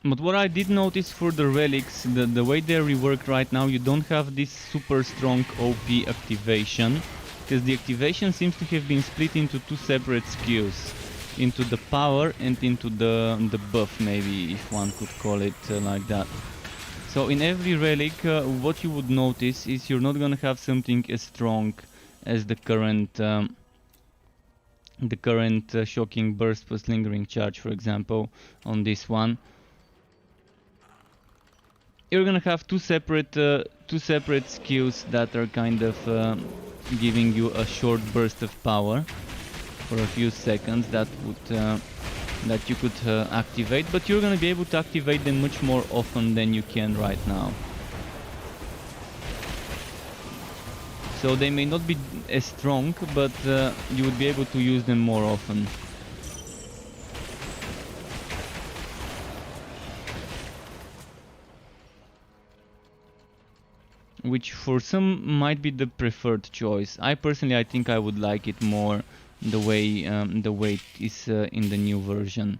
But what I did notice for the relics, the way they're reworked right now, you don't have this super strong OP activation, because the activation seems to have been split into 2 separate SKUs, into the power and into the buff, maybe, if one could call it like that. So in every relic, what you would notice is you're not gonna have something as strong as the current shocking burst plus lingering charge, for example, on this one. You're gonna have two separate skills that are kind of giving you a short burst of power for a few seconds that you could activate, but you're gonna be able to activate them much more often than you can right now. So they may not be as strong, but you would be able to use them more often. Which for some might be the preferred choice. I think I would like it more the way it is in the new version.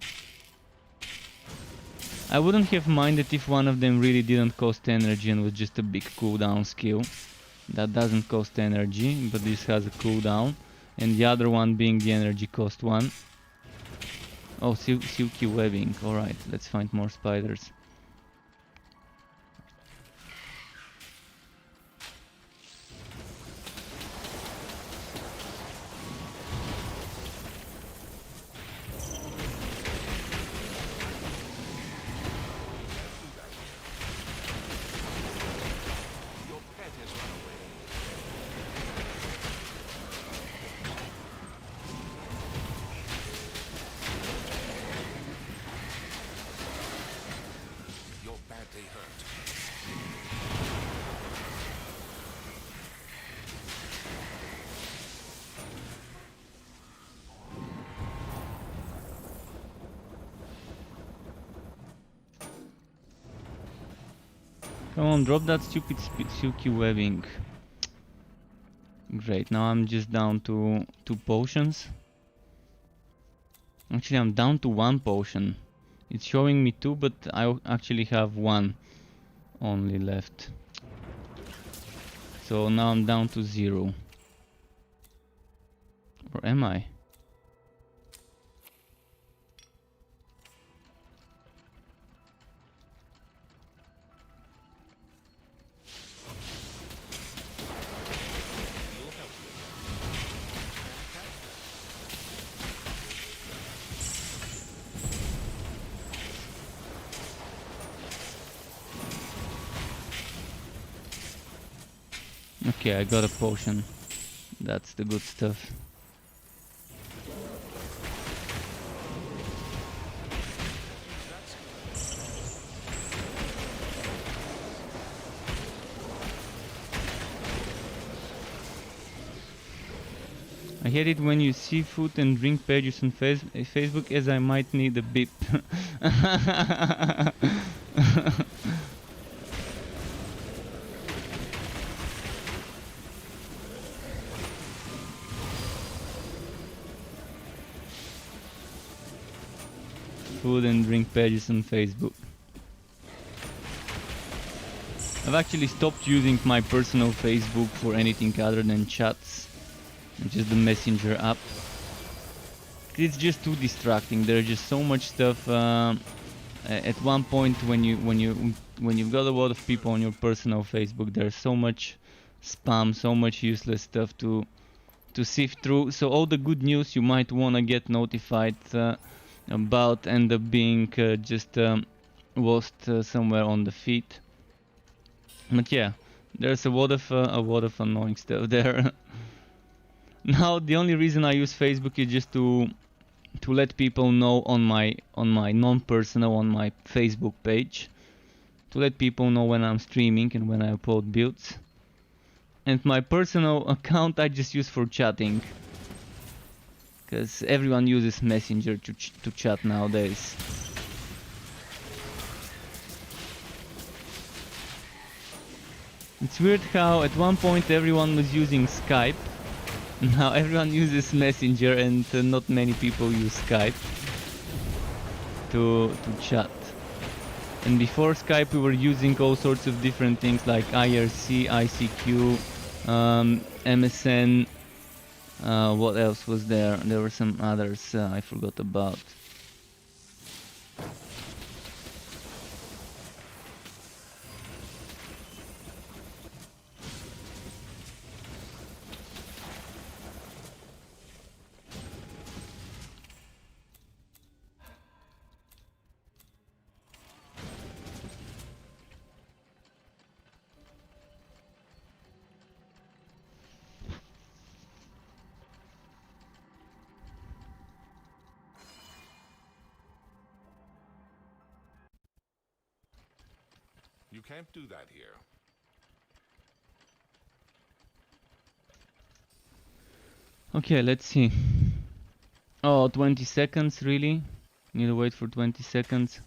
I wouldn't have minded if one of them really didn't cost energy and was just a big cooldown skill. That doesn't cost energy, but this has a cooldown. And the other one being the energy cost one. Oh, silky webbing. Alright, let's find more spiders. Your pet has run away. Come on, drop that stupid silky webbing. Great, now I'm just down to 2 potions. Actually, I'm down to 1 potion. It's showing me 2, but I actually have 1 only left. So now I'm down to 0. Or am I? Okay, I got a potion. That's the good stuff. I hate it when you see food and drink pages on Facebook, as I might need a bip. Food and drink pages on Facebook. I've actually stopped using my personal Facebook for anything other than chats. Just the messenger app. It's just too distracting. There's just so much stuff. At one point, when you've got a lot of people on your personal Facebook, there's so much spam, so much useless stuff to sift through. So all the good news you might wanna get notified about end up being just lost somewhere on the feed. But yeah, there's a lot of annoying stuff there. Now the only reason I use Facebook is just to let people know on my non-personal, on my Facebook page, to let people know when I'm streaming and when I upload builds. And my personal account I just use for chatting, because everyone uses Messenger to chat nowadays. It's weird how at one point everyone was using Skype. Now everyone uses Messenger, and not many people use Skype to chat. And before Skype we were using all sorts of different things like IRC, ICQ, MSN, what else was there? There were some others I forgot about. You can't do that here. Okay, let's see. Oh, 20 seconds, really? Need to wait for 20 seconds.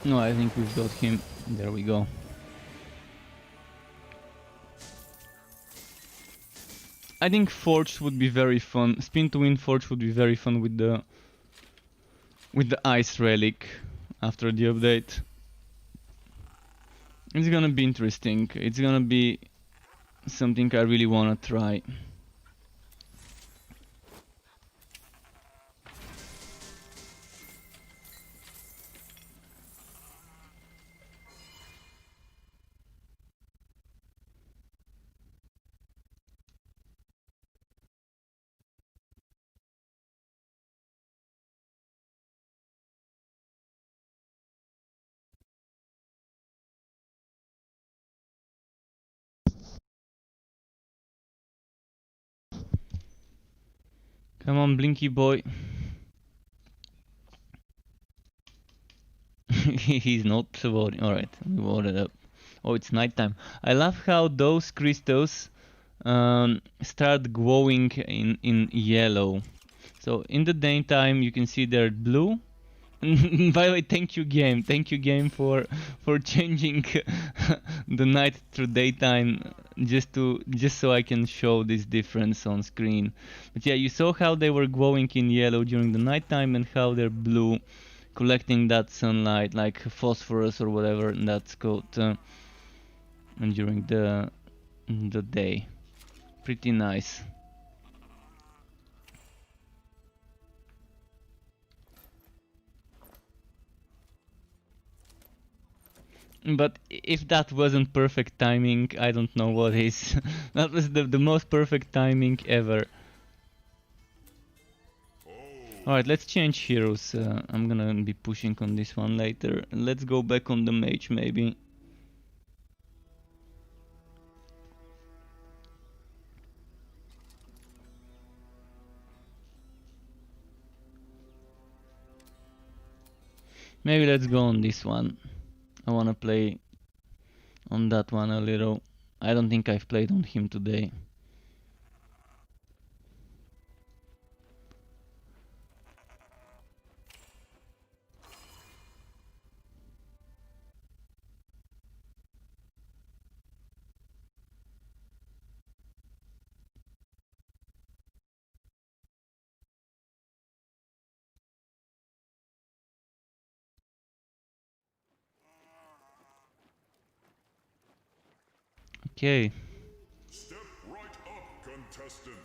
No, I think we've got him. There we go. I think Forge would be very fun. Spin to win Forge would be very fun with the ice relic after the update. It's gonna be interesting. It's gonna be something I really wanna try. Come on, Blinky boy. He's not voting. Alright, we voted up. Oh, it's nighttime. I love how those crystals start glowing in yellow. So in the daytime you can see they're blue. By the way, thank you game for changing the night to daytime just so I can show this difference on screen. But yeah, you saw how they were glowing in yellow during the nighttime and how they're blue, collecting that sunlight like phosphorus or whatever that's called, and during the day. Pretty nice. But if that wasn't perfect timing, I don't know what is. That was the most perfect timing ever. Alright, let's change heroes. I'm gonna be pushing on this one later. Let's go back on the mage maybe. Maybe let's go on this one. I wanna play on that one a little. I don't think I've played on him today. Okay. Step right up, contestant.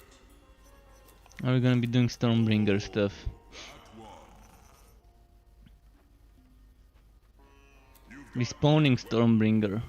Are we gonna be doing Stormbringer stuff? Respawning Stormbringer.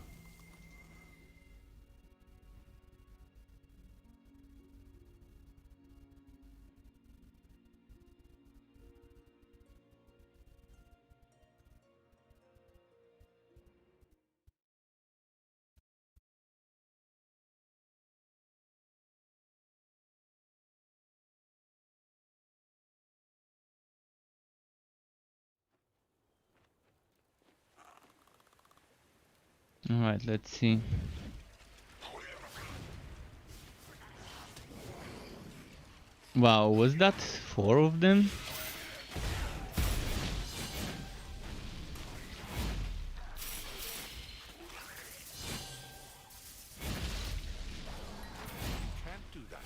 Alright, let's see. Wow, was that 4 of them? Can't do that.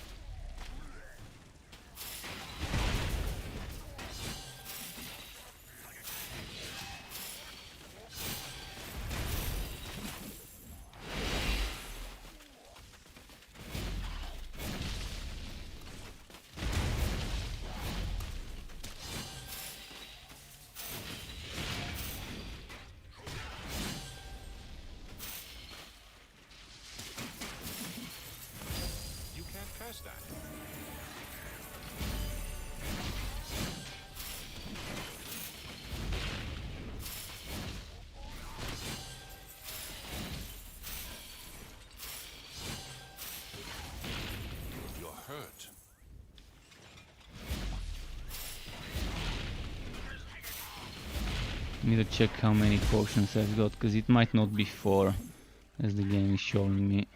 You can't cast that. You're hurt. Need to check how many potions I've got, because it might not be 4, as the game is showing me.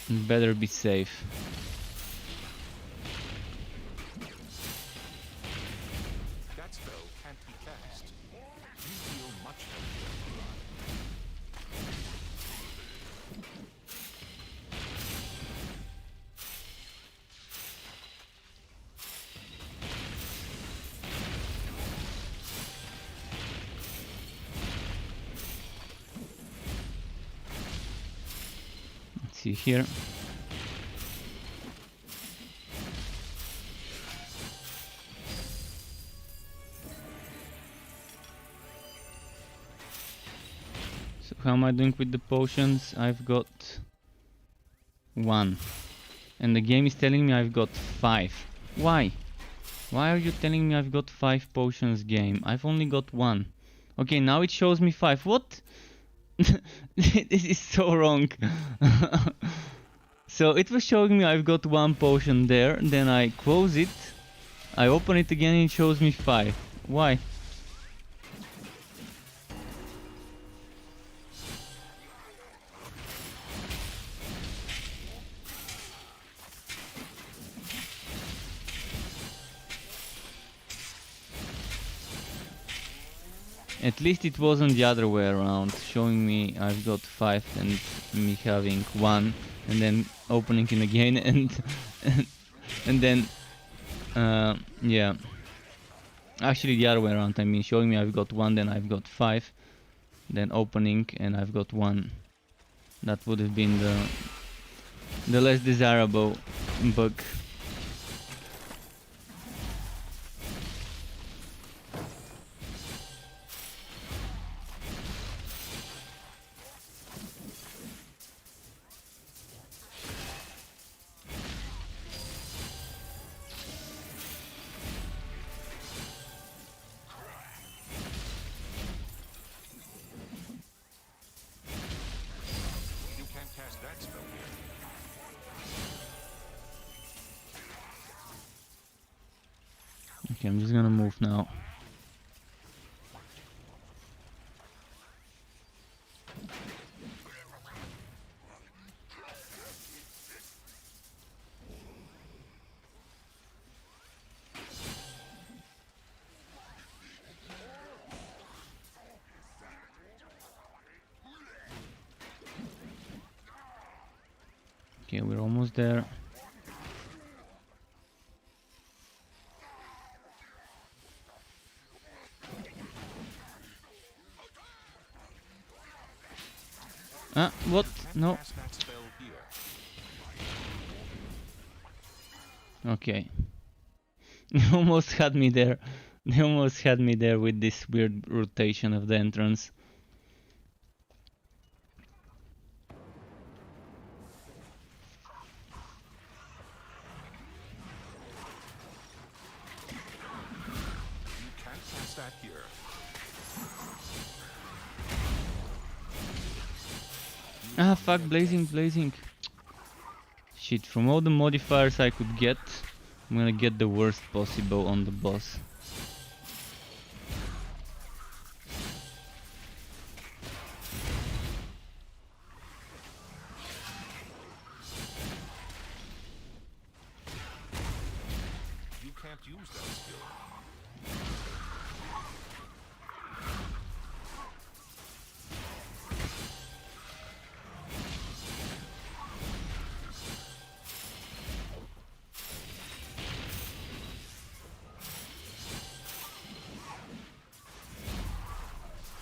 Better be safe. That spell can't be cast. You feel much healthier. Let's see here. So how am I doing with the potions? I've got 1. And the game is telling me I've got 5. Why? Why are you telling me I've got 5 potions, game? I've only got 1. Okay, now it shows me 5. What? This is so wrong. So it was showing me I've got 1 potion there, then I close it, I open it again and it shows me 5. Why? At least it wasn't the other way around, showing me I've got 5 and me having 1, and then opening it again and then yeah. Actually the other way around, I mean showing me I've got 1, then I've got 5, then opening and I've got 1. That would have been the less desirable bug. You can't cast that spell here. Okay, I'm just gonna move now. Okay, we're almost there. Ah, what? Can't No. cast that spell here. Okay. They almost had me there. They almost had me there with this weird rotation of the entrance. You can't cast that here. Ah, fuck, blazing. Shit, from all the modifiers I could get, I'm gonna get the worst possible on the boss. You can't use that skill.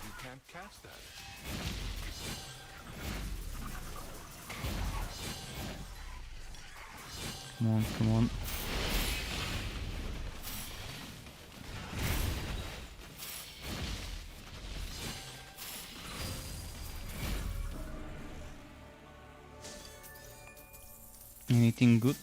You can't cast that. Come on. Anything good?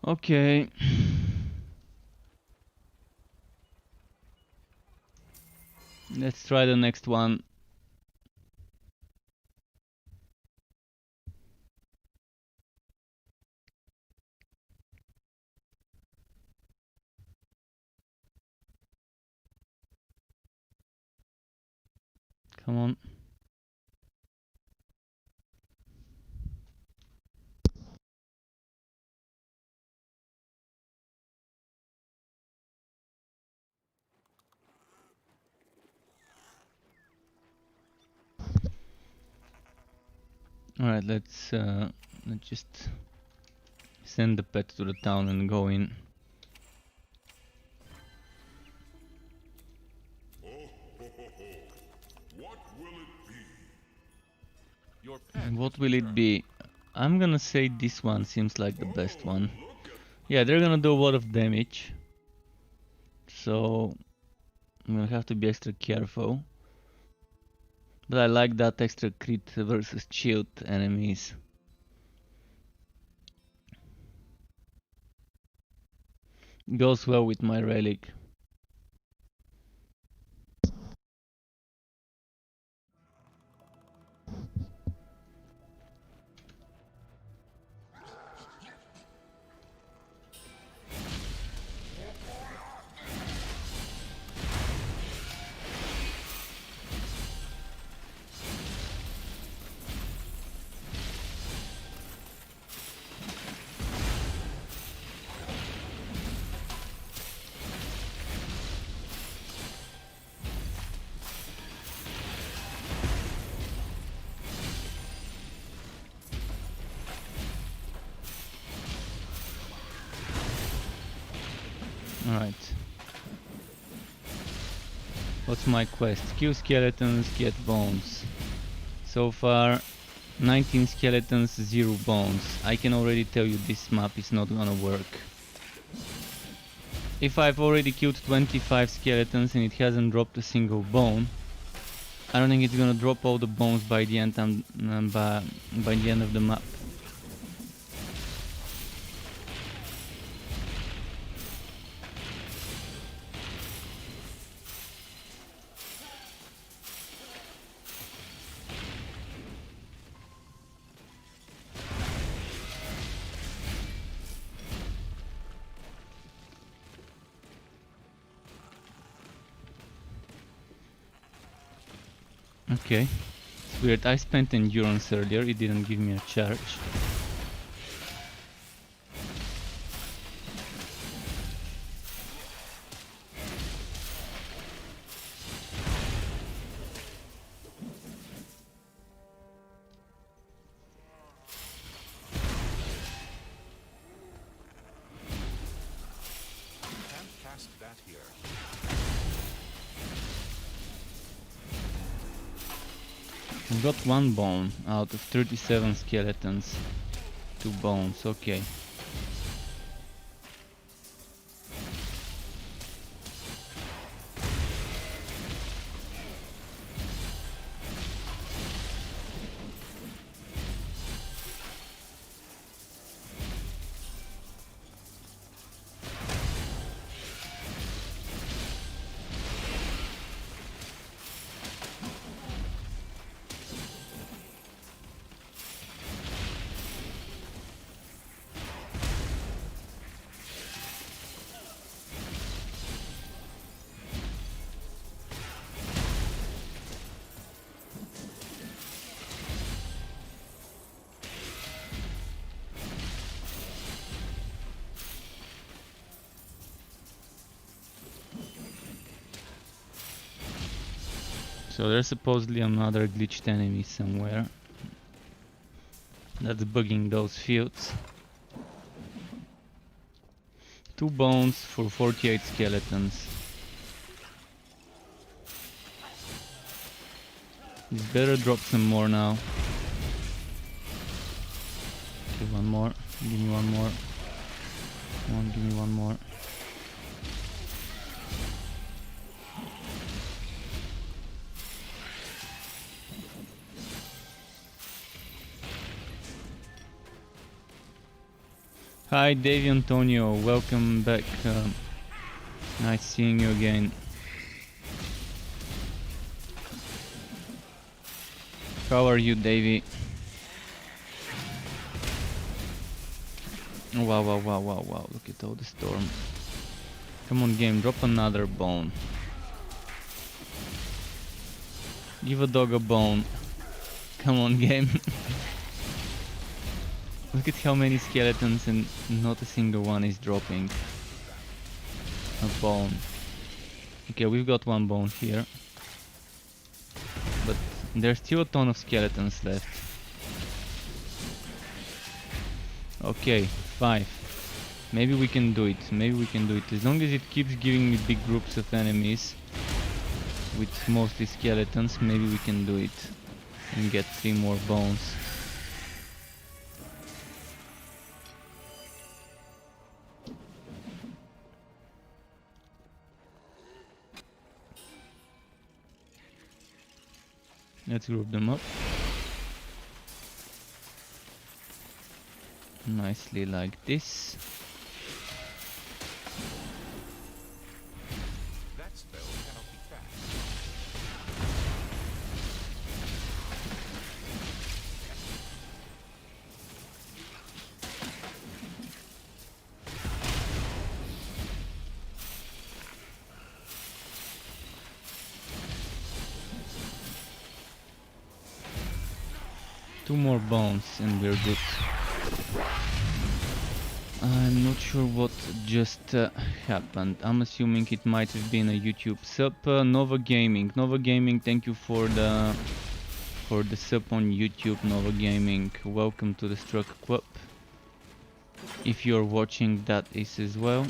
Okay. Let's try the next one. Come on. Alright, let's just send the pet to the town and go in. What will it be? Your pet. And what will it be? I'm gonna say this one seems like the best one. Yeah, they're gonna do a lot of damage. so I'm gonna have to be extra careful. But I like that extra crit versus shield enemies. Goes well with my relic. Alright. What's my quest? Kill skeletons, get bones. So far, 19 skeletons, 0 bones. I can already tell you this map is not gonna work. If I've already killed 25 skeletons and it hasn't dropped a single bone, I don't think it's gonna drop all the bones by the end by the end of the map. Okay, it's weird. I spent endurance earlier, it didn't give me a charge. Can't cast that here. I've got 1 bone out of 37 skeletons. 2 bones, okay. So there's supposedly another glitched enemy somewhere that's bugging those fields. 2 bones for 48 skeletons. This better drop some more now. Okay, 1 more. Give me 1 more. Come on, give me 1 more. Hi Davey Antonio, welcome back. Nice seeing you again. How are you, Davey? Wow, wow, wow, wow, wow, look at all the storm. Come on game, drop another bone. Give a dog a bone. Come on game. Look at how many skeletons and not a single one is dropping a bone. Okay, we've got 1 bone here. But there's still a ton of skeletons left. Okay, 5. Maybe we can do it, maybe we can do it. As long as it keeps giving me big groups of enemies with mostly skeletons, maybe we can do it and get 3 more bones. Let's group them up. Nicely like this. That spell cannot be cast. Two more bones and we're good. I'm not sure what just happened. I'm assuming it might have been a YouTube sub. Nova Gaming. Nova Gaming, thank you for the sub on YouTube. Nova Gaming, welcome to the Struck Club. If you're watching, that is as well.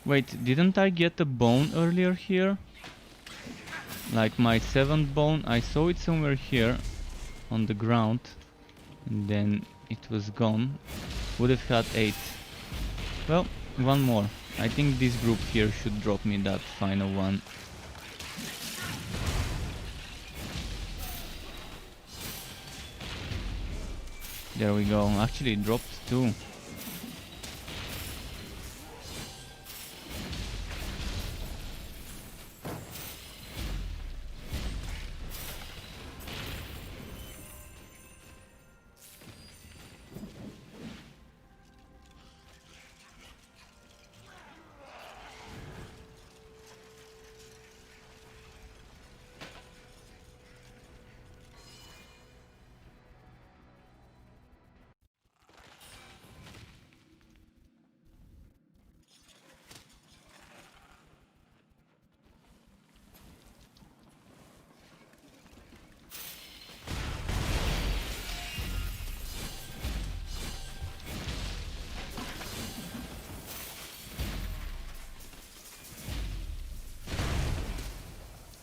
Wait, didn't I get a bone earlier here? Like my 7th bone, I saw it somewhere here on the ground and then it was gone. Would have had 8. Well, one more. I think this group here should drop me that final one. There we go. Actually it dropped 2.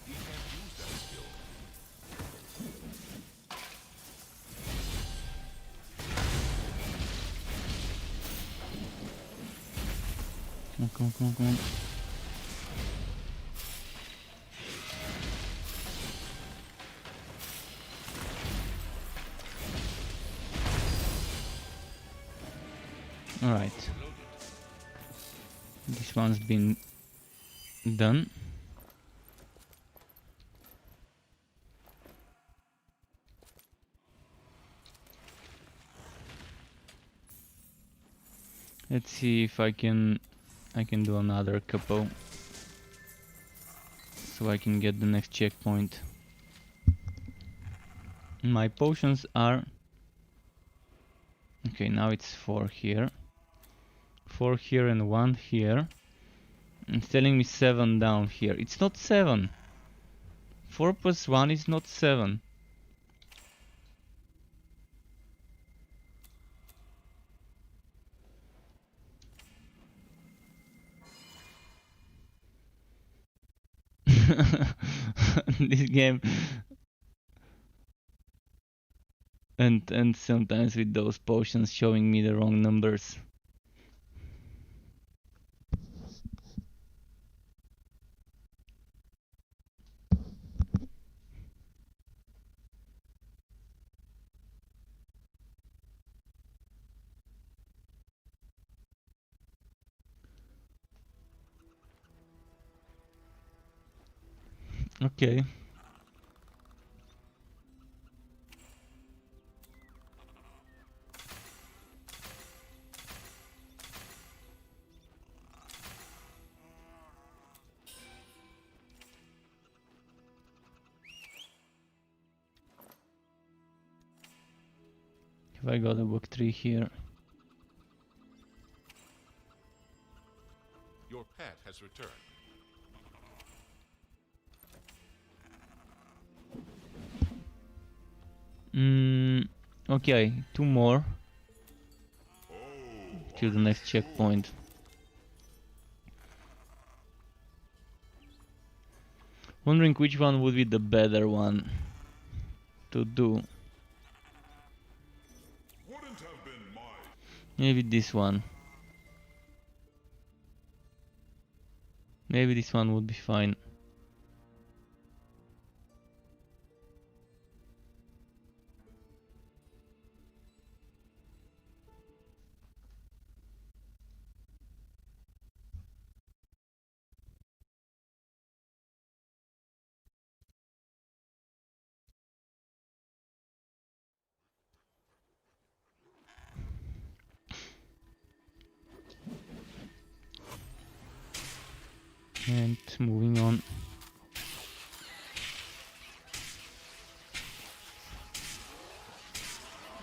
He can't use that skill. Come on, come on, come on. Alright. This one's been done. Let's see if I can do another couple so I can get the next checkpoint. My potions are okay, now it's 4 here. 4 here and 1 here. It's telling me 7 down here. It's not 7. 4 plus 1 is not 7. This game and sometimes with those potions showing me the wrong numbers. Okay. Have I got a book 3 here? Your pet has returned. Okay, 2 more to the next checkpoint. Wondering which one would be the better one to do. Wouldn't have been my Maybe this one. Maybe this one would be fine. And moving on.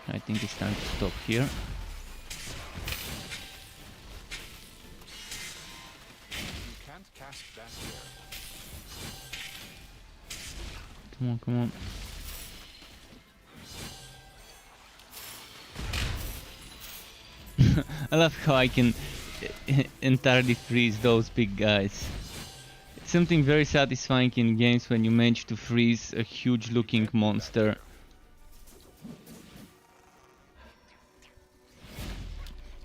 I think it's time to stop here. You can't cast that here. Come on, come on. I love how I can entirely freeze those big guys. It's something very satisfying in games when you manage to freeze a huge looking monster.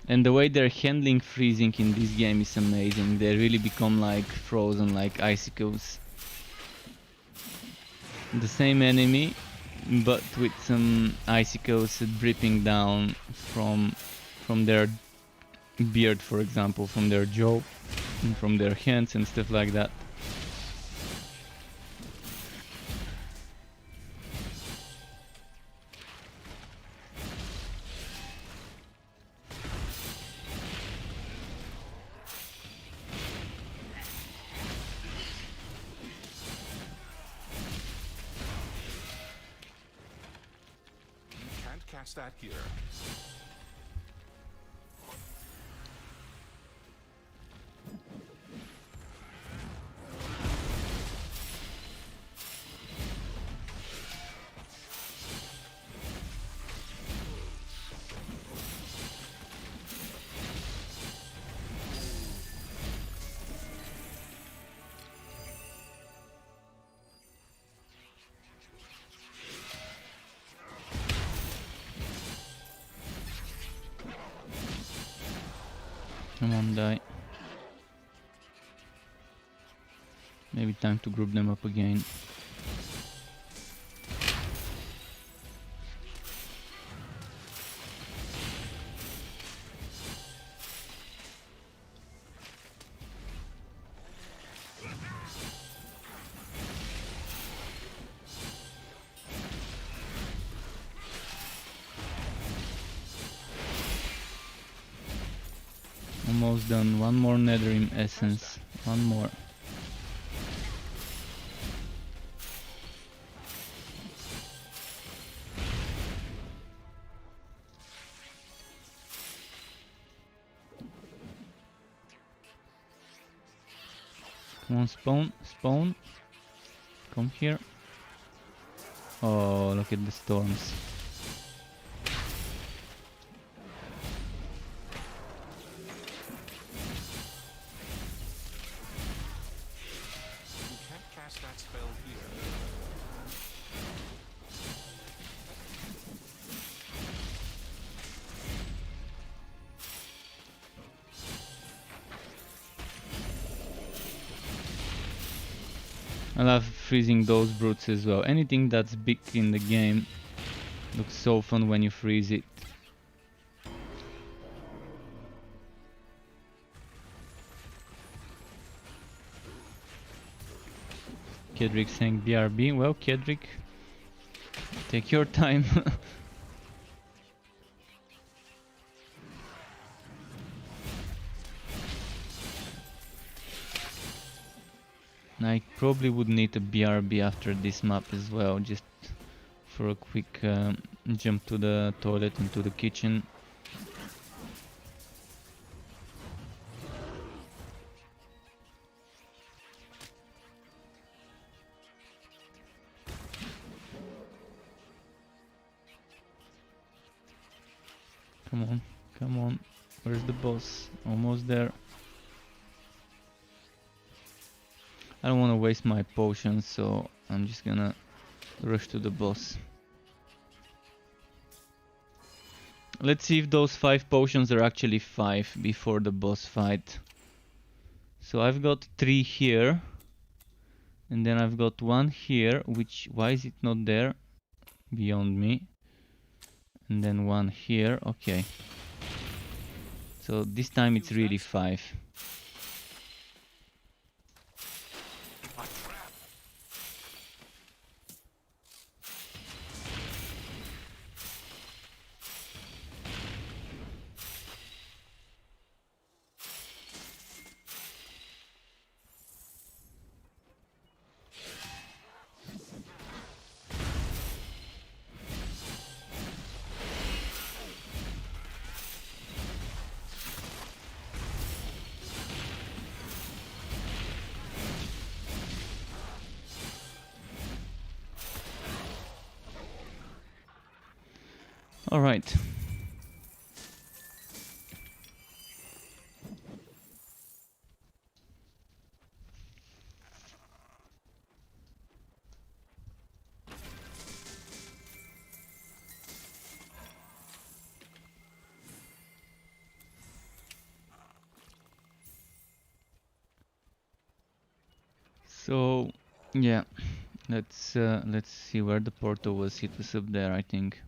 And the way they're handling freezing in this game is amazing. They really become like frozen, like icicles. The same enemy, but with some icicles dripping down from their beard, for example, from their jaw, and from their hands and stuff like that. You can't cast that here. Come on, die. Maybe time to group them up again. Almost done. One more Netherrim essence. One more. Come on, spawn, spawn. Come here. Oh, look at the storms. You can't cast that spell here. I love freezing those brutes as well. Anything that's big in the game looks so fun when you freeze it. Kedrick saying BRB. Well, Kedrick, take your time. I probably would need a BRB after this map as well, just for a quick jump to the toilet and to the kitchen. Come on, come on. Where's the boss? Almost there. I don't want to waste my potions, so I'm just gonna rush to the boss. Let's see if those 5 potions are actually 5 before the boss fight. So I've got 3 here. And then I've got 1 here, which, why is it not there? Beyond me. And then 1 here, okay. So this time it's really 5. All right. So yeah, let's see where the portal was. It was up there, I think.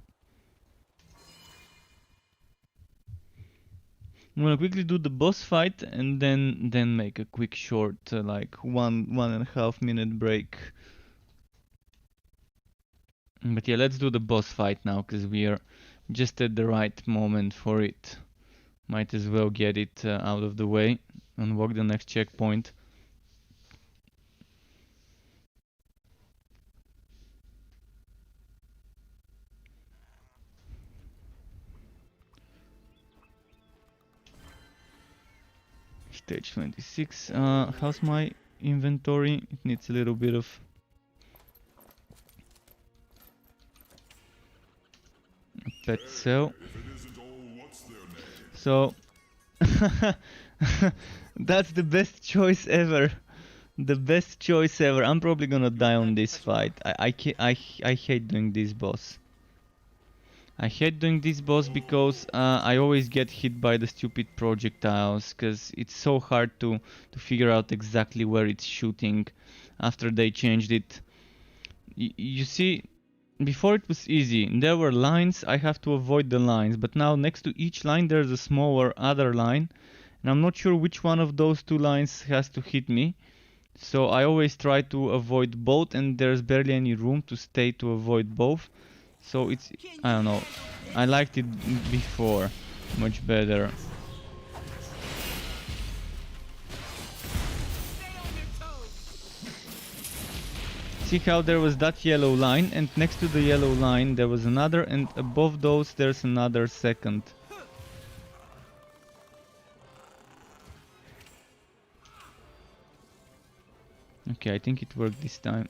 I'm gonna quickly do the boss fight and then make a quick short like 1.5 minute break. But yeah, let's do the boss fight now, because we are just at the right moment for it. Might as well get it out of the way, unlock the next checkpoint. Stage 26. How's my inventory? It needs a little bit of pet cell. So that's the best choice ever. The best choice ever. I'm probably gonna die on this fight. I hate doing this boss. I hate doing this boss because I always get hit by the stupid projectiles, because it's so hard to figure out exactly where it's shooting after they changed it. You see, before it was easy. There were lines, I have to avoid the lines, but now next to each line there's a smaller other line, and I'm not sure which one of those 2 lines has to hit me. So I always try to avoid both, and there's barely any room to stay to avoid both. So it's, I don't know, I liked it before much better. See how there was that yellow line, and next to the yellow line there was another, and above those there's another second. Okay, I think it worked this time.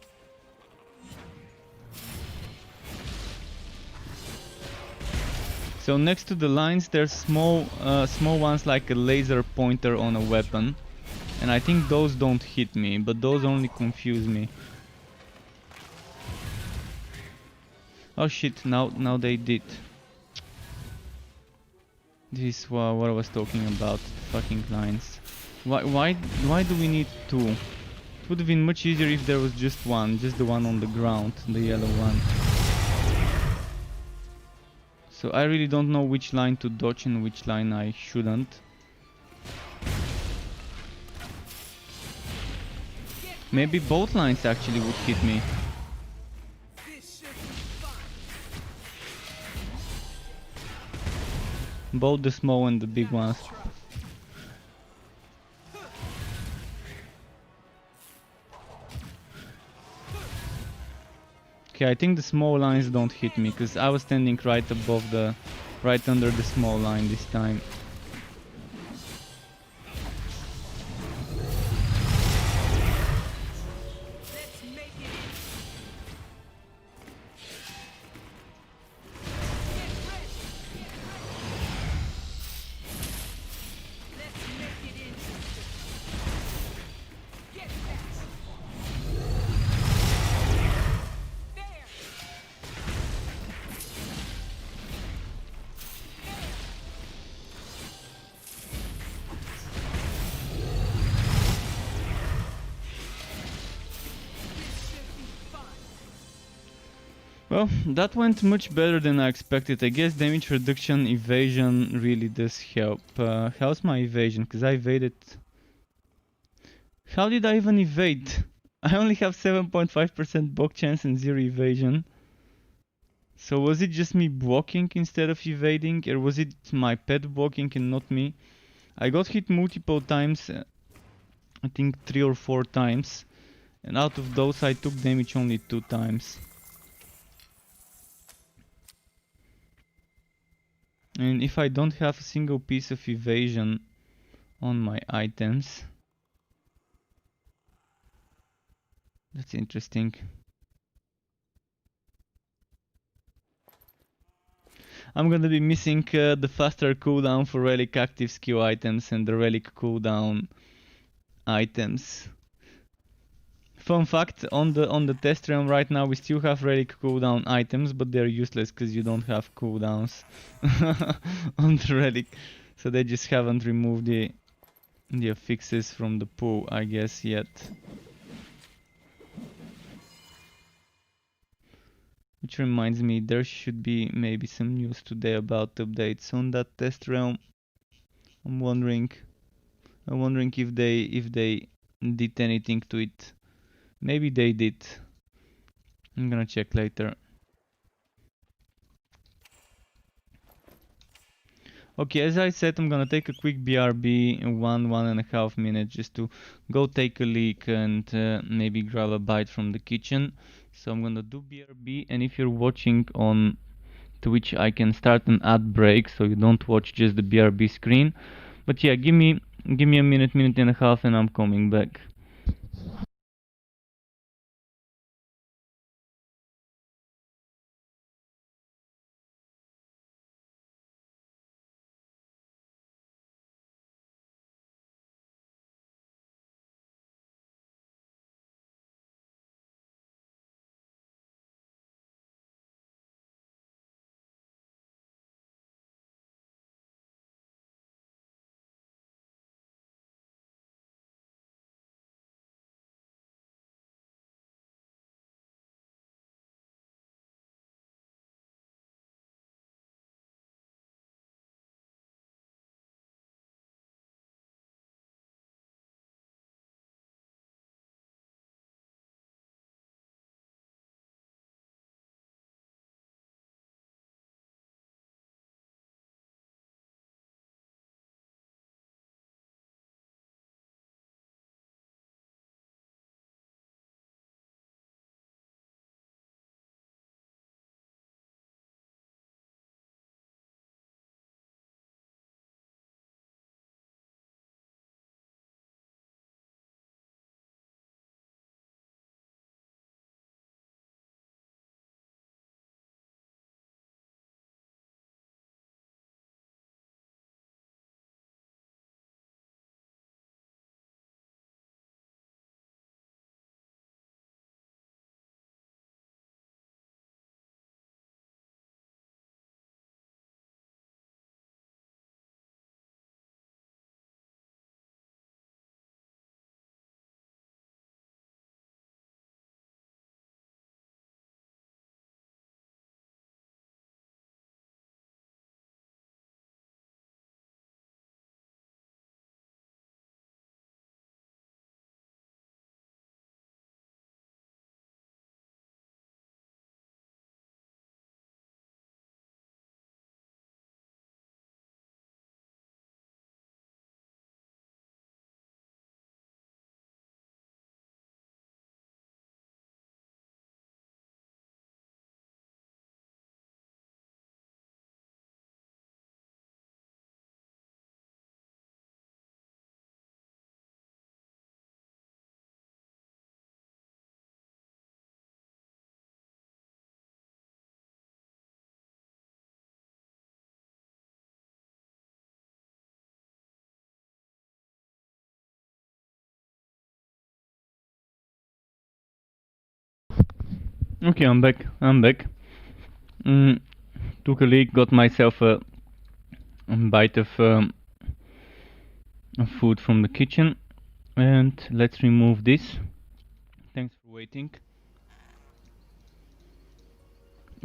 So next to the lines there's small ones like a laser pointer on a weapon, and I think those don't hit me, but those only confuse me. Oh shit, now they did. This is what I was talking about, fucking lines. Why do we need 2? It would have been much easier if there was just one, just the one on the ground, the yellow one. So I really don't know which line to dodge and which line I shouldn't. Maybe both lines actually would hit me. Both the small and the big ones. Okay, I think the small lines don't hit me, because I was standing right under the small line this time. Well, that went much better than I expected. I guess damage reduction, evasion really does help. How's my evasion? Because I evaded... How did I even evade? I only have 7.5% block chance and 0 evasion. So was it just me blocking instead of evading? Or was it my pet blocking and not me? I got hit multiple times. I think 3 or 4 times. And out of those I took damage only 2 times. And if I don't have a single piece of evasion on my items, that's interesting. I'm gonna be missing the faster cooldown for relic active skill items and the relic cooldown items. Fun fact, on the test realm right now we still have relic cooldown items, but they're useless because you don't have cooldowns on the relic. So they just haven't removed the affixes from the pool, I guess, yet. Which reminds me, there should be maybe some news today about updates on that test realm. I'm wondering if they did anything to it. Maybe they did. I'm gonna check later. Okay, as I said, I'm gonna take a quick BRB in 1.5 minutes just to go take a leak and maybe grab a bite from the kitchen. So I'm gonna do BRB, and if you're watching on Twitch, I can start an ad break so you don't watch just the BRB screen. But yeah, give me a minute and a half, and I'm coming back. Okay, I'm back. Took a leak, got myself a bite of food from the kitchen, and let's remove this. Thanks for waiting.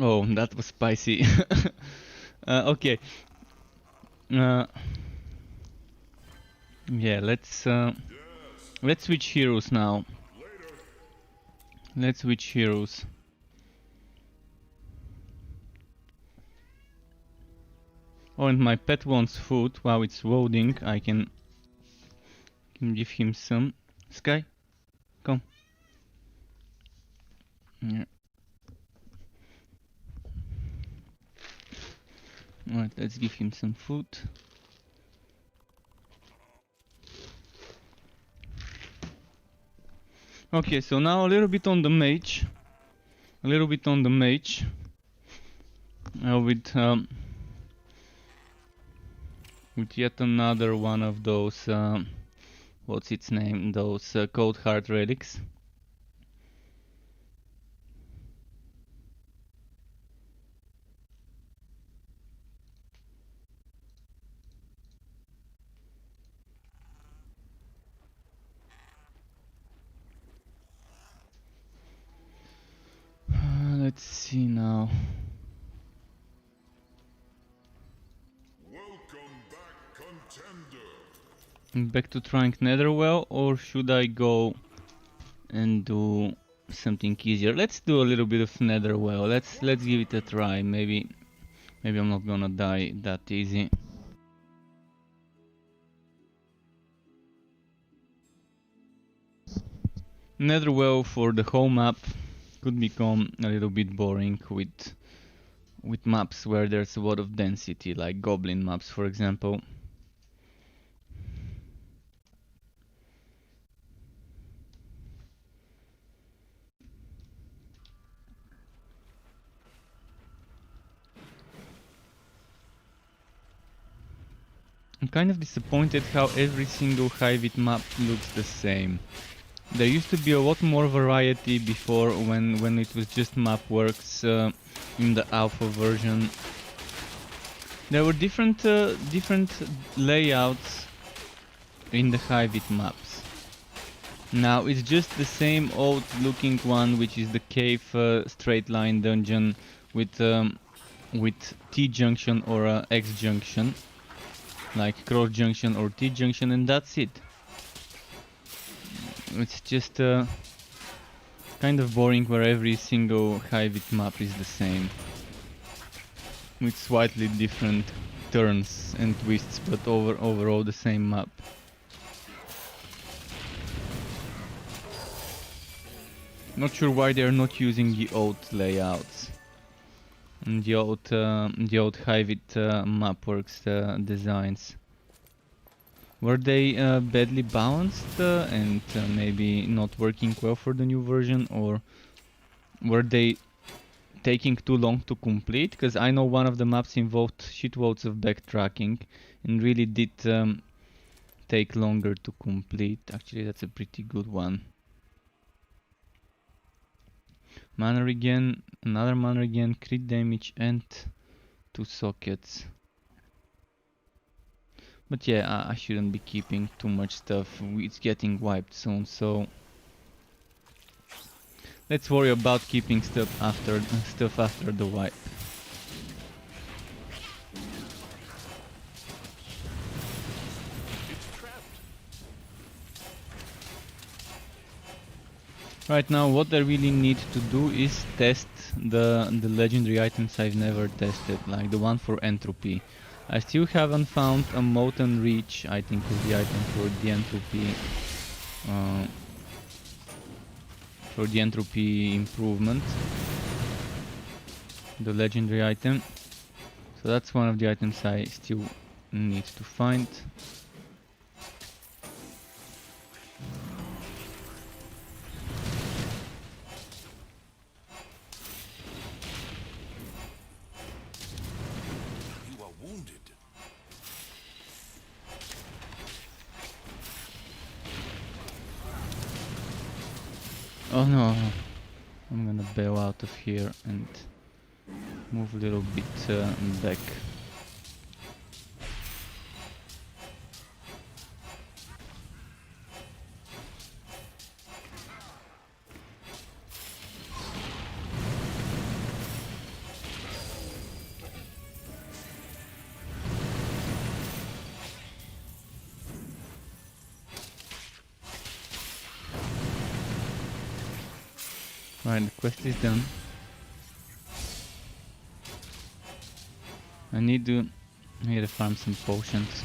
Oh, that was spicy. Okay. Uh, yeah, let's switch heroes now. Let's switch heroes. Oh, and my pet wants food. While it's loading, I can give him some. Sky, come. Yeah. Alright, let's give him some food. Okay, so now a little bit on the mage. A little bit on the mage. With yet another one of those, what's its name? Those cold heart relics. Let's see now. Welcome back, contender. Back to trying Netherwell, or should I go and do something easier? Let's do a little bit of Netherwell. Let's give it a try. Maybe I'm not gonna die that easy. Netherwell for the whole map could become a little bit boring with maps where there's a lot of density, like goblin maps, for example. I'm kind of disappointed how every single Hivit map looks the same. There used to be a lot more variety before when it was just Mapworks in the alpha version. There were different layouts in the Hivit maps. Now it's just the same old looking one, which is the cave straight line dungeon with T-junction or X-junction, like cross junction or T-junction, and that's it. It's just kind of boring where every single Hivit map is the same, with slightly different turns and twists, but overall the same map. Not sure why they're not using the old layouts and the old Hivit Mapworks designs. Were they badly balanced and maybe not working well for the new version, or were they taking too long to complete? Because I know one of the maps involved shitloads of backtracking and really did take longer to complete. Actually, that's a pretty good one. Mana regen, another mana regen, crit damage, and 2 sockets. But yeah, I shouldn't be keeping too much stuff. It's getting wiped soon, so let's worry about keeping stuff after the wipe. Right now, what I really need to do is test the legendary items I've never tested, like the one for entropy. I still haven't found a Molten Reach, I think is the item for the entropy improvement. The legendary item. So that's one of the items I still need to find. Oh no, I'm gonna bail out of here and move a little bit back. Alright, the quest is done. I need to farm some potions.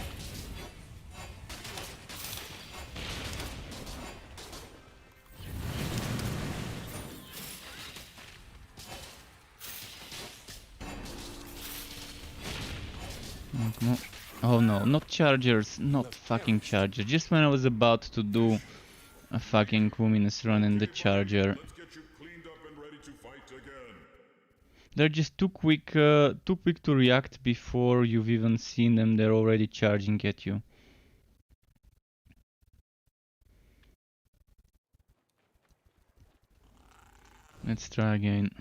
Come on. Oh no, not chargers, not fucking charger. Just when I was about to do a fucking luminous run in the charger. Let's get you cleaned up and ready to fight again. They're just too quick to react before you've even seen them. They're already charging at you. Let's try again.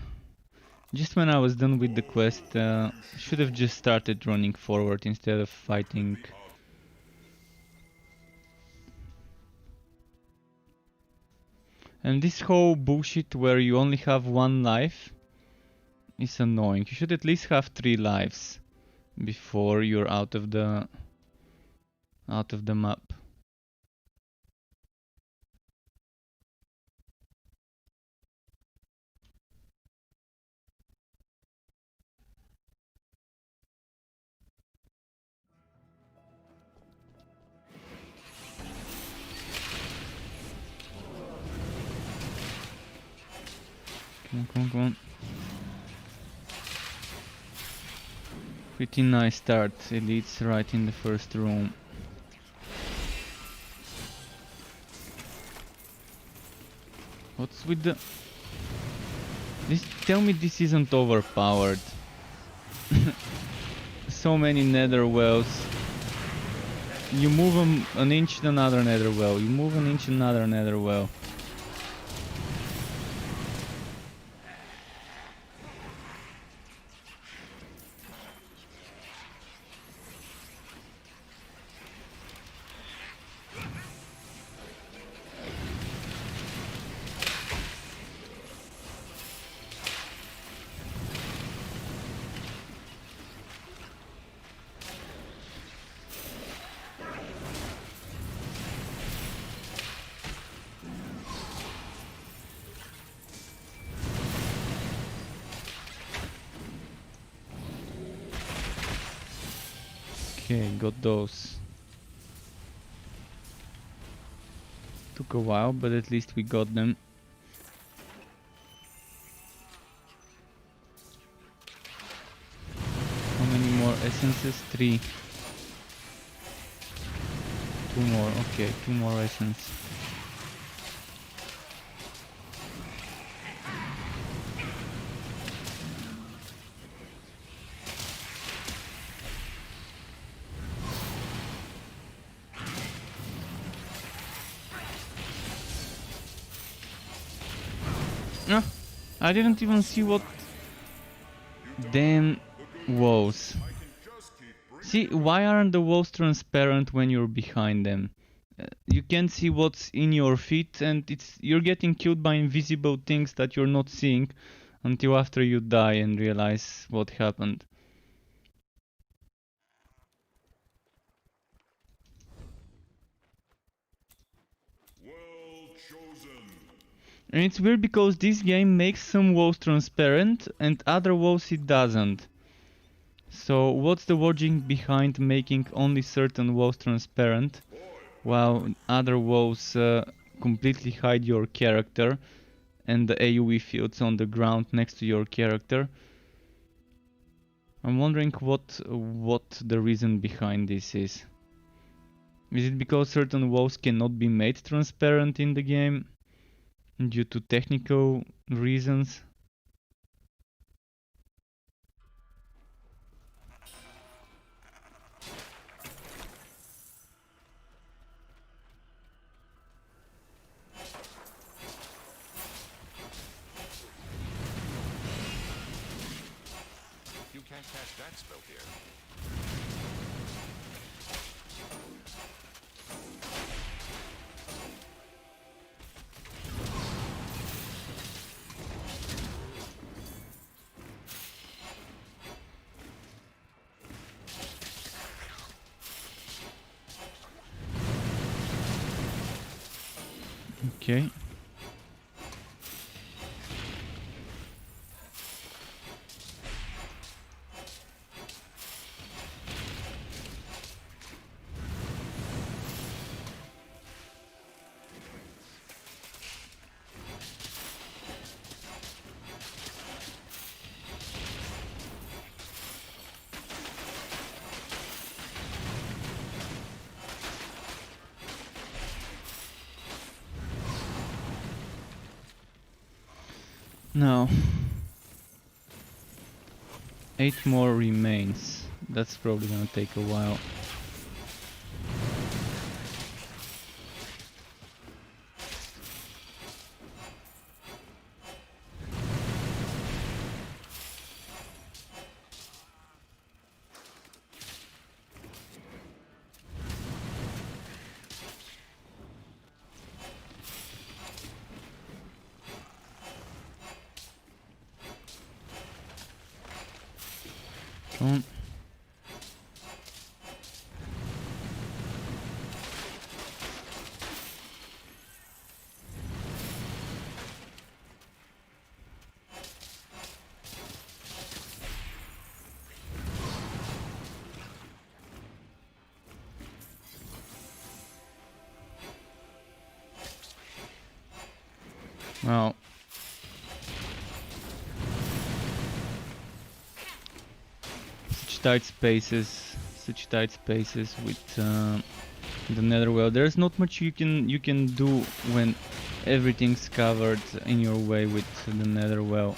Just when I was done with the quest, should have just started running forward instead of fighting. And this whole bullshit where you only have one life is annoying. You should at least have 3 lives before you're out of the map. Come on. Pretty nice start. Elites right in the first room. What's with the... Tell me this isn't overpowered. So many nether wells. You move an inch, another nether well. You move an inch, another nether well. Okay, got those. Took a while, but at least we got them. How many more essences? 3. 2 more, okay, 2 more essence. No, I didn't even see what damn walls. See, why aren't the walls transparent when you're behind them? You can't see what's in your feet, and you're getting killed by invisible things that you're not seeing until after you die and realize what happened. Well chosen. And it's weird because this game makes some walls transparent and other walls it doesn't. So what's the logic behind making only certain walls transparent while other walls completely hide your character and the AoE fields on the ground next to your character? I'm wondering what the reason behind this is. Is it because certain walls cannot be made transparent in the game due to technical reasons? You can't cast that spell here. Okay. Now, 8 more remains. That's probably gonna take a while. Come on. Well, such tight spaces with the netherwell. There's not much you can do when everything's covered in your way with the netherwell.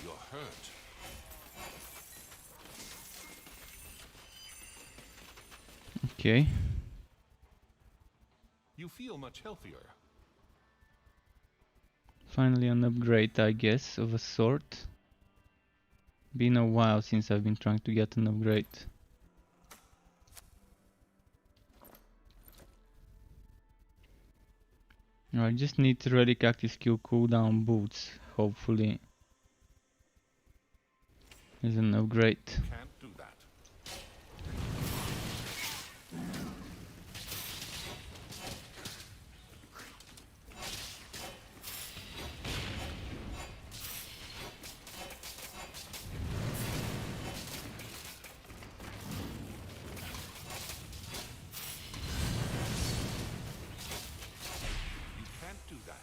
You're hurt. Okay. You feel much healthier. Finally an upgrade, I guess, of a sort. Been a while since I've been trying to get an upgrade. I just need relic active skill cooldown boots, hopefully. Is an upgrade. Can't do that. You can't do that.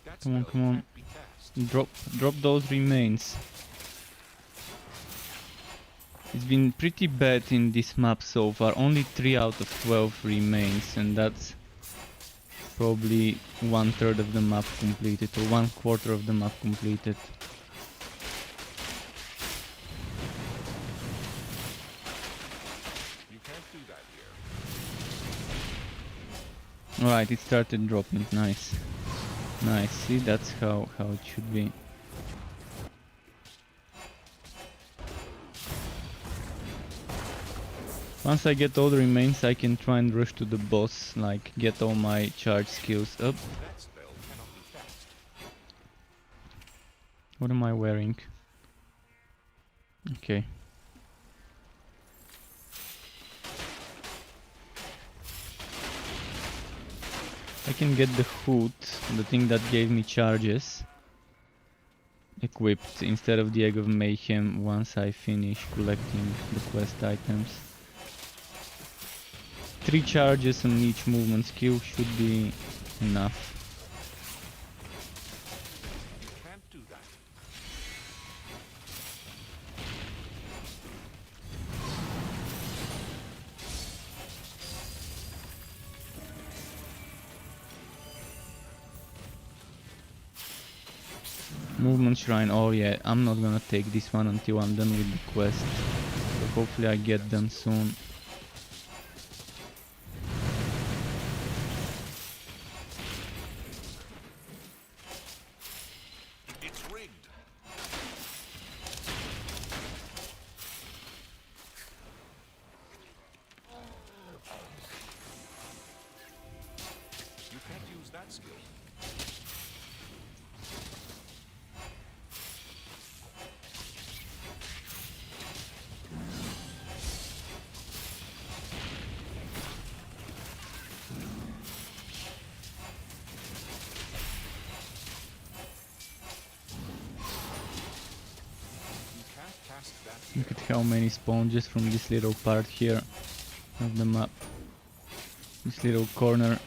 That Come on, spell come on. can't be cast. Drop those remains. It's been pretty bad in this map so far. Only 3 out of 12 remains, and that's probably 1/3 of the map completed, or 1/4 of the map completed. You can't do that here. Alright, it started dropping. Nice. Nice. See, that's how it should be. Once I get all the remains, I can try and rush to the boss, like get all my charge skills up. That spell cannot be cast. What am I wearing? Okay. I can get the hood, the thing that gave me charges, equipped instead of the Egg of Mayhem once I finish collecting the quest items. 3 charges on each movement skill should be enough. You can't do that. Movement shrine, oh yeah, I'm not gonna take this one until I'm done with the quest. So hopefully I get them soon. It's rigged. Look at how many spawn just from this little part here of the map. This little corner.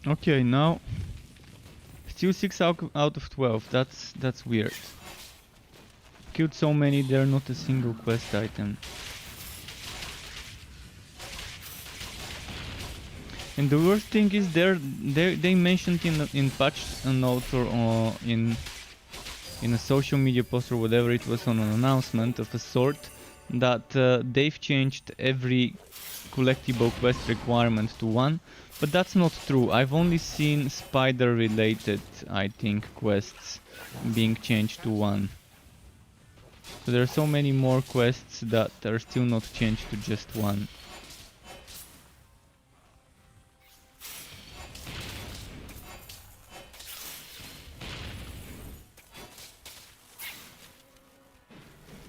Okay, now still 6 out of 12. That's weird. Killed so many, they're not a single quest item. And the worst thing is they mentioned in patch note or in a social media post or whatever it was, on an announcement of a sort, that they've changed every collectible quest requirement to 1, but that's not true. I've only seen spider related, I think, quests being changed to 1. So there are so many more quests that are still not changed to just 1.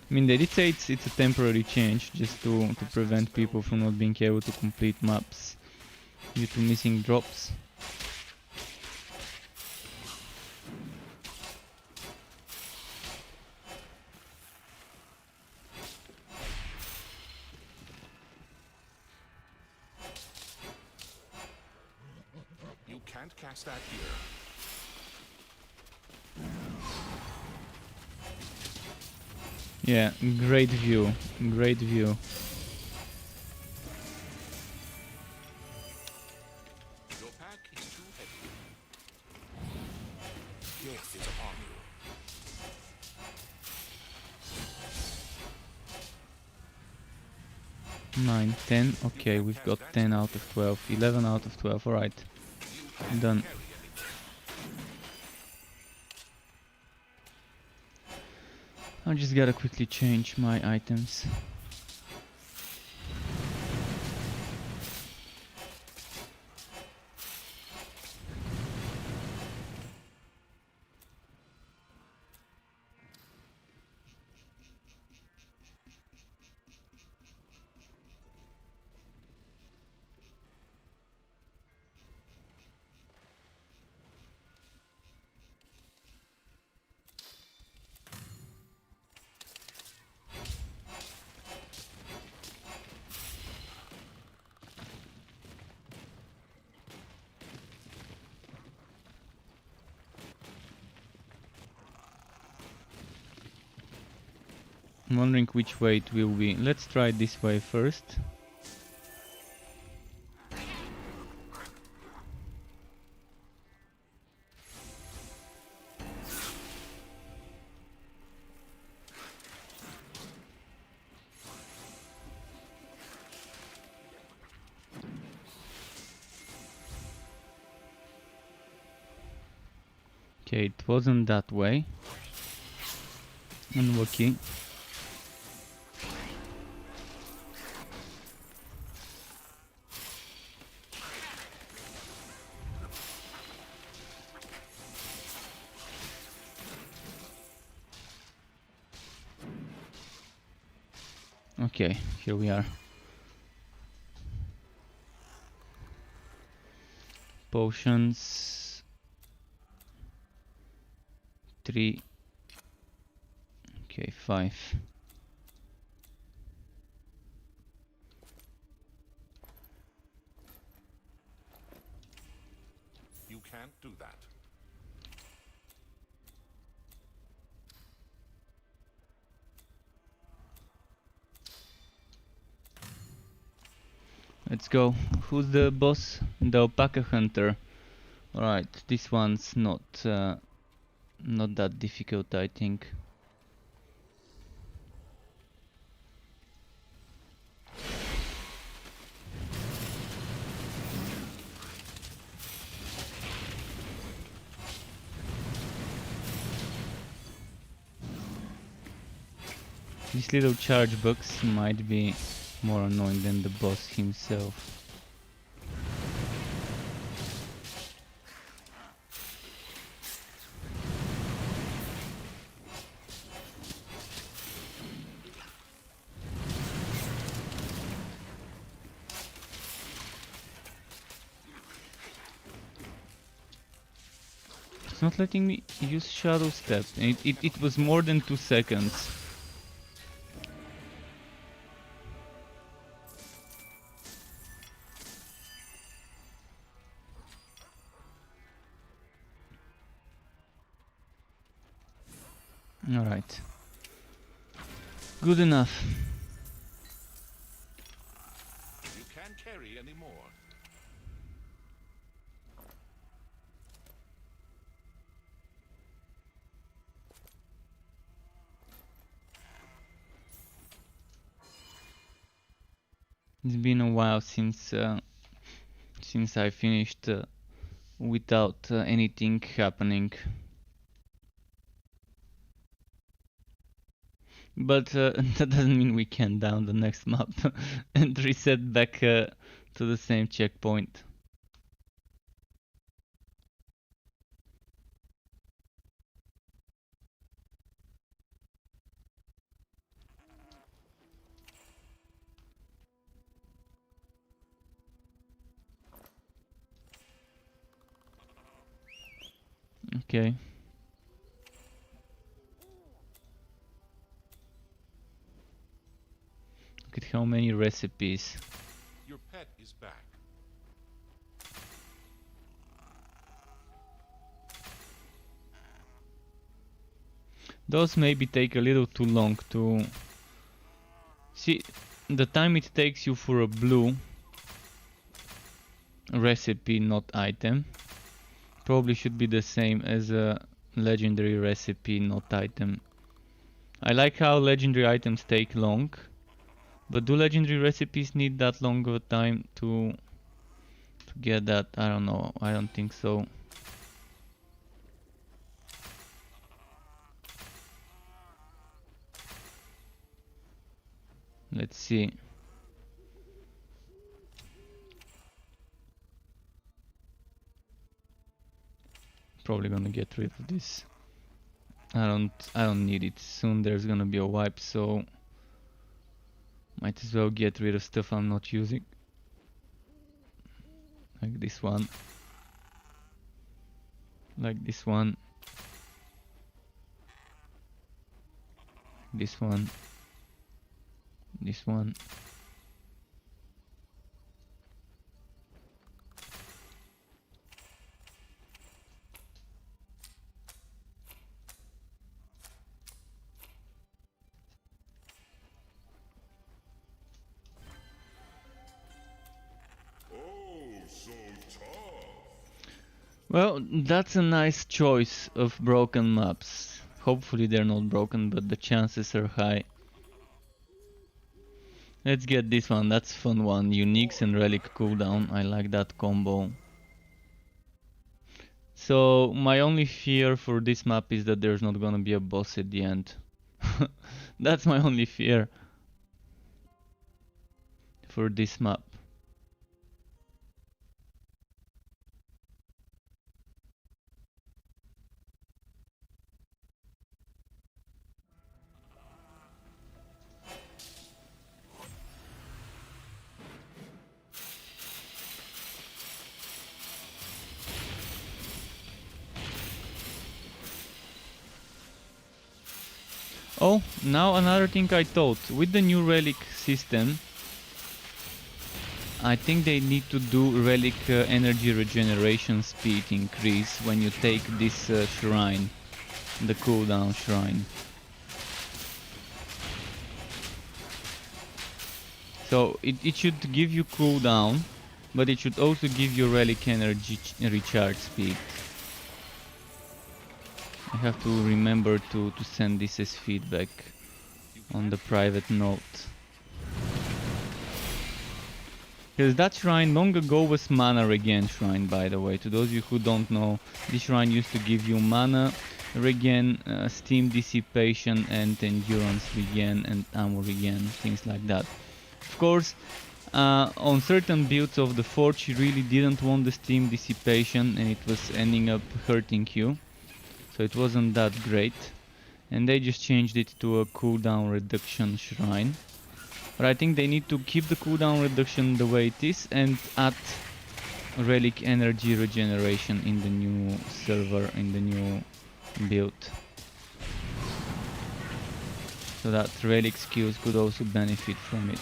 I mean, they did say it's a temporary change, just to prevent people from not being able to complete maps due to missing drops. You can't cast that here. Yeah, great view, great view. Your pack is too heavy. Death is upon you. 9, 10, okay, we've got 10 out of 12, 11 out of 12, alright, done. I just gotta quickly change my items. I'm wondering which way it will be. Let's try this way first. Okay, it wasn't that way. Unlucky. Okay, here we are. Potions. 3. Okay, 5. You can't do that. Let's go. Who's the boss? The alpaca hunter. Alright, this one's not that difficult, I think. These little charge bugs might be more annoying than the boss himself. It's not letting me use Shadow Step. And it was more than 2 seconds. Alright. Good enough. You can't carry anymore. It's been a while since I finished without anything happening. But that doesn't mean we can down the next map and reset back to the same checkpoint. Okay. Look at how many recipes. Your pet is back. Those maybe take a little too long to... See, the time it takes you for a blue recipe, not item, probably should be the same as a legendary recipe, not item. I like how legendary items take long, but do legendary recipes need that long of a time to get that? I don't know, I don't think so. Let's see. Probably gonna get rid of this. I don't need it. Soon there's gonna be a wipe, so might as well get rid of stuff I'm not using. Like this one. Like this one. This one. This one. Well, that's a nice choice of broken maps. Hopefully they're not broken, but the chances are high. Let's get this one, that's a fun one. Uniques and relic cooldown, I like that combo. So my only fear for this map is that there's not gonna be a boss at the end. That's my only fear for this map. Oh, now another thing I thought. With the new relic system, I think they need to do relic energy regeneration speed increase when you take this shrine, the cooldown shrine. So it should give you cooldown, but it should also give you relic energy recharge speed. I have to remember to send this as feedback on the private note. Because that shrine long ago was mana regen shrine, by the way. To those of you who don't know, this shrine used to give you mana regen, steam dissipation and endurance regen and ammo regen, things like that. Of course, on certain builds of the Forge you really didn't want the steam dissipation and it was ending up hurting you. So it wasn't that great, and they just changed it to a cooldown reduction shrine. But I think they need to keep the cooldown reduction the way it is and add relic energy regeneration in the new server, in the new build. So that relic skills could also benefit from it.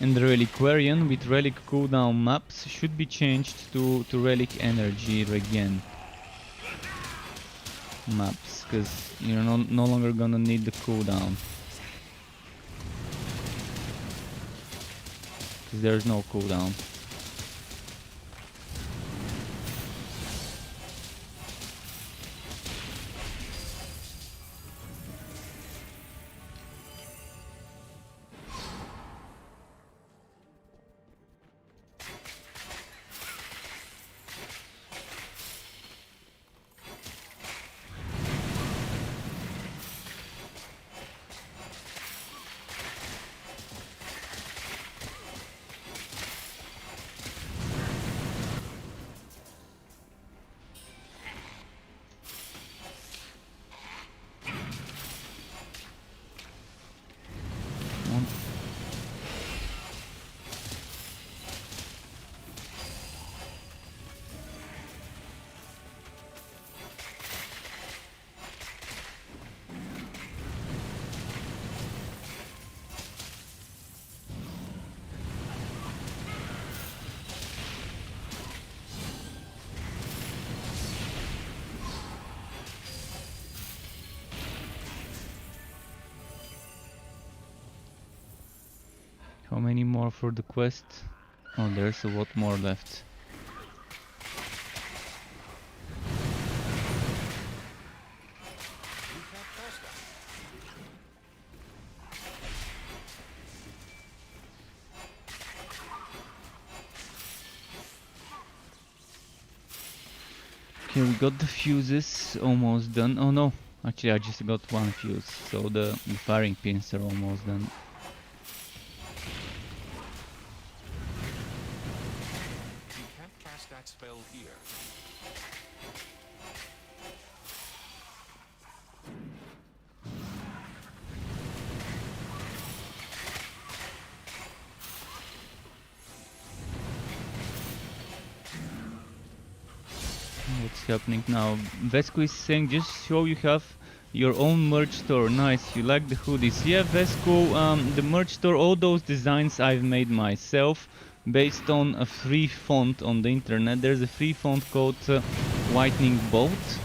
And the Reliquarian with relic cooldown maps should be changed to relic energy regen maps, because you're no longer gonna need the cooldown. Because there's no cooldown. How many more for the quest? Oh, there's a lot more left. Okay, we got the fuses almost done. Oh no, actually I just got one fuse, so the firing pins are almost done. You can't cast that spell here. What's happening now? Vesco is saying just so you have your own merch store. Nice, you like the hoodies. Yeah, Vesco, the merch store, all those designs I've made myself based on a free font on the internet. There's a free font called Whitening Bolt.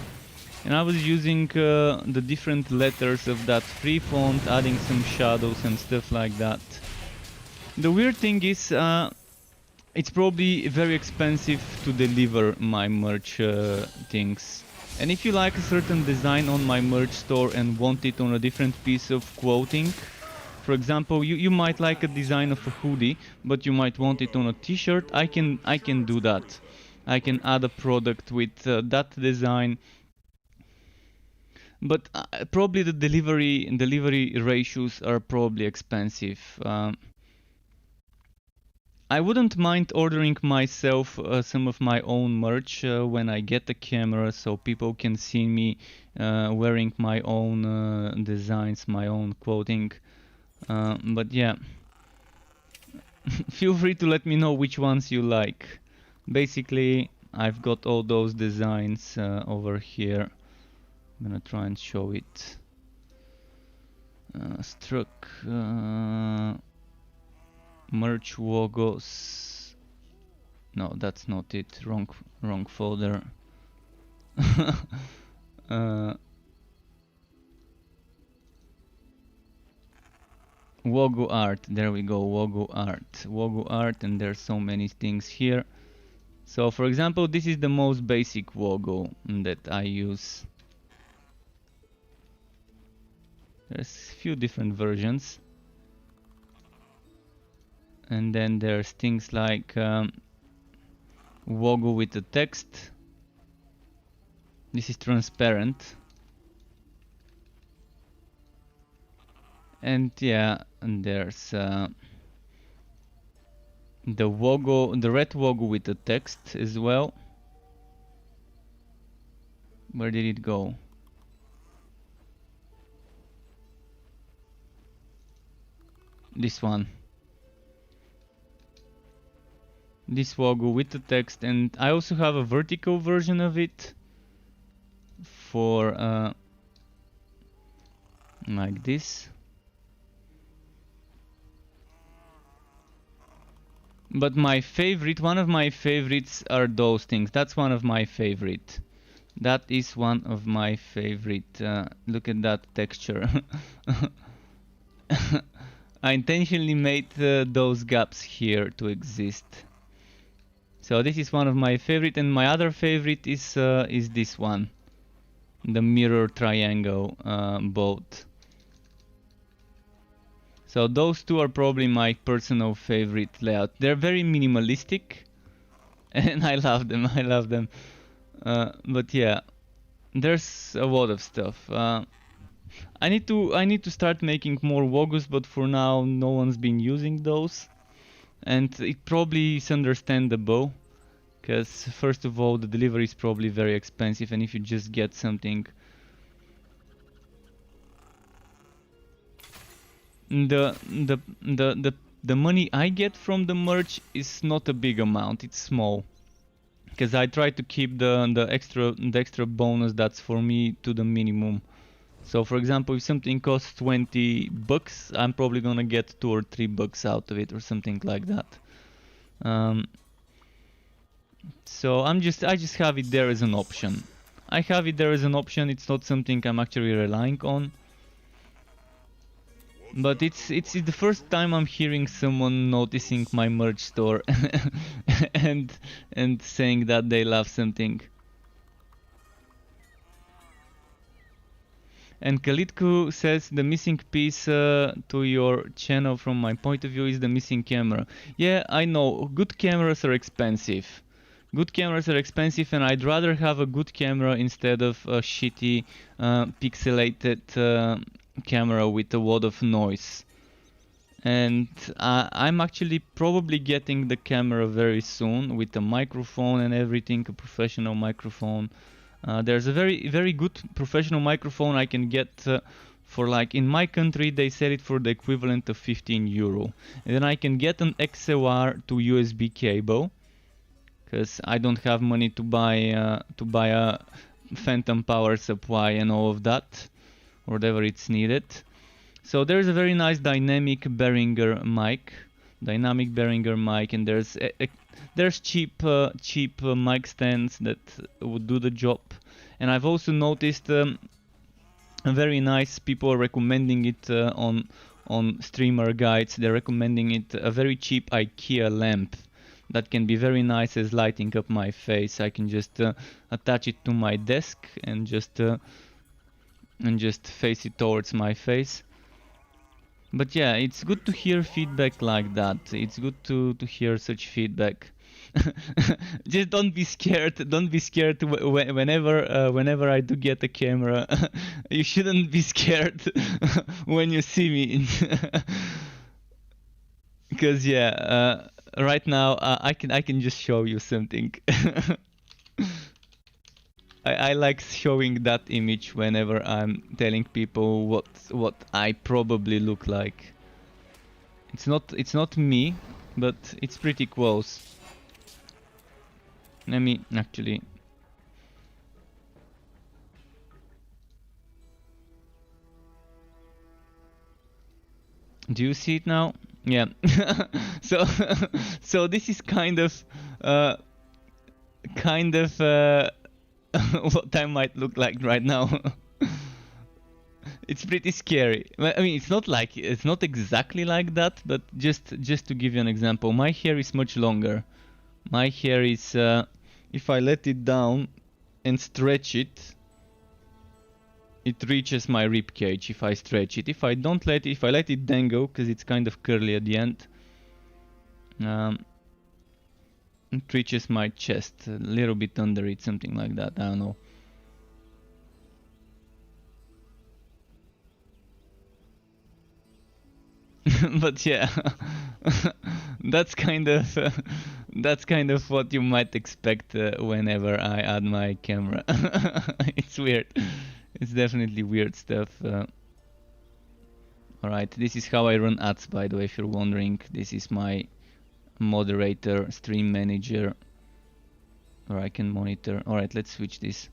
And I was using the different letters of that free font, adding some shadows and stuff like that. The weird thing is, it's probably very expensive to deliver my merch things. And if you like a certain design on my merch store and want it on a different piece of clothing, for example, you might like a design of a hoodie, but you might want it on a t-shirt, I can do that. I can add a product with that design. But probably the delivery ratios are probably expensive. I wouldn't mind ordering myself some of my own merch when I get the camera, so people can see me wearing my own designs, my own clothing. But yeah, feel free to let me know which ones you like. Basically, I've got all those designs over here. I'm gonna try and show it. Struck. Merch logos. No, that's not it. Wrong folder. Logo art. There we go. Logo art. Logo art, and there's so many things here. So, for example, this is the most basic logo that I use. There's a few different versions. And then there's things like logo with the text. This is transparent. And yeah, and there's the logo, the red logo with the text as well. Where did it go? This one. This logo with the text, and I also have a vertical version of it for like this. But my favorite, one of my favorites are those things. That's one of my favorite. That is one of my favorite. Look at that texture. I intentionally made those gaps here to exist. So this is one of my favorite, and my other favorite is this one, the mirror triangle boat. So those two are probably my personal favorite layout. They're very minimalistic, and I love them. I love them. But yeah, there's a lot of stuff. I need to start making more logos, but for now no one's been using those, and it probably is understandable, because first of all the delivery is probably very expensive, and if you just get something, the money I get from the merch is not a big amount. It's small, because I try to keep the extra bonus that's for me to the minimum. So for example, if something costs 20 bucks, I'm probably gonna get 2 or 3 bucks out of it or something like that. So I just have it there as an option. I have it there as an option. It's not something I'm actually relying on. But it's the first time I'm hearing someone noticing my merch store and saying that they love something. And Kalitku says the missing piece to your channel from my point of view is the missing camera. Yeah, I know, good cameras are expensive. Good cameras are expensive, and I'd rather have a good camera instead of a shitty pixelated camera with a lot of noise. And I'm actually probably getting the camera very soon with a microphone and everything, a professional microphone. There's a very good professional microphone I can get for, like, in my country they sell it for the equivalent of 15 euro. And then I can get an XLR to USB cable, because I don't have money to buy a phantom power supply and all of that, or whatever it's needed. So there's a very nice dynamic Behringer mic, and there's cheap mic stands that would do the job. And I've also noticed very nice people are recommending it on streamer guides. They're recommending it, a very cheap IKEA lamp that can be very nice as lighting up my face. I can just attach it to my desk and just face it towards my face. But yeah, it's good to hear feedback like that. It's good to hear such feedback. Just don't be scared. Don't be scared whenever I do get a camera. You shouldn't be scared when you see me. Because yeah, right now I can just show you something. I like showing that image whenever I'm telling people what I probably look like. It's not me, but it's pretty close. Let me actually. Do you see it now? Yeah. So this is kind of what I might look like right now. It's pretty scary. Well, I mean, it's not exactly like that, but just to give you an example, my hair is much longer. My hair is, if I let it down and stretch it, it reaches my rib cage if I stretch it. If I let it dangle, because it's kind of curly at the end, it reaches my chest, a little bit under it, something like that, I don't know. But yeah, that's kind of That's kind of what you might expect whenever I add my camera. It's weird. It's definitely weird stuff. Alright, this is how I run ads, by the way, if you're wondering. This is my moderator, stream manager, or I can monitor. Alright, let's switch this.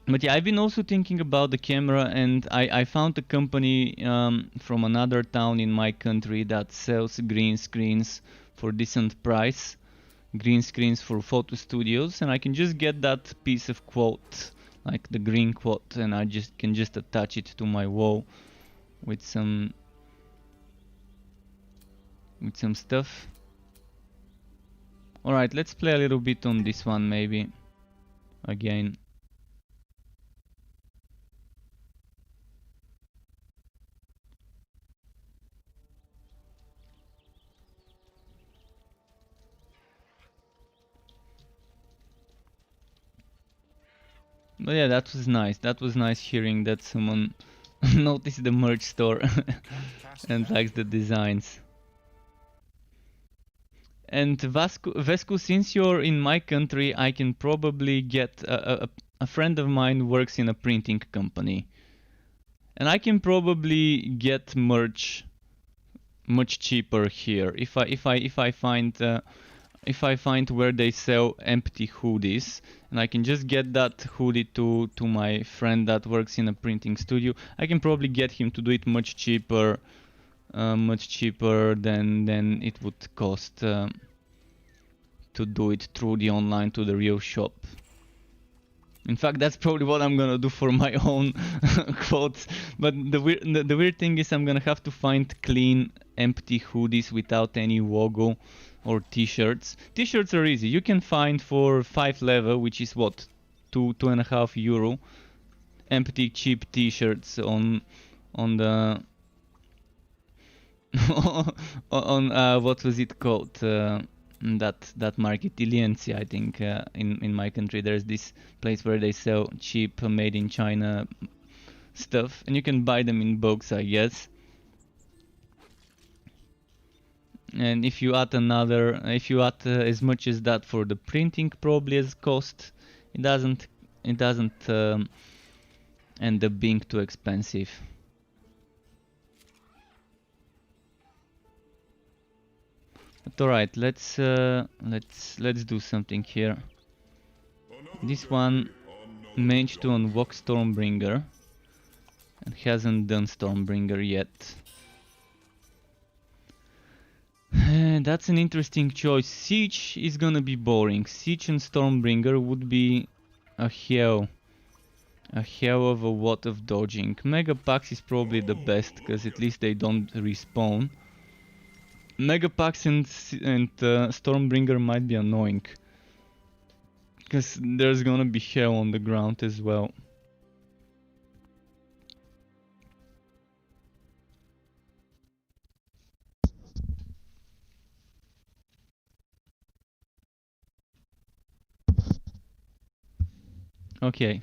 But yeah, I've been also thinking about the camera, and I found a company from another town in my country that sells green screens for decent price. Green screens for photo studios, and I can just get that piece of quote, like the green quote, and I can just attach it to my wall with some stuff. Alright, let's play a little bit on this one maybe again. But yeah, that was nice. That was nice hearing that someone noticed the merch store and likes the designs. And Vesku, since you're in my country, I can probably get a friend of mine works in a printing company, and I can probably get merch much cheaper here if I find where they sell empty hoodies, and I can just get that hoodie to my friend that works in a printing studio. I can probably get him to do it much cheaper than it would cost to do it through the online to the real shop. In fact, that's probably what I'm gonna do for my own quotes. But the weird thing is I'm gonna have to find clean, empty hoodies without any logo or t-shirts. T-shirts are easy. You can find for 5 level, which is what, 2.5 euro, empty cheap t-shirts on the on what was it called? That market, Iliensi, I think. In my country, there's this place where they sell cheap, made in China stuff, and you can buy them in bulks, I guess. And if you add as much as that for the printing, probably as cost, it doesn't end up being too expensive. But alright, let's do something here. This one managed to unlock Stormbringer and hasn't done Stormbringer yet. That's an interesting choice. Siege is gonna be boring. Siege and Stormbringer would be a hell of a lot of dodging. Megapax is probably the best, because at least they don't respawn. Megapax and Stormbringer might be annoying, because there's gonna be hell on the ground as well. Okay.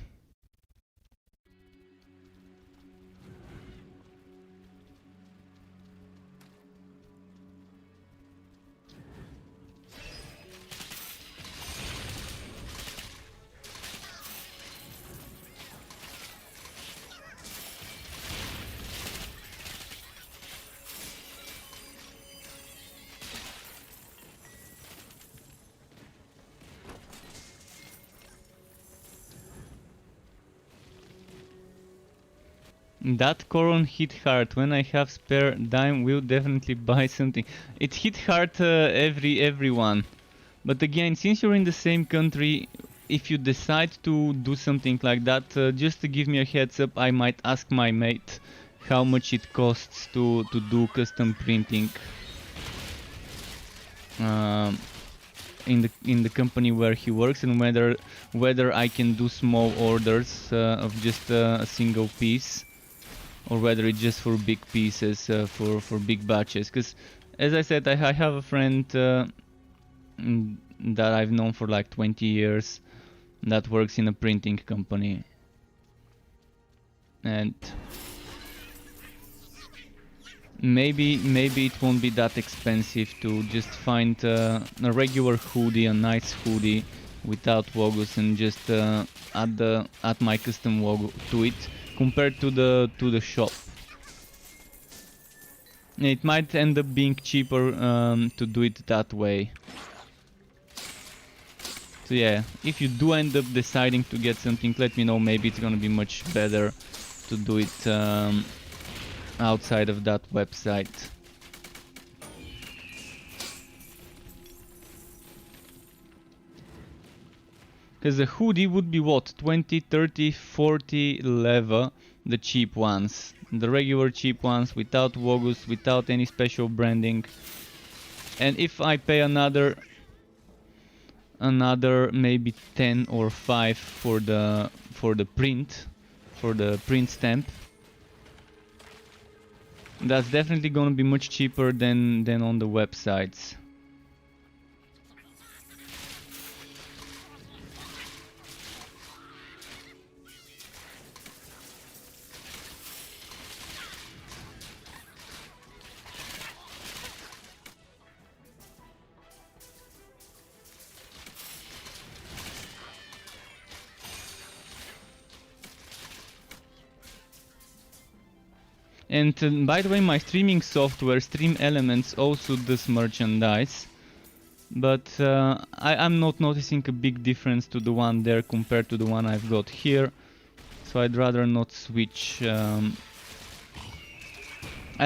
That Coron hit hard. When I have spare dime, we'll definitely buy something. It hit hard everyone. But again, since you're in the same country, if you decide to do something like that, just to give me a heads up, I might ask my mate how much it costs to do custom printing in the company where he works, and whether I can do small orders of just a single piece, or whether it's just for big pieces, for big batches. Because, as I said, I have a friend that I've known for like 20 years that works in a printing company. And maybe it won't be that expensive to just find a regular hoodie, a nice hoodie without logos, and just add my custom logo to it compared to the shop. It might end up being cheaper to do it that way. So yeah, if you do end up deciding to get something, let me know. Maybe it's gonna be much better to do it outside of that website. Because the hoodie would be what? 20, 30, 40 leather, the cheap ones. The regular cheap ones without logos, without any special branding. And if I pay another maybe 10 or 5 for the print, for the print stamp, that's definitely gonna be much cheaper than on the websites. And by the way, my streaming software, Stream Elements, also does merchandise. But I'm not noticing a big difference to the one there compared to the one I've got here. So I'd rather not switch. I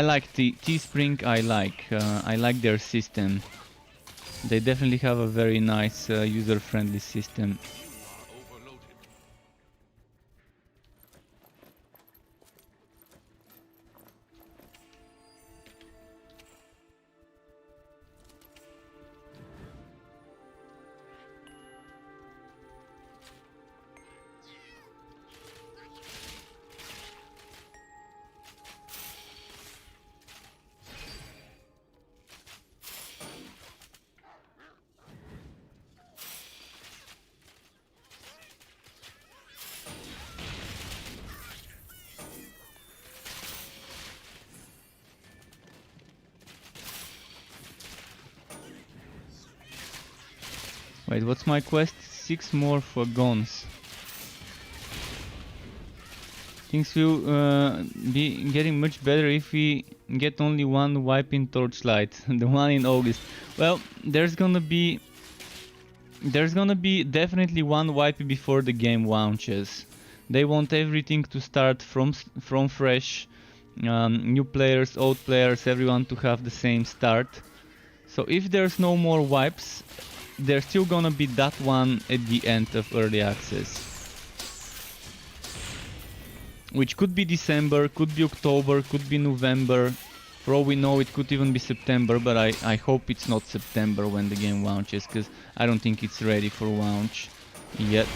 like Teespring, I like their system. They definitely have a very nice user-friendly system. Wait, what's my quest? 6 more for guns. Things will be getting much better if we get only one wipe in Torchlight, the one in August. Well, there's gonna be definitely one wipe before the game launches. They want everything to start from fresh, new players, old players, everyone to have the same start. So if there's no more wipes, there's still gonna be that one at the end of early access. Which could be December, could be October, could be November. For all we know, it could even be September, but I hope it's not September when the game launches, because I don't think it's ready for launch yet.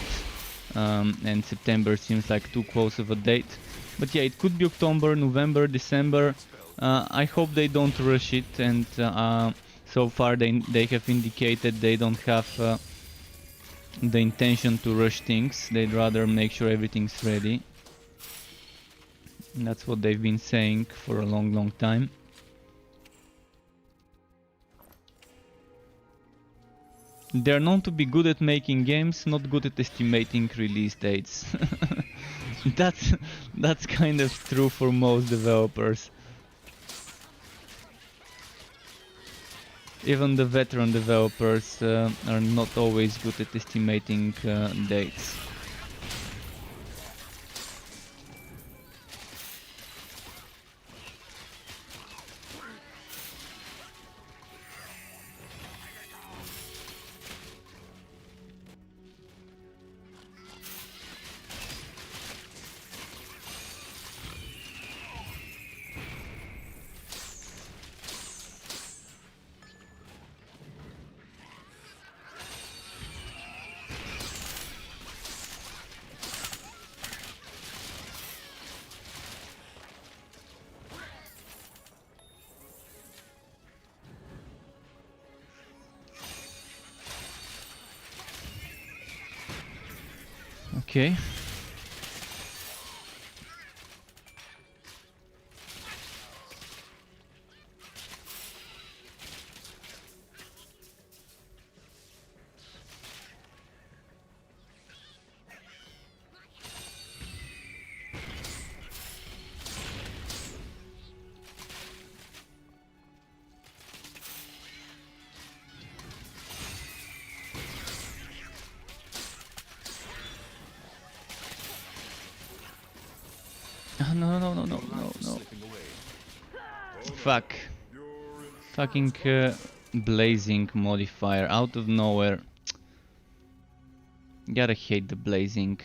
And September seems like too close of a date. But yeah, it could be October, November, December. I hope they don't rush it, and so far they have indicated they don't have the intention to rush things. They'd rather make sure everything's ready. And that's what they've been saying for a long time. They're known to be good at making games, not good at estimating release dates. That's kind of true for most developers. Even the veteran developers are not always good at estimating dates. Okay. Oh, no, Life is slipping away. Fuck. Fucking blazing modifier out of nowhere. Gotta hate the blazing.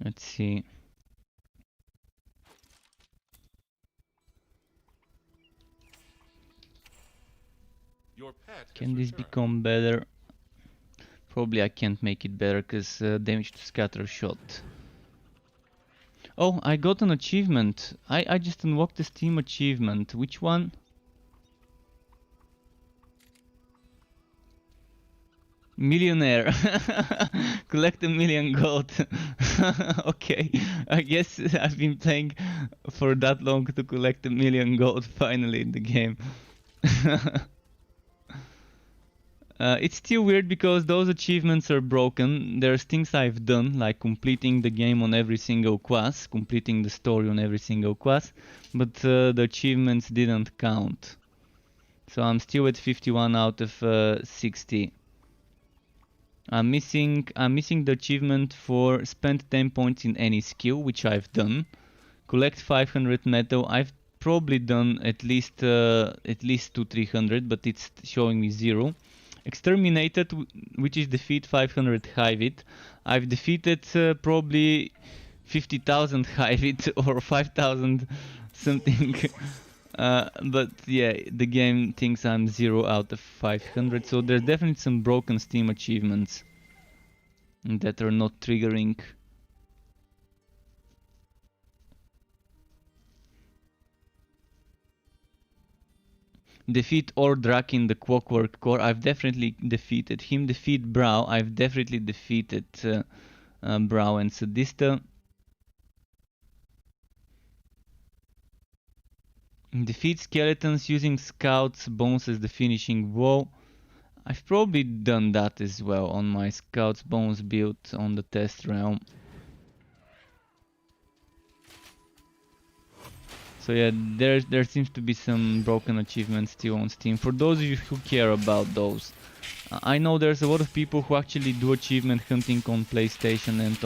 Let's see. Your pet has Can this returned. become better? Probably I can't make it better because damage to scatter shot. Oh, I got an achievement. I just unlocked the Steam achievement. Which one? Millionaire. Collect 1,000,000 gold. Okay, I guess I've been playing for that long to collect 1,000,000 gold finally in the game. It's still weird because those achievements are broken. There's things I've done, like completing the game on every single quest, completing the story on every single quest, but the achievements didn't count. So I'm still at 51 out of 60. I'm missing the achievement for spend 10 points in any skill, which I've done. Collect 500 metal. I've probably done at least 200-300, but it's showing me 0. Exterminated, which is defeat 500 Hivit. I've defeated probably 50,000 Hivit or 5,000 something. But yeah, the game thinks I'm 0 out of 500, so there's definitely some broken Steam achievements that are not triggering. Defeat Ordrak in the Clockwork Core. I've definitely defeated him. Defeat Brow. I've definitely defeated Brow and Sadista. Defeat Skeletons using Scout's Bones as the finishing blow. I've probably done that as well on my Scout's Bones build on the test realm. So yeah, there seems to be some broken achievements still on Steam. For those of you who care about those, I know there's a lot of people who actually do achievement hunting on PlayStation and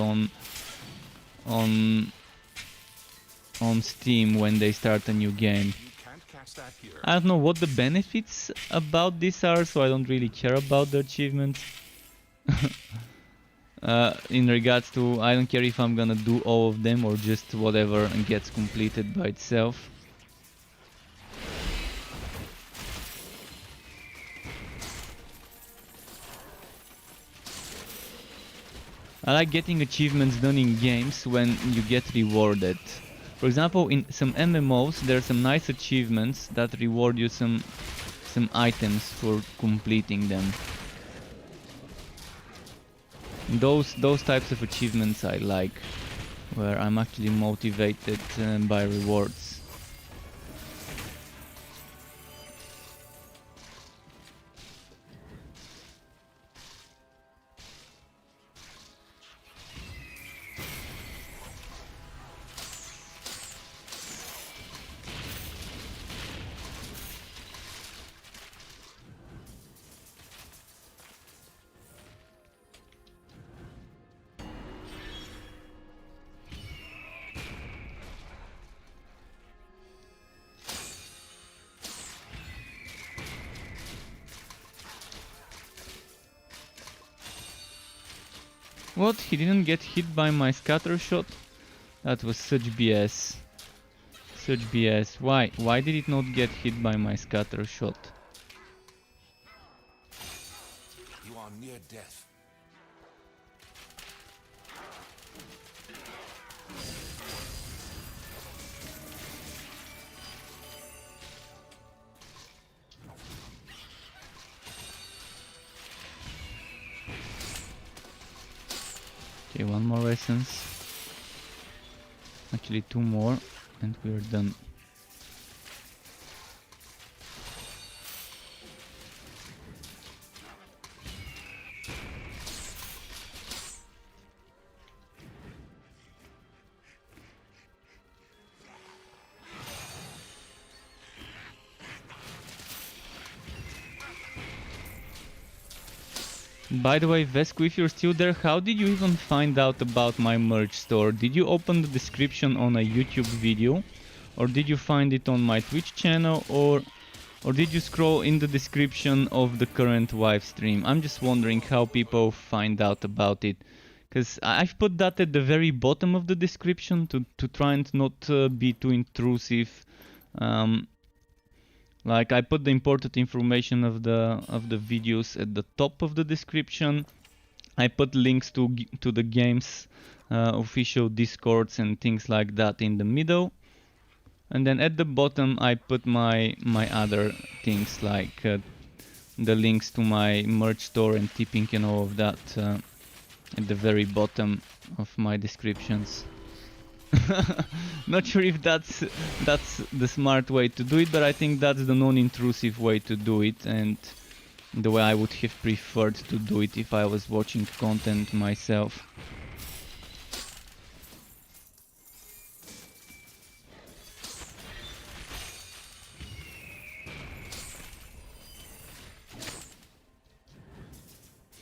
on Steam when they start a new game. You can't cast that here. I don't know what the benefits about this are, so I don't really care about the achievements. In regards to, I don't care if I'm gonna do all of them or just whatever gets completed by itself. I like getting achievements done in games when you get rewarded. For example, in some MMOs there are some nice achievements that reward you some items for completing them. Those types of achievements I like, where I'm actually motivated by rewards. What? He didn't get hit by my scatter shot? That was such BS. Such BS. Why? Why did it not get hit by my scatter shot? You are near death. Okay, one more essence. Actually 2 more and we're done. By the way, Vesku, if you're still there, how did you even find out about my merch store? Did you open the description on a YouTube video? Or did you find it on my Twitch channel? Or did you scroll in the description of the current live stream? I'm just wondering how people find out about it. Because I've put that at the very bottom of the description to try and not be too intrusive. Like I put the important information of the videos at the top of the description. I put links to the game's official discords and things like that in the middle. And then at the bottom I put my other things like the links to my merch store and tipping and all of that at the very bottom of my descriptions. Not sure if that's the smart way to do it, but I think that's the non-intrusive way to do it, and the way I would have preferred to do it if I was watching content myself.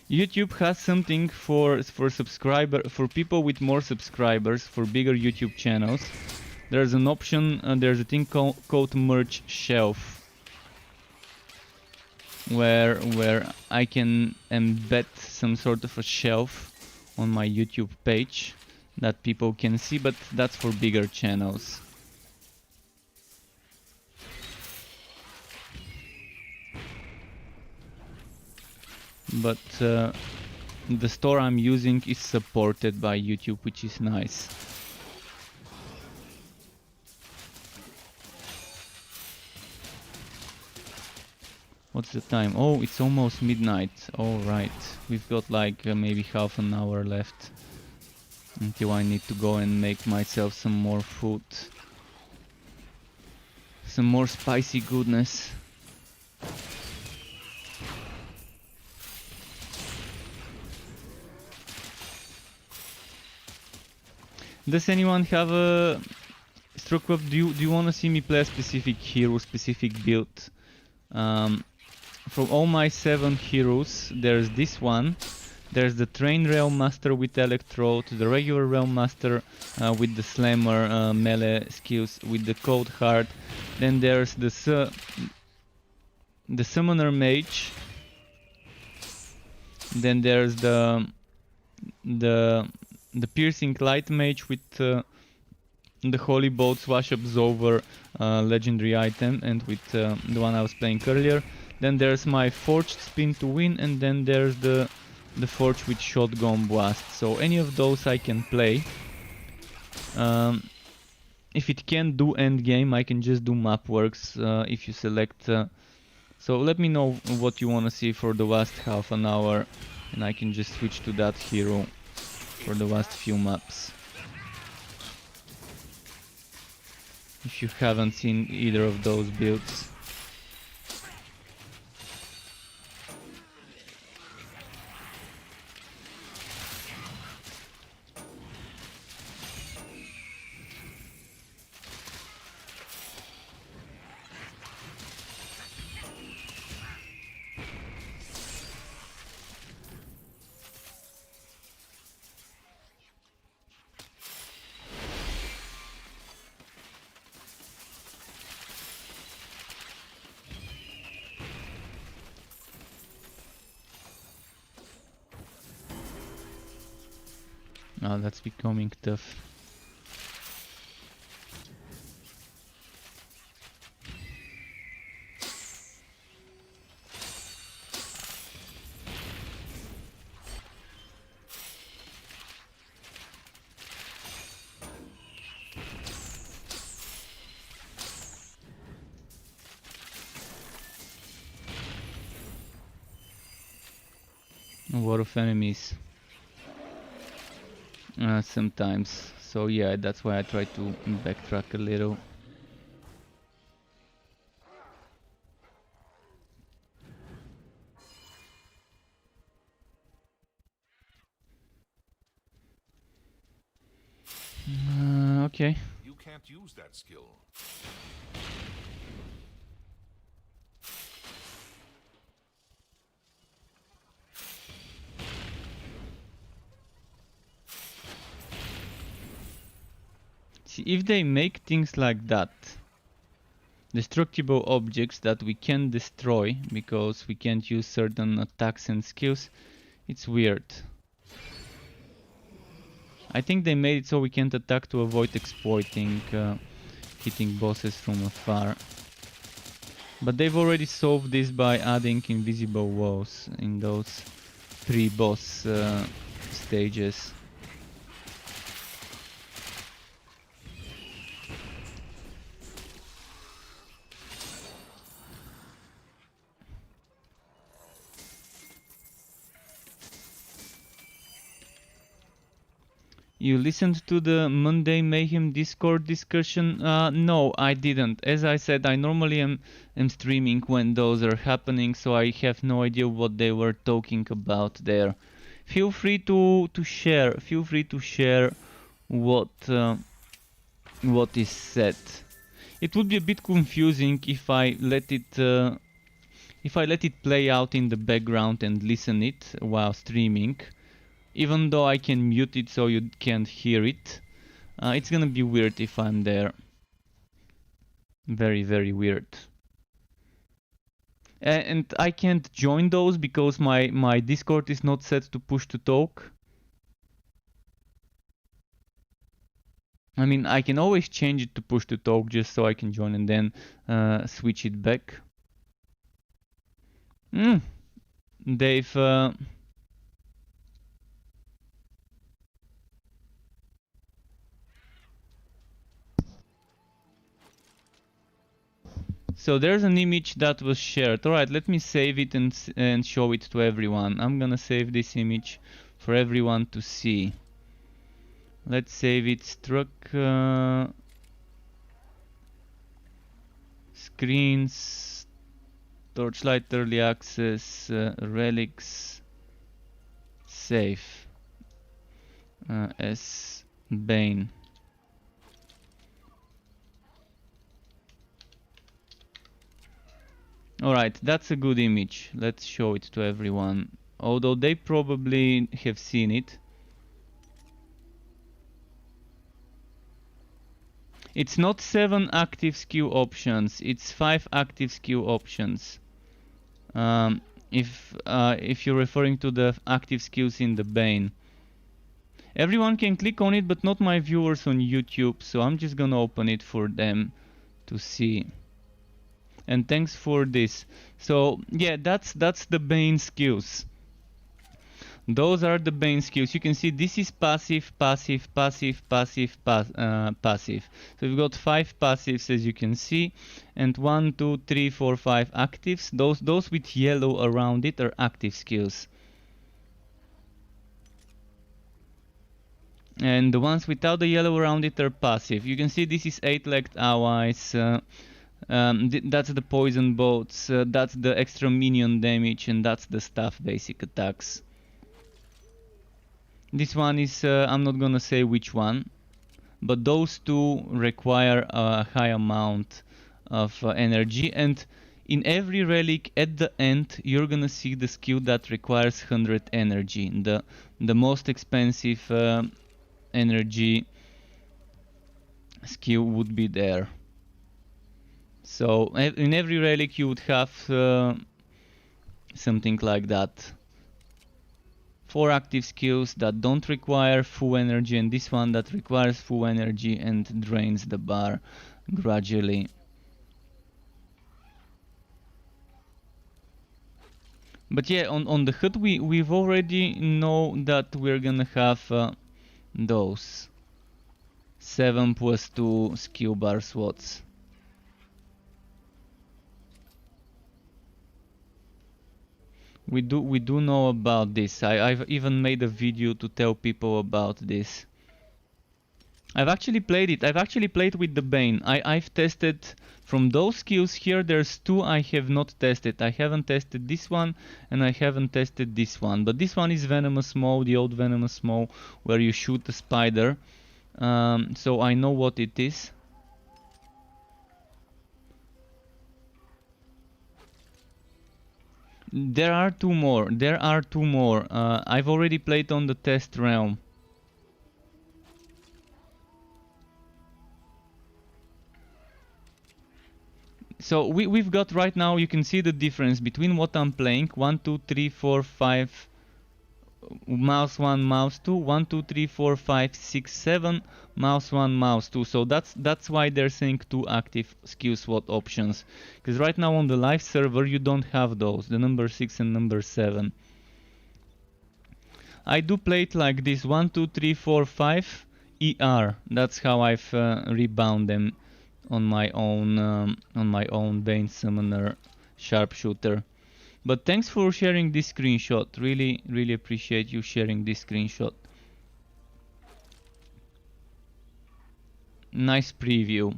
YouTube has something for people with more subscribers, for bigger YouTube channels. There's an option, there's a thing called merch shelf, where I can embed some sort of a shelf on my YouTube page that people can see, but that's for bigger channels. But the store I'm using is supported by YouTube, which is nice. What's the time? Oh, it's almost midnight. All right, we've got like maybe half an hour left until I need to go and make myself some more food. Some more spicy goodness. Does anyone have a stroke up? Do you want to see me play a specific hero, specific build? From all my 7 heroes, there's this one. There's the Train Realm Master with Electrode, the regular Realm Master with the Slammer melee skills with the Cold Heart. Then there's the Summoner Mage. Then there's the Piercing Light Mage with the Holy Bolt Swash Absorber legendary item, and with the one I was playing earlier. Then there's my Forged Spin to Win, and then there's the Forge with Shotgun Blast. So any of those I can play. If it can't do endgame, I can just do map works if you select. So let me know what you want to see for the last half an hour, and I can just switch to that hero for the last few maps. If you haven't seen either of those builds. Now that's becoming tough. A lot of enemies. Sometimes So yeah, that's why I try to backtrack a little. Okay. You can't use that skill. See, if they make things like that, destructible objects that we can destroy because we can't use certain attacks and skills, it's weird. I think they made it so we can't attack to avoid exploiting hitting bosses from afar. But they've already solved this by adding invisible walls in those pre-boss stages. You listened to the Monday Mayhem Discord discussion? No, I didn't. As I said, I normally am streaming when those are happening, so I have no idea what they were talking about there. Feel free to share. Feel free to share what is said. It would be a bit confusing if I let it play out in the background and listen it while streaming. Even though I can mute it so you can't hear it, it's gonna be weird if I'm there. Very, very weird. And I can't join those because my Discord is not set to push to talk. I mean, I can always change it to push to talk just so I can join and then switch it back. They've... So there's an image that was shared. Alright, let me save it and show it to everyone. I'm gonna save this image for everyone to see. Let's save it. Struck screens, Torchlight early access, relics, save as Bane. Alright, that's a good image. Let's show it to everyone. Although they probably have seen it. It's not 7 active skill options, it's 5 active skill options. If you're referring to the active skills in the Bane. Everyone can click on it, but not my viewers on YouTube, so I'm just gonna open it for them to see. And thanks for this. So yeah, that's the Bane skills. Those are the Bane skills. You can see this is passive, passive, passive, passive, passive. So we've got 5 passives as you can see, and 1, 2, 3, 4, 5 actives. Those with yellow around it are active skills. And the ones without the yellow around it are passive. You can see this is 8-legged allies. That's the poison boats. That's the extra minion damage, and that's the staff basic attacks. This one is, I'm not gonna say which one, but those two require a high amount of energy, and in every relic at the end you're gonna see the skill that requires 100 energy, the most expensive energy skill would be there. So in every relic you would have something like that. 4 active skills that don't require full energy, and this one that requires full energy and drains the bar gradually. But yeah, on the HUD we've already know that we're gonna have those 7 plus 2 skill bar slots. We do know about this. I've even made a video to tell people about this. I've actually played it. I've actually played with the Bane. I've tested from those skills here. There's two I have not tested. I haven't tested this one and I haven't tested this one. But this one is Venomous Maw, the old Venomous Maw, where you shoot a spider. So I know what it is. There are two more. There are two more. I've already played on the test realm. So we've got right now, you can see the difference between what I'm playing. 1, 2, 3, 4, 5, mouse 1, mouse 2, 1, 2, 3, 4, 5, 6, 7, mouse 1, mouse 2. So that's why they're saying two active skill slot options. Because right now on the live server you don't have those, the number 6 and number 7. I do play it like this, 1, 2, 3, 4, 5, ER. That's how I've rebound them on my own Bane Summoner Sharpshooter. But thanks for sharing this screenshot. Really appreciate you sharing this screenshot. Nice preview.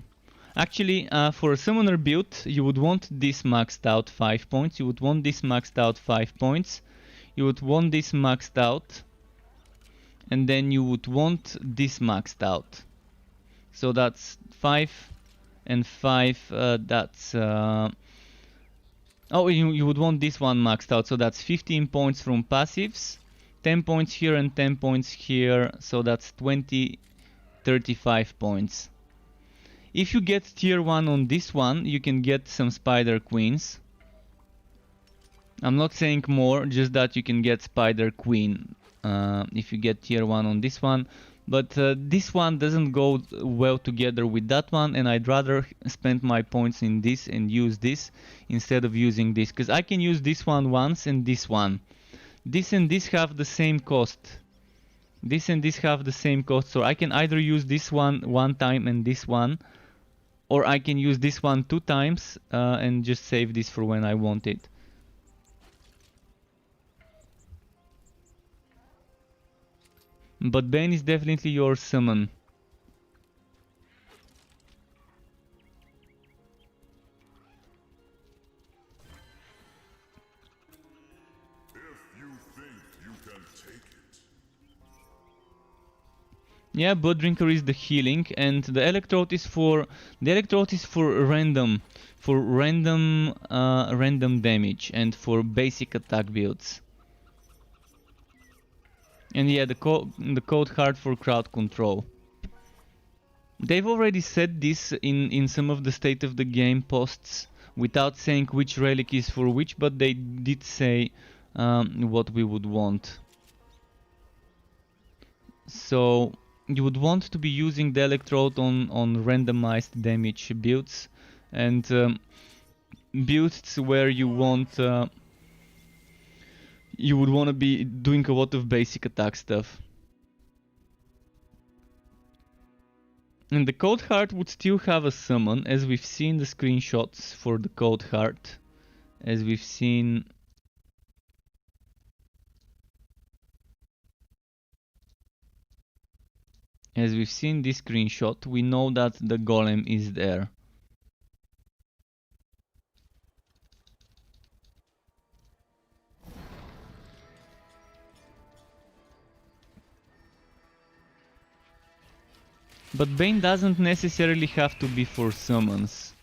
Actually, for a summoner build, you would want this maxed out 5 points. You would want this maxed out 5 points. You would want this maxed out. And then you would want this maxed out. So that's 5 and 5. That's... Oh, you would want this one maxed out, so that's 15 points from passives, 10 points here and 10 points here, so that's 20, 35 points. If you get tier 1 on this one, you can get some Spider Queens. I'm not saying more, just that you can get Spider Queen if you get tier 1 on this one. But this one doesn't go well together with that one, and I'd rather spend my points in this and use this instead of using this, because I can use this one once and this one. This and this have the same cost. This and this have the same cost, so I can either use this one time and this one, or I can use this one 2 times and just save this for when I want it. But Bane is definitely your summon. If you think you can take it. Yeah, Blood Drinker is the healing, and the electrode is for random damage and for basic attack builds. And yeah, the code hard for crowd control. They've already said this in some of the state of the game posts without saying which relic is for which, but they did say what we would want. So you would want to be using the electrode on randomized damage builds and builds where you want you would want to be doing a lot of basic attack stuff. And the Cold Heart would still have a summon, as we've seen the screenshots for the Cold Heart. As we've seen... As we've seen this screenshot, we know that the Golem is there. But Bane doesn't necessarily have to be for summons.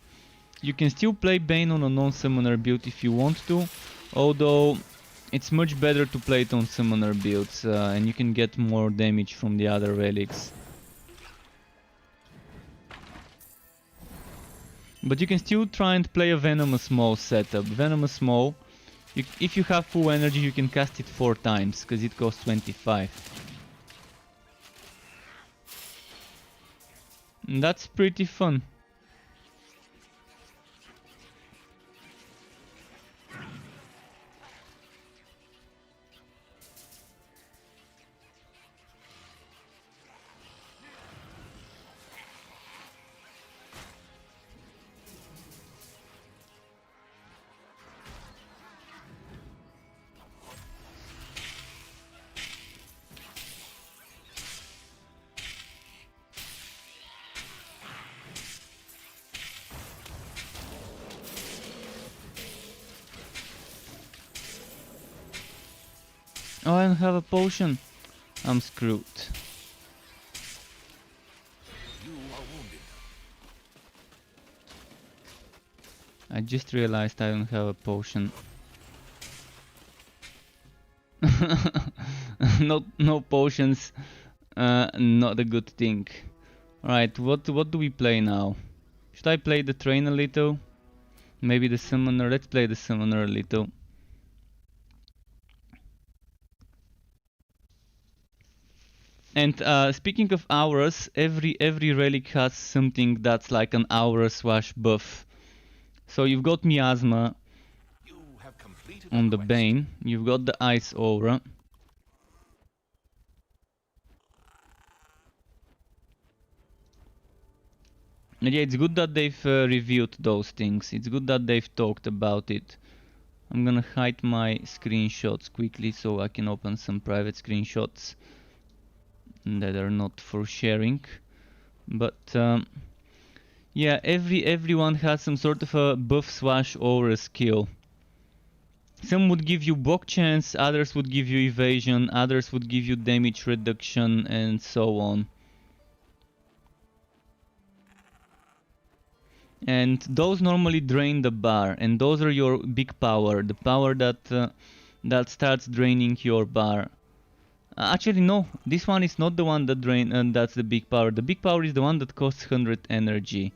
You can still play Bane on a non-summoner build if you want to, although it's much better to play it on summoner builds and you can get more damage from the other relics. But you can still try and play a Venomous Maw setup. Venomous Maw, if you have full energy you can cast it 4 times, because it costs 25. And that's pretty fun. Oh, I don't have a potion. I'm screwed. You are wounded. I just realized I don't have a potion. No potions. Not a good thing. Alright, what do we play now? Should I play the train a little? Maybe the summoner. Let's play the summoner a little. And speaking of auras, every relic has something that's like an aura / buff. So you've got miasma You have completed on a the quest. Bane. You've got the ice aura. And yeah, it's good that they've reviewed those things. It's good that they've talked about it. I'm gonna hide my screenshots quickly so I can open some private screenshots that are not for sharing. But yeah, everyone has some sort of a buff / aura skill. Some would give you block chance, others would give you evasion, others would give you damage reduction, and so on. And those normally drain the bar, and those are your big power, the power that starts draining your bar. Actually, no, this one is not the one that that's the big power. The big power is the one that costs 100 energy.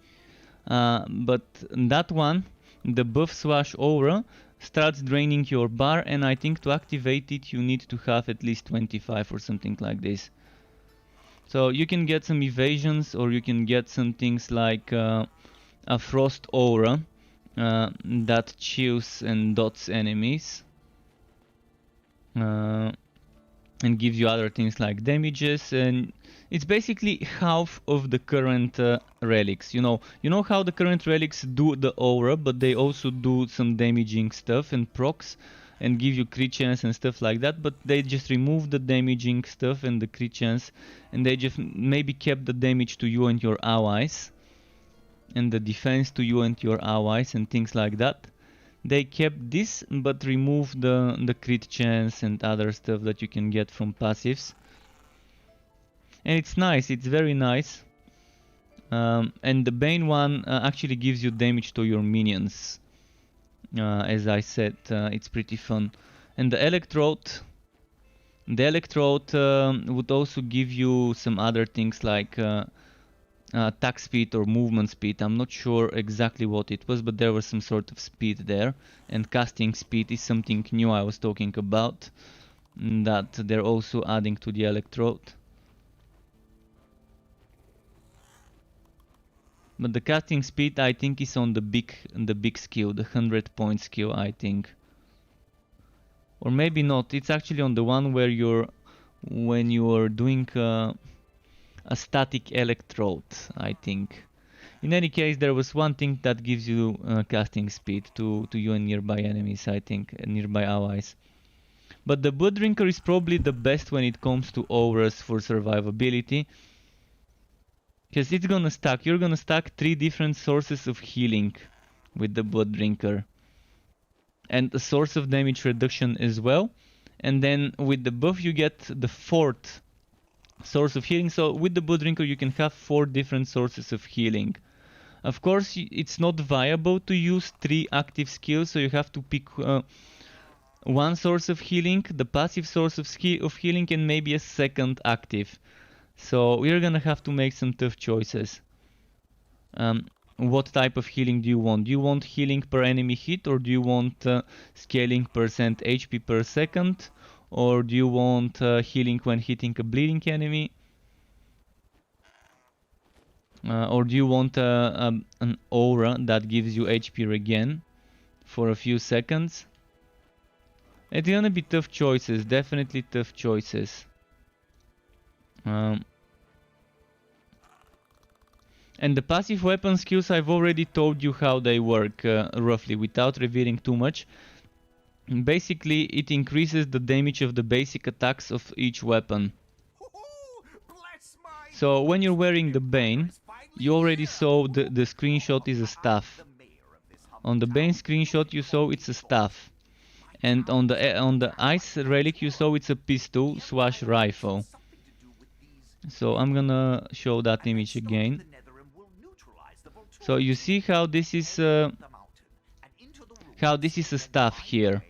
But that one, the buff / aura, starts draining your bar, and I think to activate it you need to have at least 25 or something like this. So you can get some evasions, or you can get some things like a frost aura that chills and dots enemies. And gives you other things like damages, and it's basically half of the current relics. You know how the current relics do the aura, but they also do some damaging stuff and procs and give you crit chance and stuff like that, but they just remove the damaging stuff and the crit chance, and they just maybe kept the damage to you and your allies and the defense to you and your allies and things like that. They kept this, but removed the crit chance and other stuff that you can get from passives. And it's nice, it's very nice. And the Bane one actually gives you damage to your minions. As I said, it's pretty fun. And the Electrode would also give you some other things like attack speed or movement speed. I'm not sure exactly what it was, but there was some sort of speed there. And casting speed is something new I was talking about, that they're also adding to the Electrode. But the casting speed I think is on the big skill, the 100-point skill, I think. Or maybe not. It's actually on the one where when you're doing a static Electrode, I think. In any case, there was one thing that gives you casting speed to you and nearby enemies, I think, and nearby allies. But the Blood Drinker is probably the best when it comes to auras for survivability. Because it's gonna stack. You're gonna stack 3 different sources of healing with the Blood Drinker. And a source of damage reduction as well. And then with the buff you get the 4th source of healing. So with the Blood Drinker you can have 4 different sources of healing. Of course it's not viable to use 3 active skills, so you have to pick one source of healing, the passive source of healing, and maybe a second active. So we're gonna have to make some tough choices. What type of healing do you want? Do you want healing per enemy hit, or do you want scaling percent HP per second? Or do you want healing when hitting a bleeding enemy? Or do you want an aura that gives you HP regen for a few seconds? It's gonna be tough choices, definitely tough choices. And the passive weapon skills, I've already told you how they work roughly, without revealing too much. Basically, it increases the damage of the basic attacks of each weapon. So when you're wearing the Bane, you already saw the screenshot is a staff. On the Bane screenshot you saw it's a staff. And on the ice relic you saw, it's a pistol slash rifle. So I'm gonna show that image again. So you see how this is a staff here.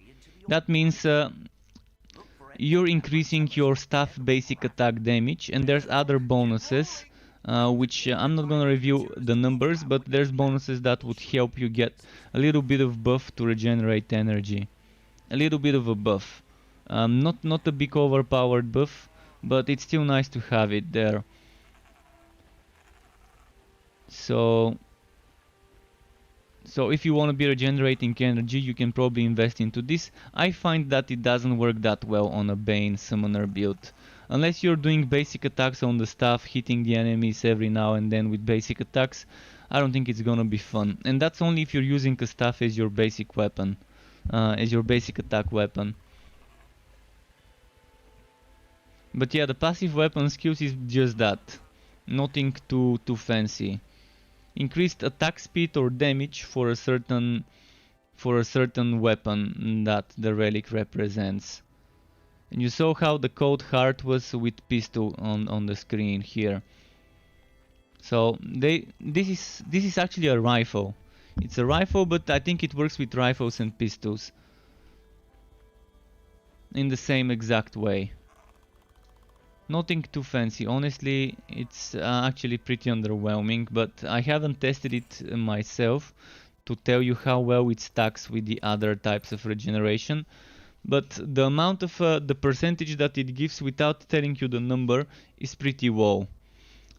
That means you're increasing your staff basic attack damage, and there's other bonuses which I'm not gonna review the numbers, but there's bonuses that would help you get a little bit of buff to regenerate energy. A little bit of a buff. Not a big overpowered buff, but it's still nice to have it there. So if you want to be regenerating energy, you can probably invest into this. I find that it doesn't work that well on a Bane summoner build. Unless you're doing basic attacks on the staff, hitting the enemies every now and then with basic attacks, I don't think it's gonna be fun. And that's only if you're using a staff as your basic weapon, as your basic attack weapon. But yeah, the passive weapon skills is just that. Nothing too fancy. Increased attack speed or damage for a certain weapon that the relic represents. And you saw how the code heart was with pistol on the screen here. So this is actually a rifle. It's a rifle, but I think it works with rifles and pistols in the same exact way. Nothing too fancy, honestly. It's actually pretty underwhelming, but I haven't tested it myself to tell you how well it stacks with the other types of regeneration. But the amount of the percentage that it gives without telling you the number is pretty low.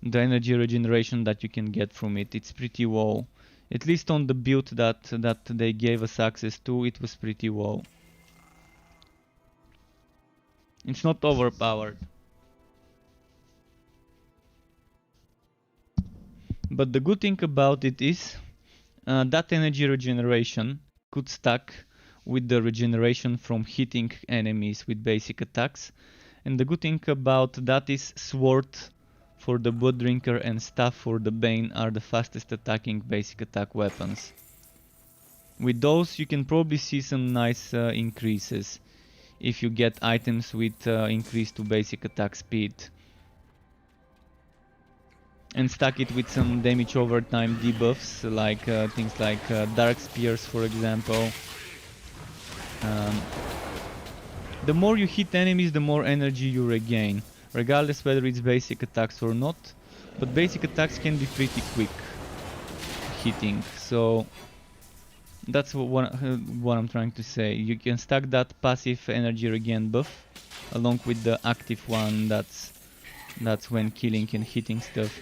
The energy regeneration that you can get from it, it's pretty low. At least on the build that they gave us access to, it was pretty low. It's not overpowered. But the good thing about it is that energy regeneration could stack with the regeneration from hitting enemies with basic attacks. And the good thing about that is sword for the Blood Drinker and staff for the Bane are the fastest attacking basic attack weapons. With those you can probably see some nice increases if you get items with increase to basic attack speed. And stack it with some damage over time debuffs, like things like Dark Spears, for example. The more you hit enemies, the more energy you regain, regardless whether it's basic attacks or not. But basic attacks can be pretty quick hitting, so that's what I'm trying to say. You can stack that passive energy regain buff along with the active one that's when killing and hitting stuff.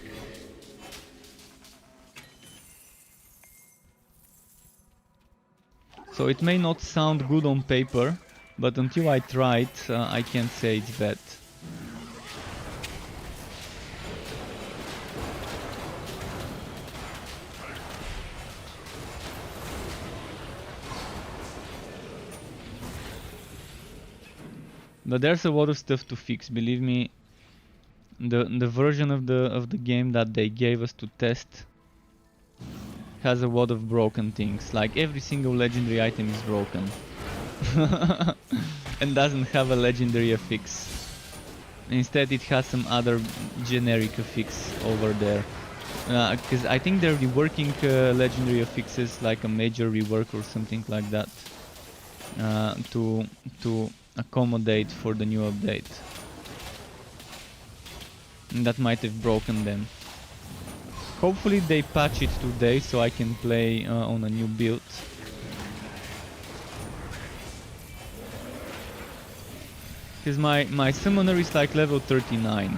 So it may not sound good on paper, but until I try it, I can't say it's bad. But there's a lot of stuff to fix, believe me. The version of the game that they gave us to test has a lot of broken things. Like every single legendary item is broken and doesn't have a legendary affix. Instead it has some other generic affix over there. Because I think they're reworking legendary affixes, like a major rework or something like that, to accommodate for the new update. And that might have broken them. Hopefully they patch it today so I can play on a new build. Because my summoner is like level 39.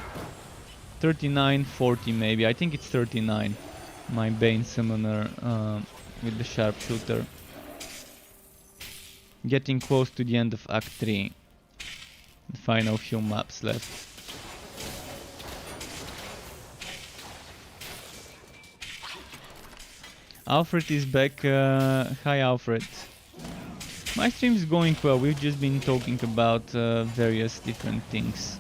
39, 40 maybe. I think it's 39. My Bane summoner with the sharpshooter. Getting close to the end of Act 3. The final few maps left. Alfred is back. Hi Alfred. My stream is going well. We've just been talking about various different things.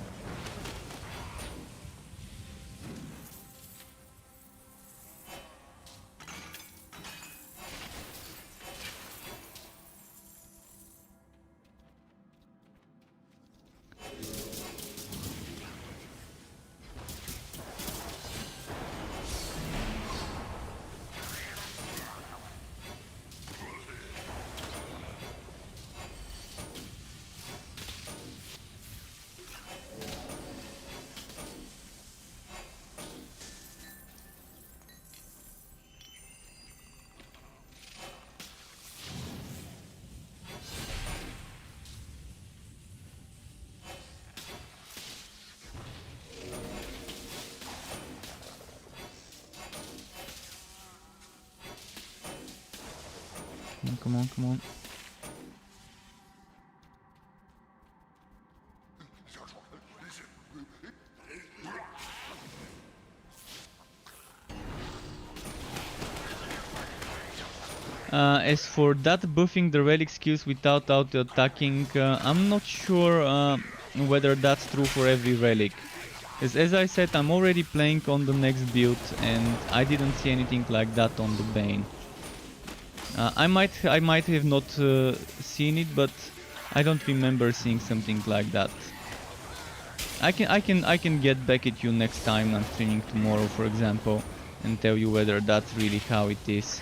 Come on, come on. As for that buffing the relic skills without auto-attacking, I'm not sure whether that's true for every relic. As I said, I'm already playing on the next build and I didn't see anything like that on the Bane. I might have not seen it, but I don't remember seeing something like that. I can get back at you next time I'm streaming tomorrow, for example, and tell you whether that's really how it is.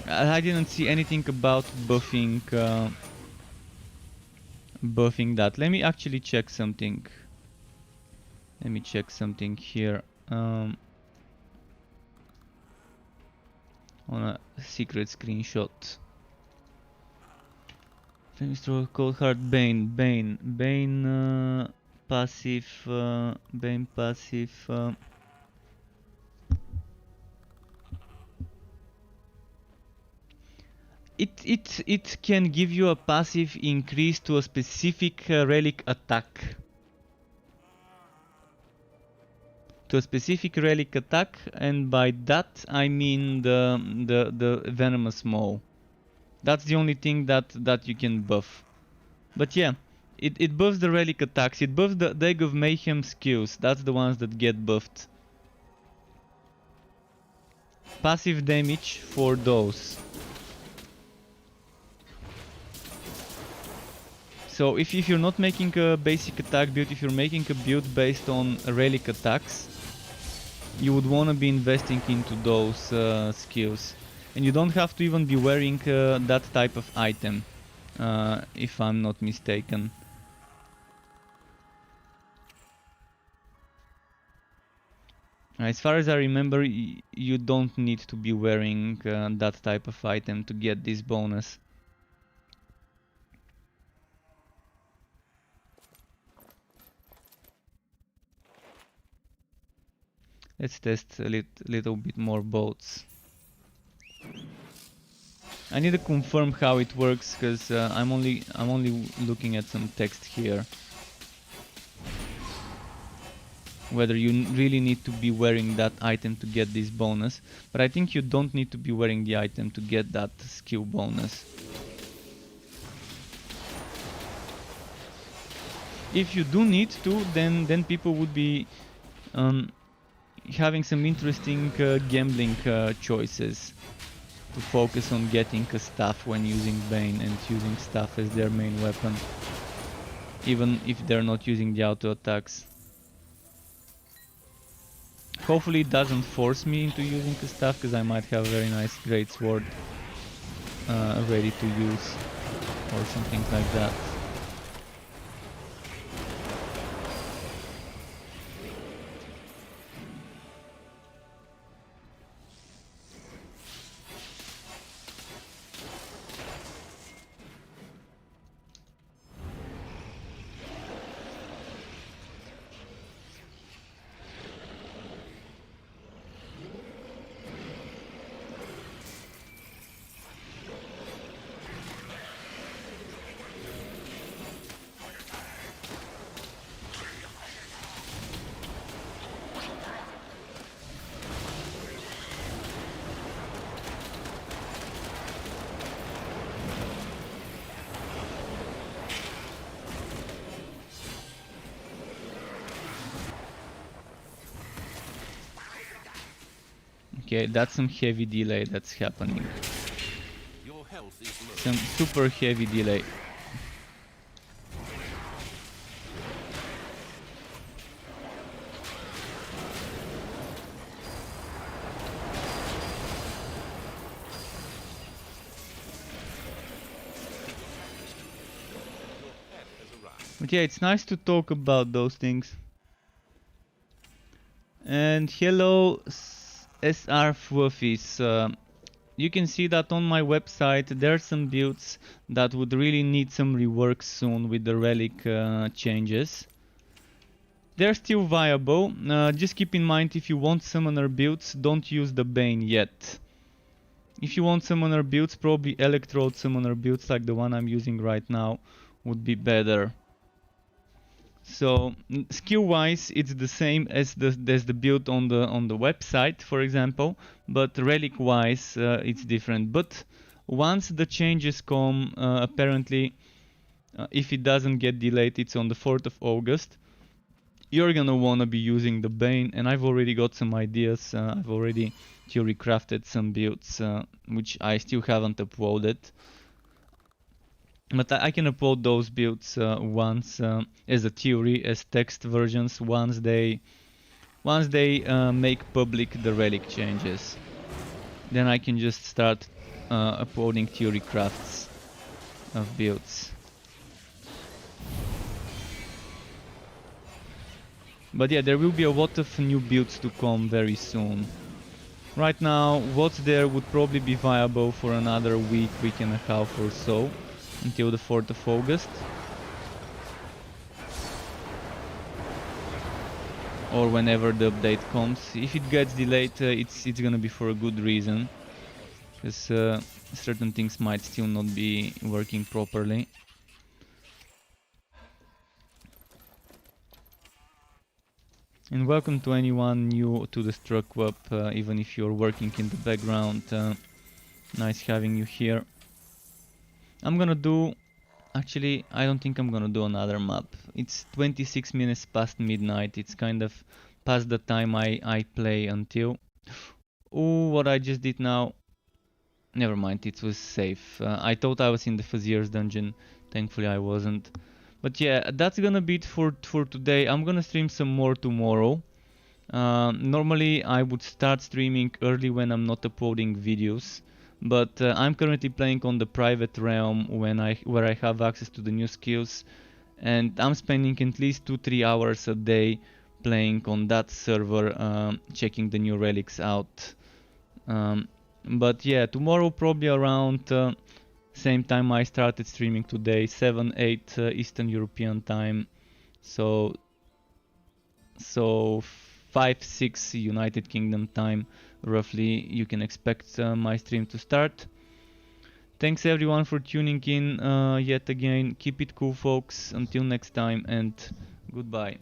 I didn't see anything about buffing buffing that. Let me actually check something. Let me check something here. On a secret screenshot. Flamethrower, Cold Heart, Bane, passive, Bane passive. It can give you a passive increase to a specific relic attack. To a specific relic attack, and by that I mean the venomous maw. That's the only thing that you can buff. But yeah, it buffs the relic attacks. It buffs the Egg of Mayhem skills. That's the ones that get buffed. Passive damage for those. So if you're not making a basic attack build, if you're making a build based on relic attacks, you would want to be investing into those skills. And you don't have to even be wearing that type of item, if I'm not mistaken. As far as I remember, you don't need to be wearing that type of item to get this bonus. Let's test a little bit more boats. I need to confirm how it works, because I'm only looking at some text here. Whether you really need to be wearing that item to get this bonus, but I think you don't need to be wearing the item to get that skill bonus. If you do need to, then people would be having some interesting gambling choices to focus on getting a staff when using Bane and using staff as their main weapon, even if they're not using the auto attacks. Hopefully it doesn't force me into using the staff, because I might have a very nice great sword ready to use or something like that. Okay, that's some heavy delay that's happening. Your health is low. Some super heavy delay. But yeah, it's nice to talk about those things. And hello SR Fluffies. You can see that on my website there are some builds that would really need some rework soon with the relic changes. They're still viable. Just keep in mind, if you want summoner builds, don't use the Bane yet. If you want summoner builds, probably electrode summoner builds like the one I'm using right now would be better. So skill wise it's the same as the build on the website, for example, but relic wise it's different. But once the changes come, apparently if it doesn't get delayed, it's on the 4th of August, you're gonna wanna be using the Bane, and I've already got some ideas. I've already theory crafted some builds which I still haven't uploaded. But I can upload those builds once as a theory, as text versions, once they make public the relic changes. Then I can just start uploading theory crafts of builds. But yeah, there will be a lot of new builds to come very soon. Right now, what's there would probably be viable for another week and a half or so, until the 4th of August. Or whenever the update comes. If it gets delayed, it's gonna be for a good reason. Because certain things might still not be working properly. And welcome to anyone new to the Struck Web, even if you're working in the background. Nice having you here. I'm gonna do... Actually, I don't think I'm gonna do another map. It's 26 minutes past midnight. It's kind of past the time I play until... Oh, what I just did now... Never mind, it was safe. I thought I was in the Fazier's dungeon. Thankfully I wasn't. But yeah, that's gonna be it for today. I'm gonna stream some more tomorrow. Normally I would start streaming early when I'm not uploading videos. But I'm currently playing on the private realm where I have access to the new skills. And I'm spending at least 2-3 hours a day playing on that server, checking the new relics out. But yeah, tomorrow probably around same time I started streaming today, 7-8 Eastern European time, so 5-6 United Kingdom time roughly you can expect my stream to start. Thanks everyone for tuning in yet again. Keep it cool folks, until next time, and goodbye.